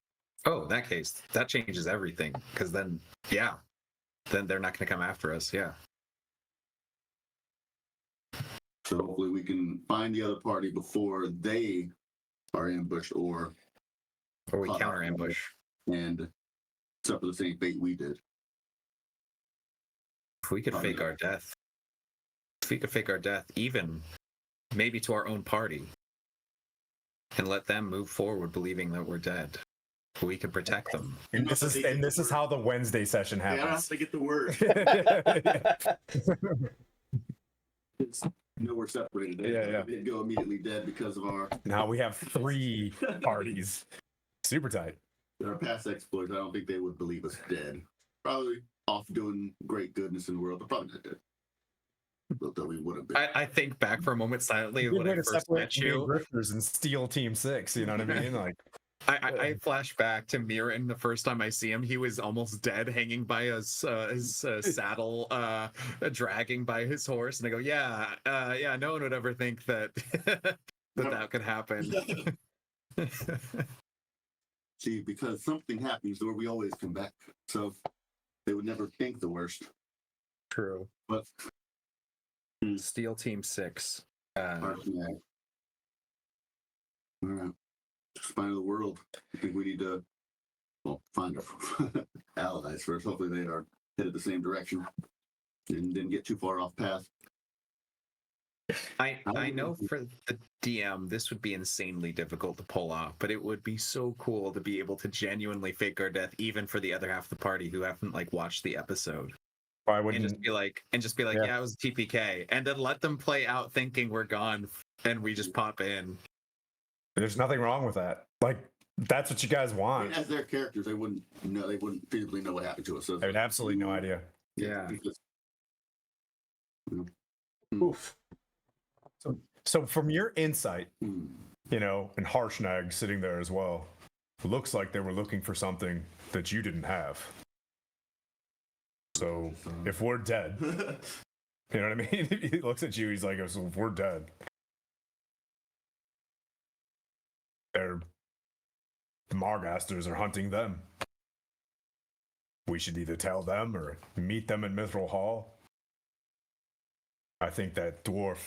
Oh, in that case, that changes everything. Because then, yeah, then they're not going to come after us. Yeah. So hopefully we can find the other party before they are ambushed or we counter ambush and suffer the same fate we did. If we could fake our death, even maybe to our own party, and let them move forward believing that we're dead, we could protect them. And this is how the Wednesday session I don't have happens. to get the word. No, we're separated. Yeah. They'd go immediately dead because of our Now we have 3 parties. Super tight. past exploits. I don't think they would believe us dead. Probably off doing great goodness in the world, but probably not dead. Though we would have been. I think back for a moment silently when I first met you. Grifters and steal Team 6. You know what I mean? Like, I flash back to Miran the first time I see him. He was almost dead, hanging by his saddle, dragging by his horse. And I go, yeah, no one would ever think that that could happen. See, because something happens where we always come back. So they would never think the worst. True. But Steel Team 6. all right. Spine of the world. I think we need to find our allies first. Hopefully they are headed the same direction and didn't get too far off path. I know for the DM this would be insanely difficult to pull off, but it would be so cool to be able to genuinely fake our death, even for the other half of the party who haven't watched the episode. why wouldn't And just be like, yeah, it was TPK, and then let them play out thinking we're gone, and we just pop in. there's nothing wrong with that. Like, that's what you guys I want. mean, as their characters, they wouldn't know. They wouldn't physically know what happened to us. So I have absolutely no idea. Yeah. because- Oof. So from your insight, Hmm. and Harshnag sitting there as well, looks like they were looking for something that you didn't have. So if we're dead, you know what I mean? He looks at you, he's like, so if we're dead, the Morecasters are hunting them. We should either tell them or meet them in Mithril Hall. I think that dwarf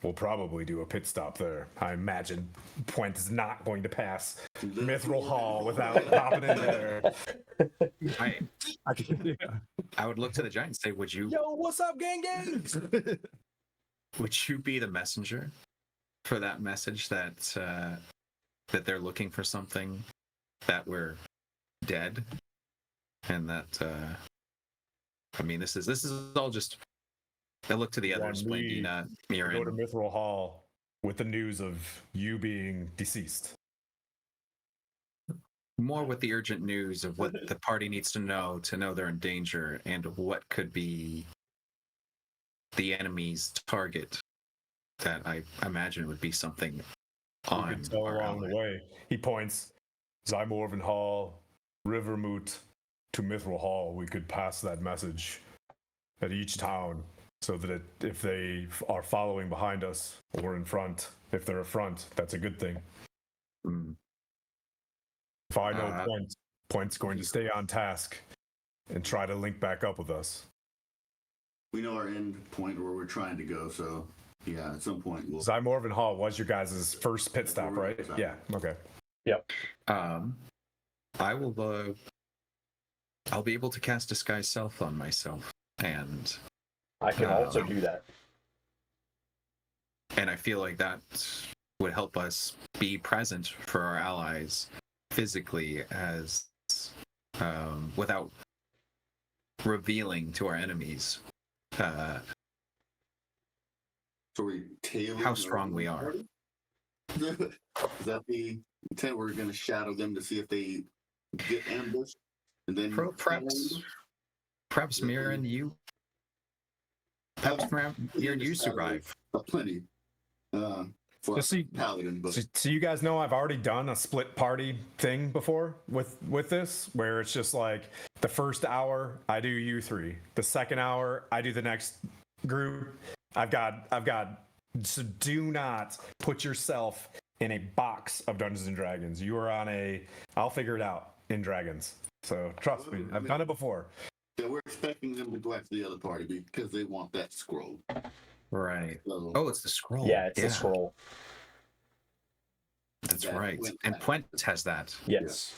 will probably do a pit stop there. I imagine Puent is not going to pass Mithril Hall without popping in there. I would look to the giant and say, would you what's up, gang? would you be the messenger for that message that that they're looking for something, that we're dead, and that I mean, this is all just. I look to the others, Blandina, Go to Miran. Mithril Hall with the news of you being deceased. More with the urgent news of what the party needs to know they're in danger, and what could be the enemy's target. That I imagine would be something You on can tell our along ally. the way. He points Zymorvan Hall, Rivermoot to Mithril Hall. We could pass that message at each town, so that if they are following behind us or in front, if they're in front, that's a good thing. Mm. If I know Puent's going to stay on task and try to link back up with us. we know our end point where we're trying to go. So yeah, at some point we'll. Zymorvan Hall was your guys' first pit stop, right? Yeah. Okay. Yep. I will. I'll be able to cast Disguise Self on myself, and I can also do that. And I feel like that would help us be present for our allies physically, as without revealing to our enemies So we tailoring how strong we are. Is that the intent? We're going to shadow them to see if they get ambushed, and then Perhaps Mirren, you. Perhaps Mirren, you survive. Plenty. For Just see, paladin, but so you guys know I've already done a split party thing before with this, where it's just like the first hour I do you three, the second hour I do the next group. I've got. So do not put yourself in a box of Dungeons and Dragons. You are on a. I'll figure it out in Dragons. So trust me, I've done it before. yeah, we're expecting them to go after the other party because they want that scroll. Right. So Oh, it's the scroll. Yeah, it's the scroll. That's that right. Puente And has. Puente has that. Yes.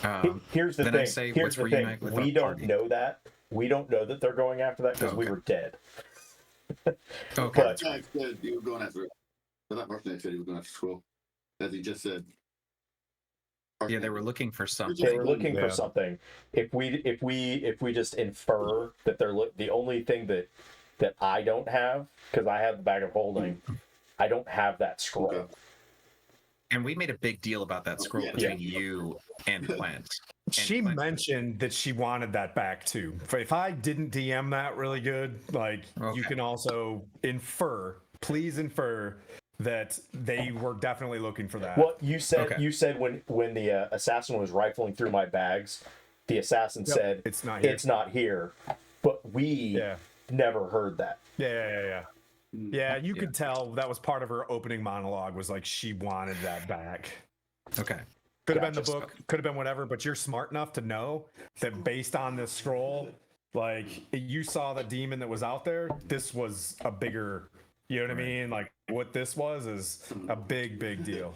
Then Here's the I thing. say, Here's let's the reunite thing. with We our don't party. know that. We don't know that they're going after that because we Okay. were dead. Okay. But Martinek said he was going after it. I thought Martinek said he was going after scroll, as he just said. Yeah, they were looking for they something. were looking for Yeah. something. If we just infer that they're the only thing that I don't have, because I have the bag of holding, I don't have that scroll. Okay. And we made a big deal about that scroll Yeah. between you and Plant. She Puente. mentioned that she wanted that back too. If I didn't DM that really good, like you Okay. can also please infer that they were definitely looking for that. Well, you said Okay. when the assassin was rifling through my bags, the assassin said it's not here. It's not here. But we Yeah. never heard that. Yeah. Yeah, you could tell that was part of her opening monologue was like she wanted that back. Okay. Could have been the Gotcha. book, could have been whatever, but you're smart enough to know that based on this scroll, like you saw the demon that was out there, this was a bigger, you know what I mean? Like what this was is a big deal.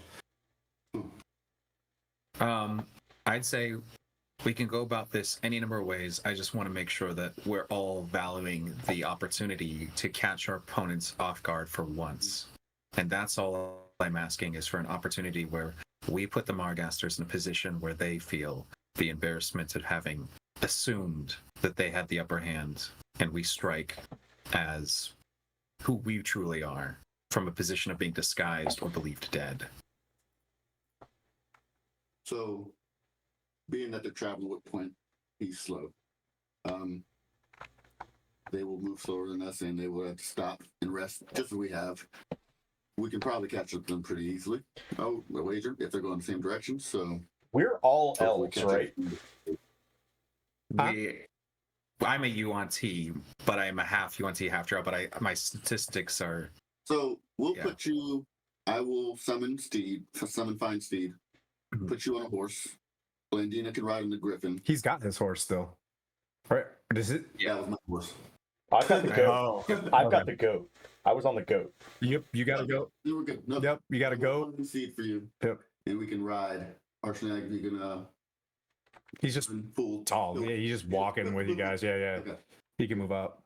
I'd say we can go about this any number of ways. I just want to make sure that we're all valuing the opportunity to catch our opponents off guard for once. And that's all I'm asking is for an opportunity where we put the Morecasters in a position where they feel the embarrassment of having assumed that they had the upper hand, and we strike as who we truly are from a position of being disguised or believed dead. So, being that they're traveling with Point, he's slow. They will move slower than us, and they will have to stop and rest, just as we have. We can probably catch up to them pretty easily. Oh, a wager if they're going the same direction. So We're all hopefully elves, catch up. right? I'm a UNT, but I'm a half UNT, half drow. But my statistics are So we'll Yeah. put you. I will summon Fine Steed. Mhm. Put you on a horse. Blandina can ride on the Griffin. He's got his horse still. Right? Does it? That was my horse. I've got the goat. Oh, I've got the goat. I was on the goat. yep. You gotta go. You were good. No, Yep. You gotta go. One seed for you, Yep. and we can ride. Arsenag, you can He's just full tall. Yeah, he's just walking with you guys. Yeah. Okay. He can move up.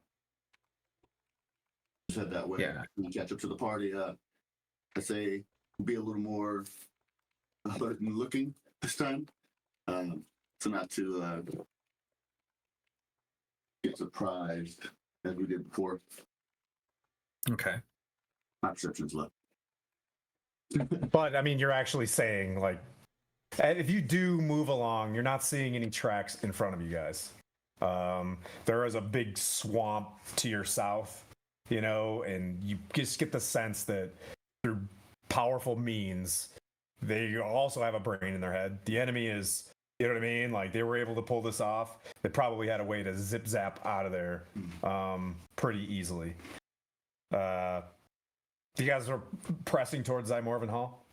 Just head that way. Yeah. And catch up to the party. I say be a little more alert and looking this time, so not to get surprised as we did before. okay. My perception's low. But I mean, you're actually saying like, and if you do move along, you're not seeing any tracks in front of you guys. There is a big swamp to your south, you know, and you just get the sense that through powerful means, they also have a brain in their head. The enemy is, you know what I mean? Like they were able to pull this off. They probably had a way to zip zap out of there pretty easily. You guys are pressing towards Zymorvan Hall.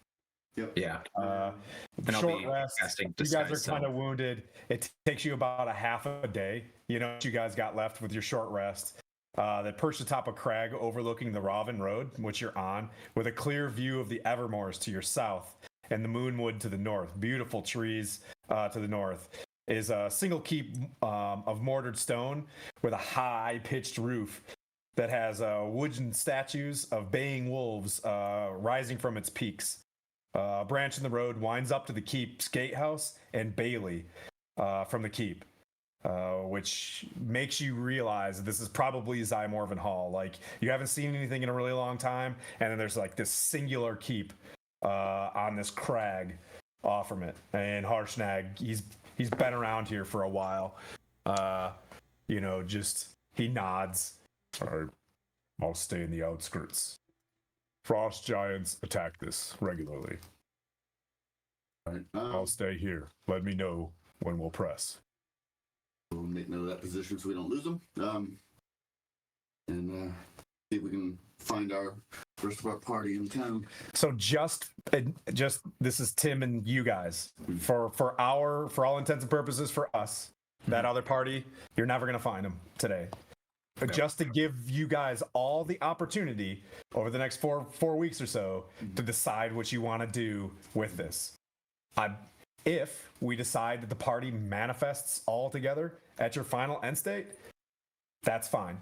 Yep. Yeah. And I'll Short be rest. casting You guys are Disguise kind of Self. wounded. It takes you about a half a day. You know what you guys got left with your short rest. that perch atop a crag overlooking the Ravin Road, which you're on, with a clear view of the Evermoors to your south and the Moonwood to the north. Beautiful trees to the north. Is a single keep of mortared stone with a high-pitched roof that has wooden statues of baying wolves rising from its peaks. A branch in the road winds up to the keep's gatehouse and bailey from the keep, which makes you realize this is probably Zymorvan Hall. Like, you haven't seen anything in a really long time, and then there's like this singular keep on this crag off from it. And Harshnag, he's been around here for a while. Just he nods. I'll stay in the outskirts. Frost giants attack this regularly. All right. I'll stay here. Let me know when we'll press. We'll make note of that position so we don't lose them. And see if we can find our rest of our party in town. So just this is Tim and you guys. For all intents and purposes, for us, that other party, you're never gonna find them today. But just to give you guys all the opportunity over the next four weeks or so to decide what you want to do with this. If we decide that the party manifests all together at your final end state, that's fine.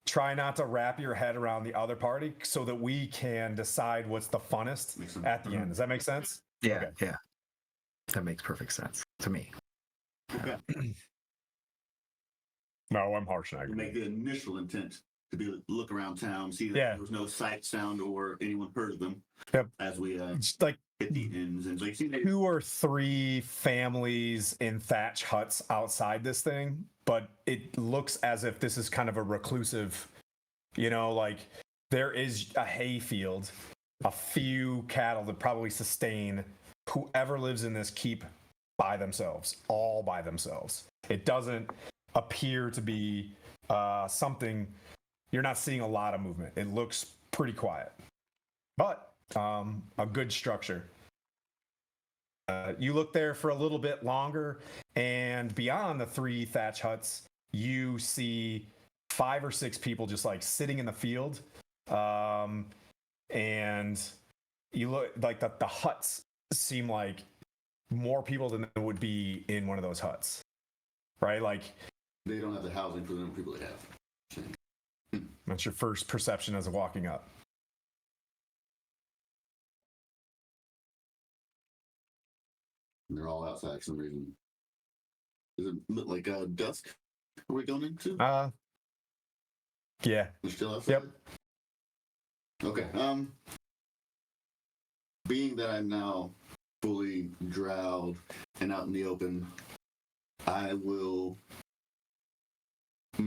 Try not to wrap your head around the other party so that we can decide what's the funnest at the end. Does that make sense? Yeah, Okay. yeah. That makes perfect sense to me. Okay. No, I'm Harshnag. We'll make the initial intent to be look around town, see that there was no sight, sound, or anyone heard of them. Yep. As we It's like hit the ends and like 2 or 3 families in thatch huts outside this thing, but it looks as if this is kind of a reclusive, like there is a hay field, a few cattle that probably sustain whoever lives in this keep by themselves, all by themselves. It doesn't appear to be something, you're not seeing a lot of movement. It looks pretty quiet, but a good structure. You look there for a little bit longer, and beyond the 3 thatch huts, you see 5 or 6 people just like sitting in the field. And you look like the huts seem like more people than there would be in one of those huts, right? Like, they don't have the housing for the number of people they have. that's your first perception as of walking up. And they're all outside for some reason. Does it look like dusk? Are we going into? Yeah. They're still outside? Yep. Okay. Being that I'm now fully drowed and out in the open, I will. I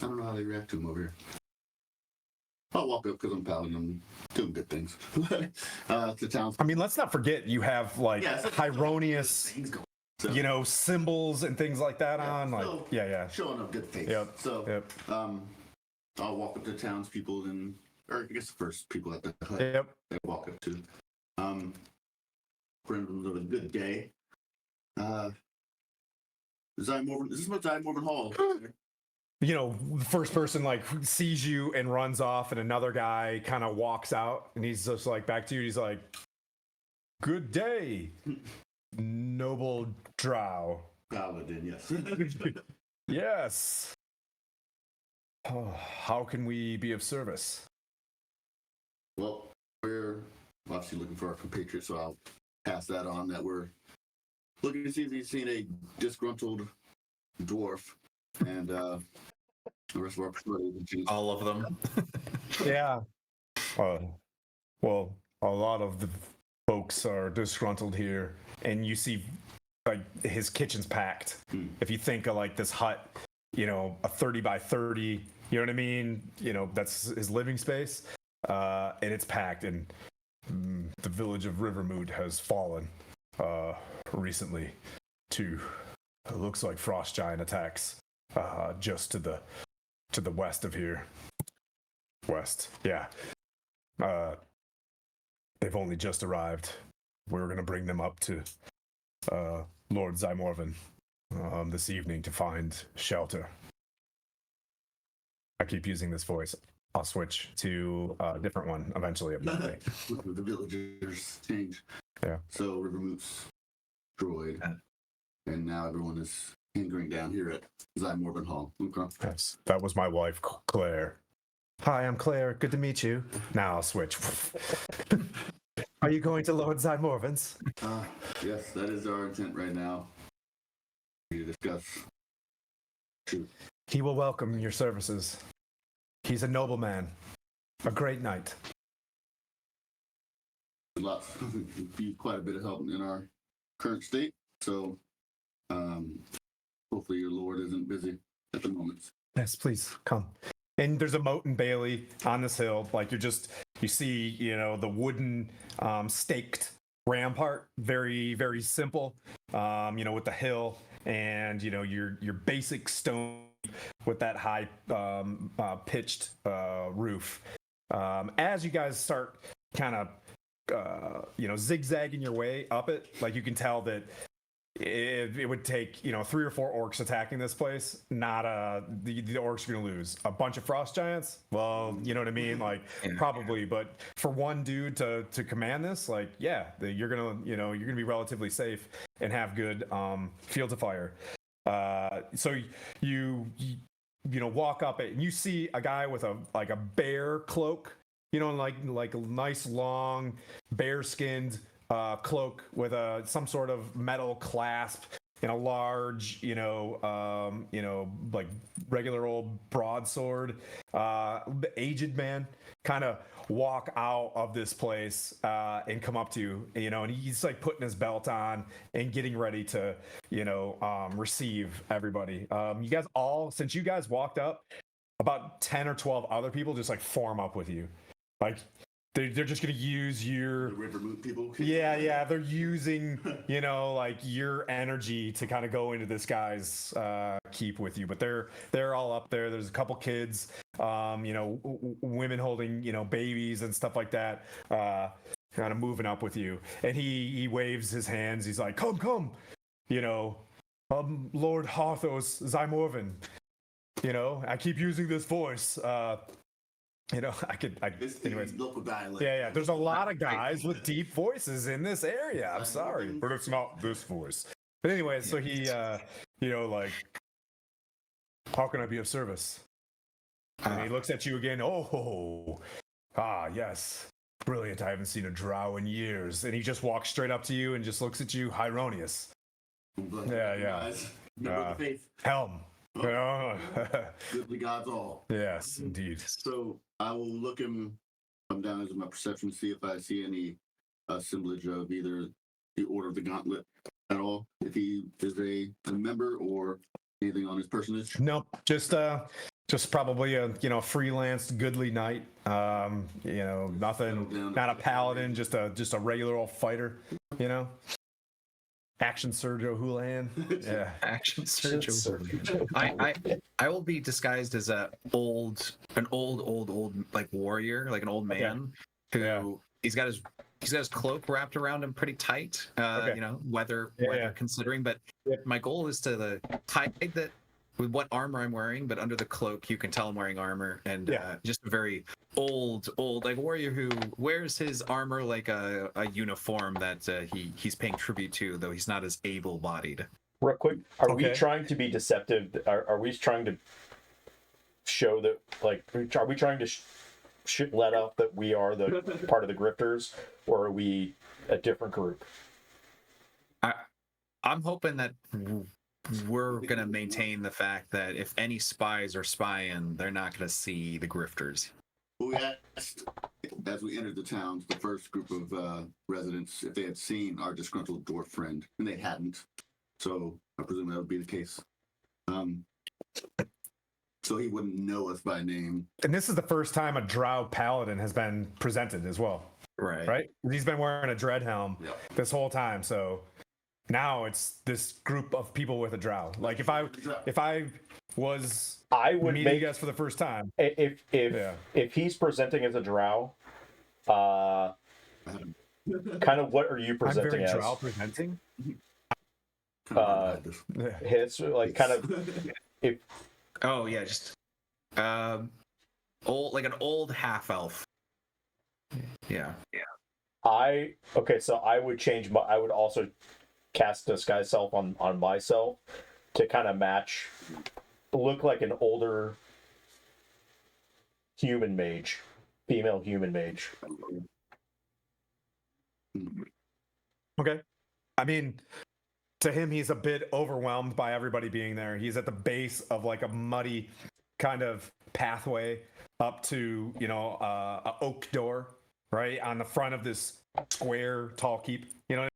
don't know how they react to him over here. I'll walk up because I'm paladin. I'm doing good things. To town. I mean, let's not forget you have like Yeah, Hieronius, things going. So, symbols and things like that on. Like, so yeah. showing up good faith. Yep. So, Yep. I'll walk up to townspeople or I guess the first people at the hut Yep. I walk up to. Friends of a good day. Is this my Zymorvan Hall? The first person like sees you and runs off, and another guy kind of walks out, and he's just like back to you. He's like, "Good day, noble drow." Paladin, yes. Yes. Oh, how can we be of service? Well, we're obviously looking for our compatriots, so I'll pass that on. That we're looking to see if we've seen a disgruntled dwarf and the rest of our party. All of them. Yeah. Well, a lot of the folks are disgruntled here, and you see like his kitchen's packed. If you think of like this hut, a 30 by 30, you know what I mean? That's his living space, and it's packed. And the village of Rivermoot has fallen recently to, it looks like frost giant attacks just to the west of here. West, yeah. They've only just arrived. We're going to bring them up to Lord Zymorvan this evening to find shelter. I keep using this voice. I'll switch to a different one eventually. Apparently. The villagers change. Yeah. So Rivermoot's destroyed, and now everyone is hindering down here at Zymorban Hall. Okay. Yes, that was my wife, Claire. Hi, I'm Claire. Good to meet you. Now I'll switch. Are you going to Lord Zymorvan's? Yes, that is our intent right now. To discuss. Shoot. He will welcome your services. He's a nobleman, a great knight. Lots, be quite a bit of help in our current state. So, hopefully your lord isn't busy at the moment. Yes, please come. And there's a moat and bailey on this hill. Like you see, the wooden staked rampart, very, very simple. With the hill and your basic stone with that high pitched roof. As you guys start kind of zigzagging your way up it, like you can tell that it would take 3 or 4 orcs attacking this place. Not the orcs are gonna lose. A bunch of frost giants, well, you know what I mean, like probably, but for one dude to command this, like you're gonna be relatively safe and have good field of fire. So you walk up it and you see a guy with a bear cloak, like a nice long bear skinned cloak with some sort of metal clasp and a large, like regular old broadsword. Aged man kind of walk out of this place and come up to you, and he's like putting his belt on and getting ready to, receive everybody. You guys all, since you guys walked up, about 10 or 12 other people just like form up with you. Like they're just gonna use your The Rivermoot people. yeah they're using like your energy to kind of go into this guy's keep with you, but they're all up there. There's a couple kids, women holding babies and stuff like that, kind of moving up with you, and he waves his hands. He's like, come, Lord Harthos Zymorvan. I keep using this voice. It's the anyways. local dialect. Yeah. There's a lot of guys with deep voices in this area. I'm sorry, but it's not this voice. But anyway, so he, like, how can I be of service? And he looks at you again. Yes, brilliant. I haven't seen a drow in years. And he just walks straight up to you and just looks at you, Hieronius. Yeah. Guys, remember the faith. Helm. Goodly gods all. Yes, indeed. So I will look him come down as my perception, see if I see any assemblage of either the Order of the Gauntlet at all. If he is a member or anything on his personage. Nope, just probably a freelance goodly knight. Nothing, not a paladin, just a regular old fighter. Action Sergio Houlihan. Yeah. Action Sergio. I will be disguised as an old like warrior, like an old man who he's got his cloak wrapped around him pretty tight. Weather considering. But my goal is to hide that with what armor I'm wearing, but under the cloak you can tell I'm wearing armor, and just a very old like warrior who wears his armor like a uniform that he's paying tribute to, though he's not as able-bodied. Real quick, are we trying to be deceptive? Are we trying to show that, like, are we trying to let out that we are the part of the grifters, or are we a different group? I'm hoping that we're going to maintain the fact that if any spies are spying, they're not going to see the grifters. We asked, as we entered the town, the first group of residents, if they had seen our disgruntled dwarf friend, and they hadn't. So I presume that would be the case. So he wouldn't know us by name. And this is the first time a drow paladin has been presented as well. Right? He's been wearing a dread helm this whole time, so now it's this group of people with a drow. Like if I was would meeting you guys for the first time. If he's presenting as a drow, kind of what are you presenting as? Drow presenting? His like kind of if. Oh yeah, just Old, like an old half elf. Yeah. So I would change my. I would also cast disguise self on myself to kind of match, look like an older human mage, female human mage. Okay. I mean, to him, he's a bit overwhelmed by everybody being there. He's at the base of like a muddy kind of pathway up to, a oak door, right? On the front of this square tall keep. You know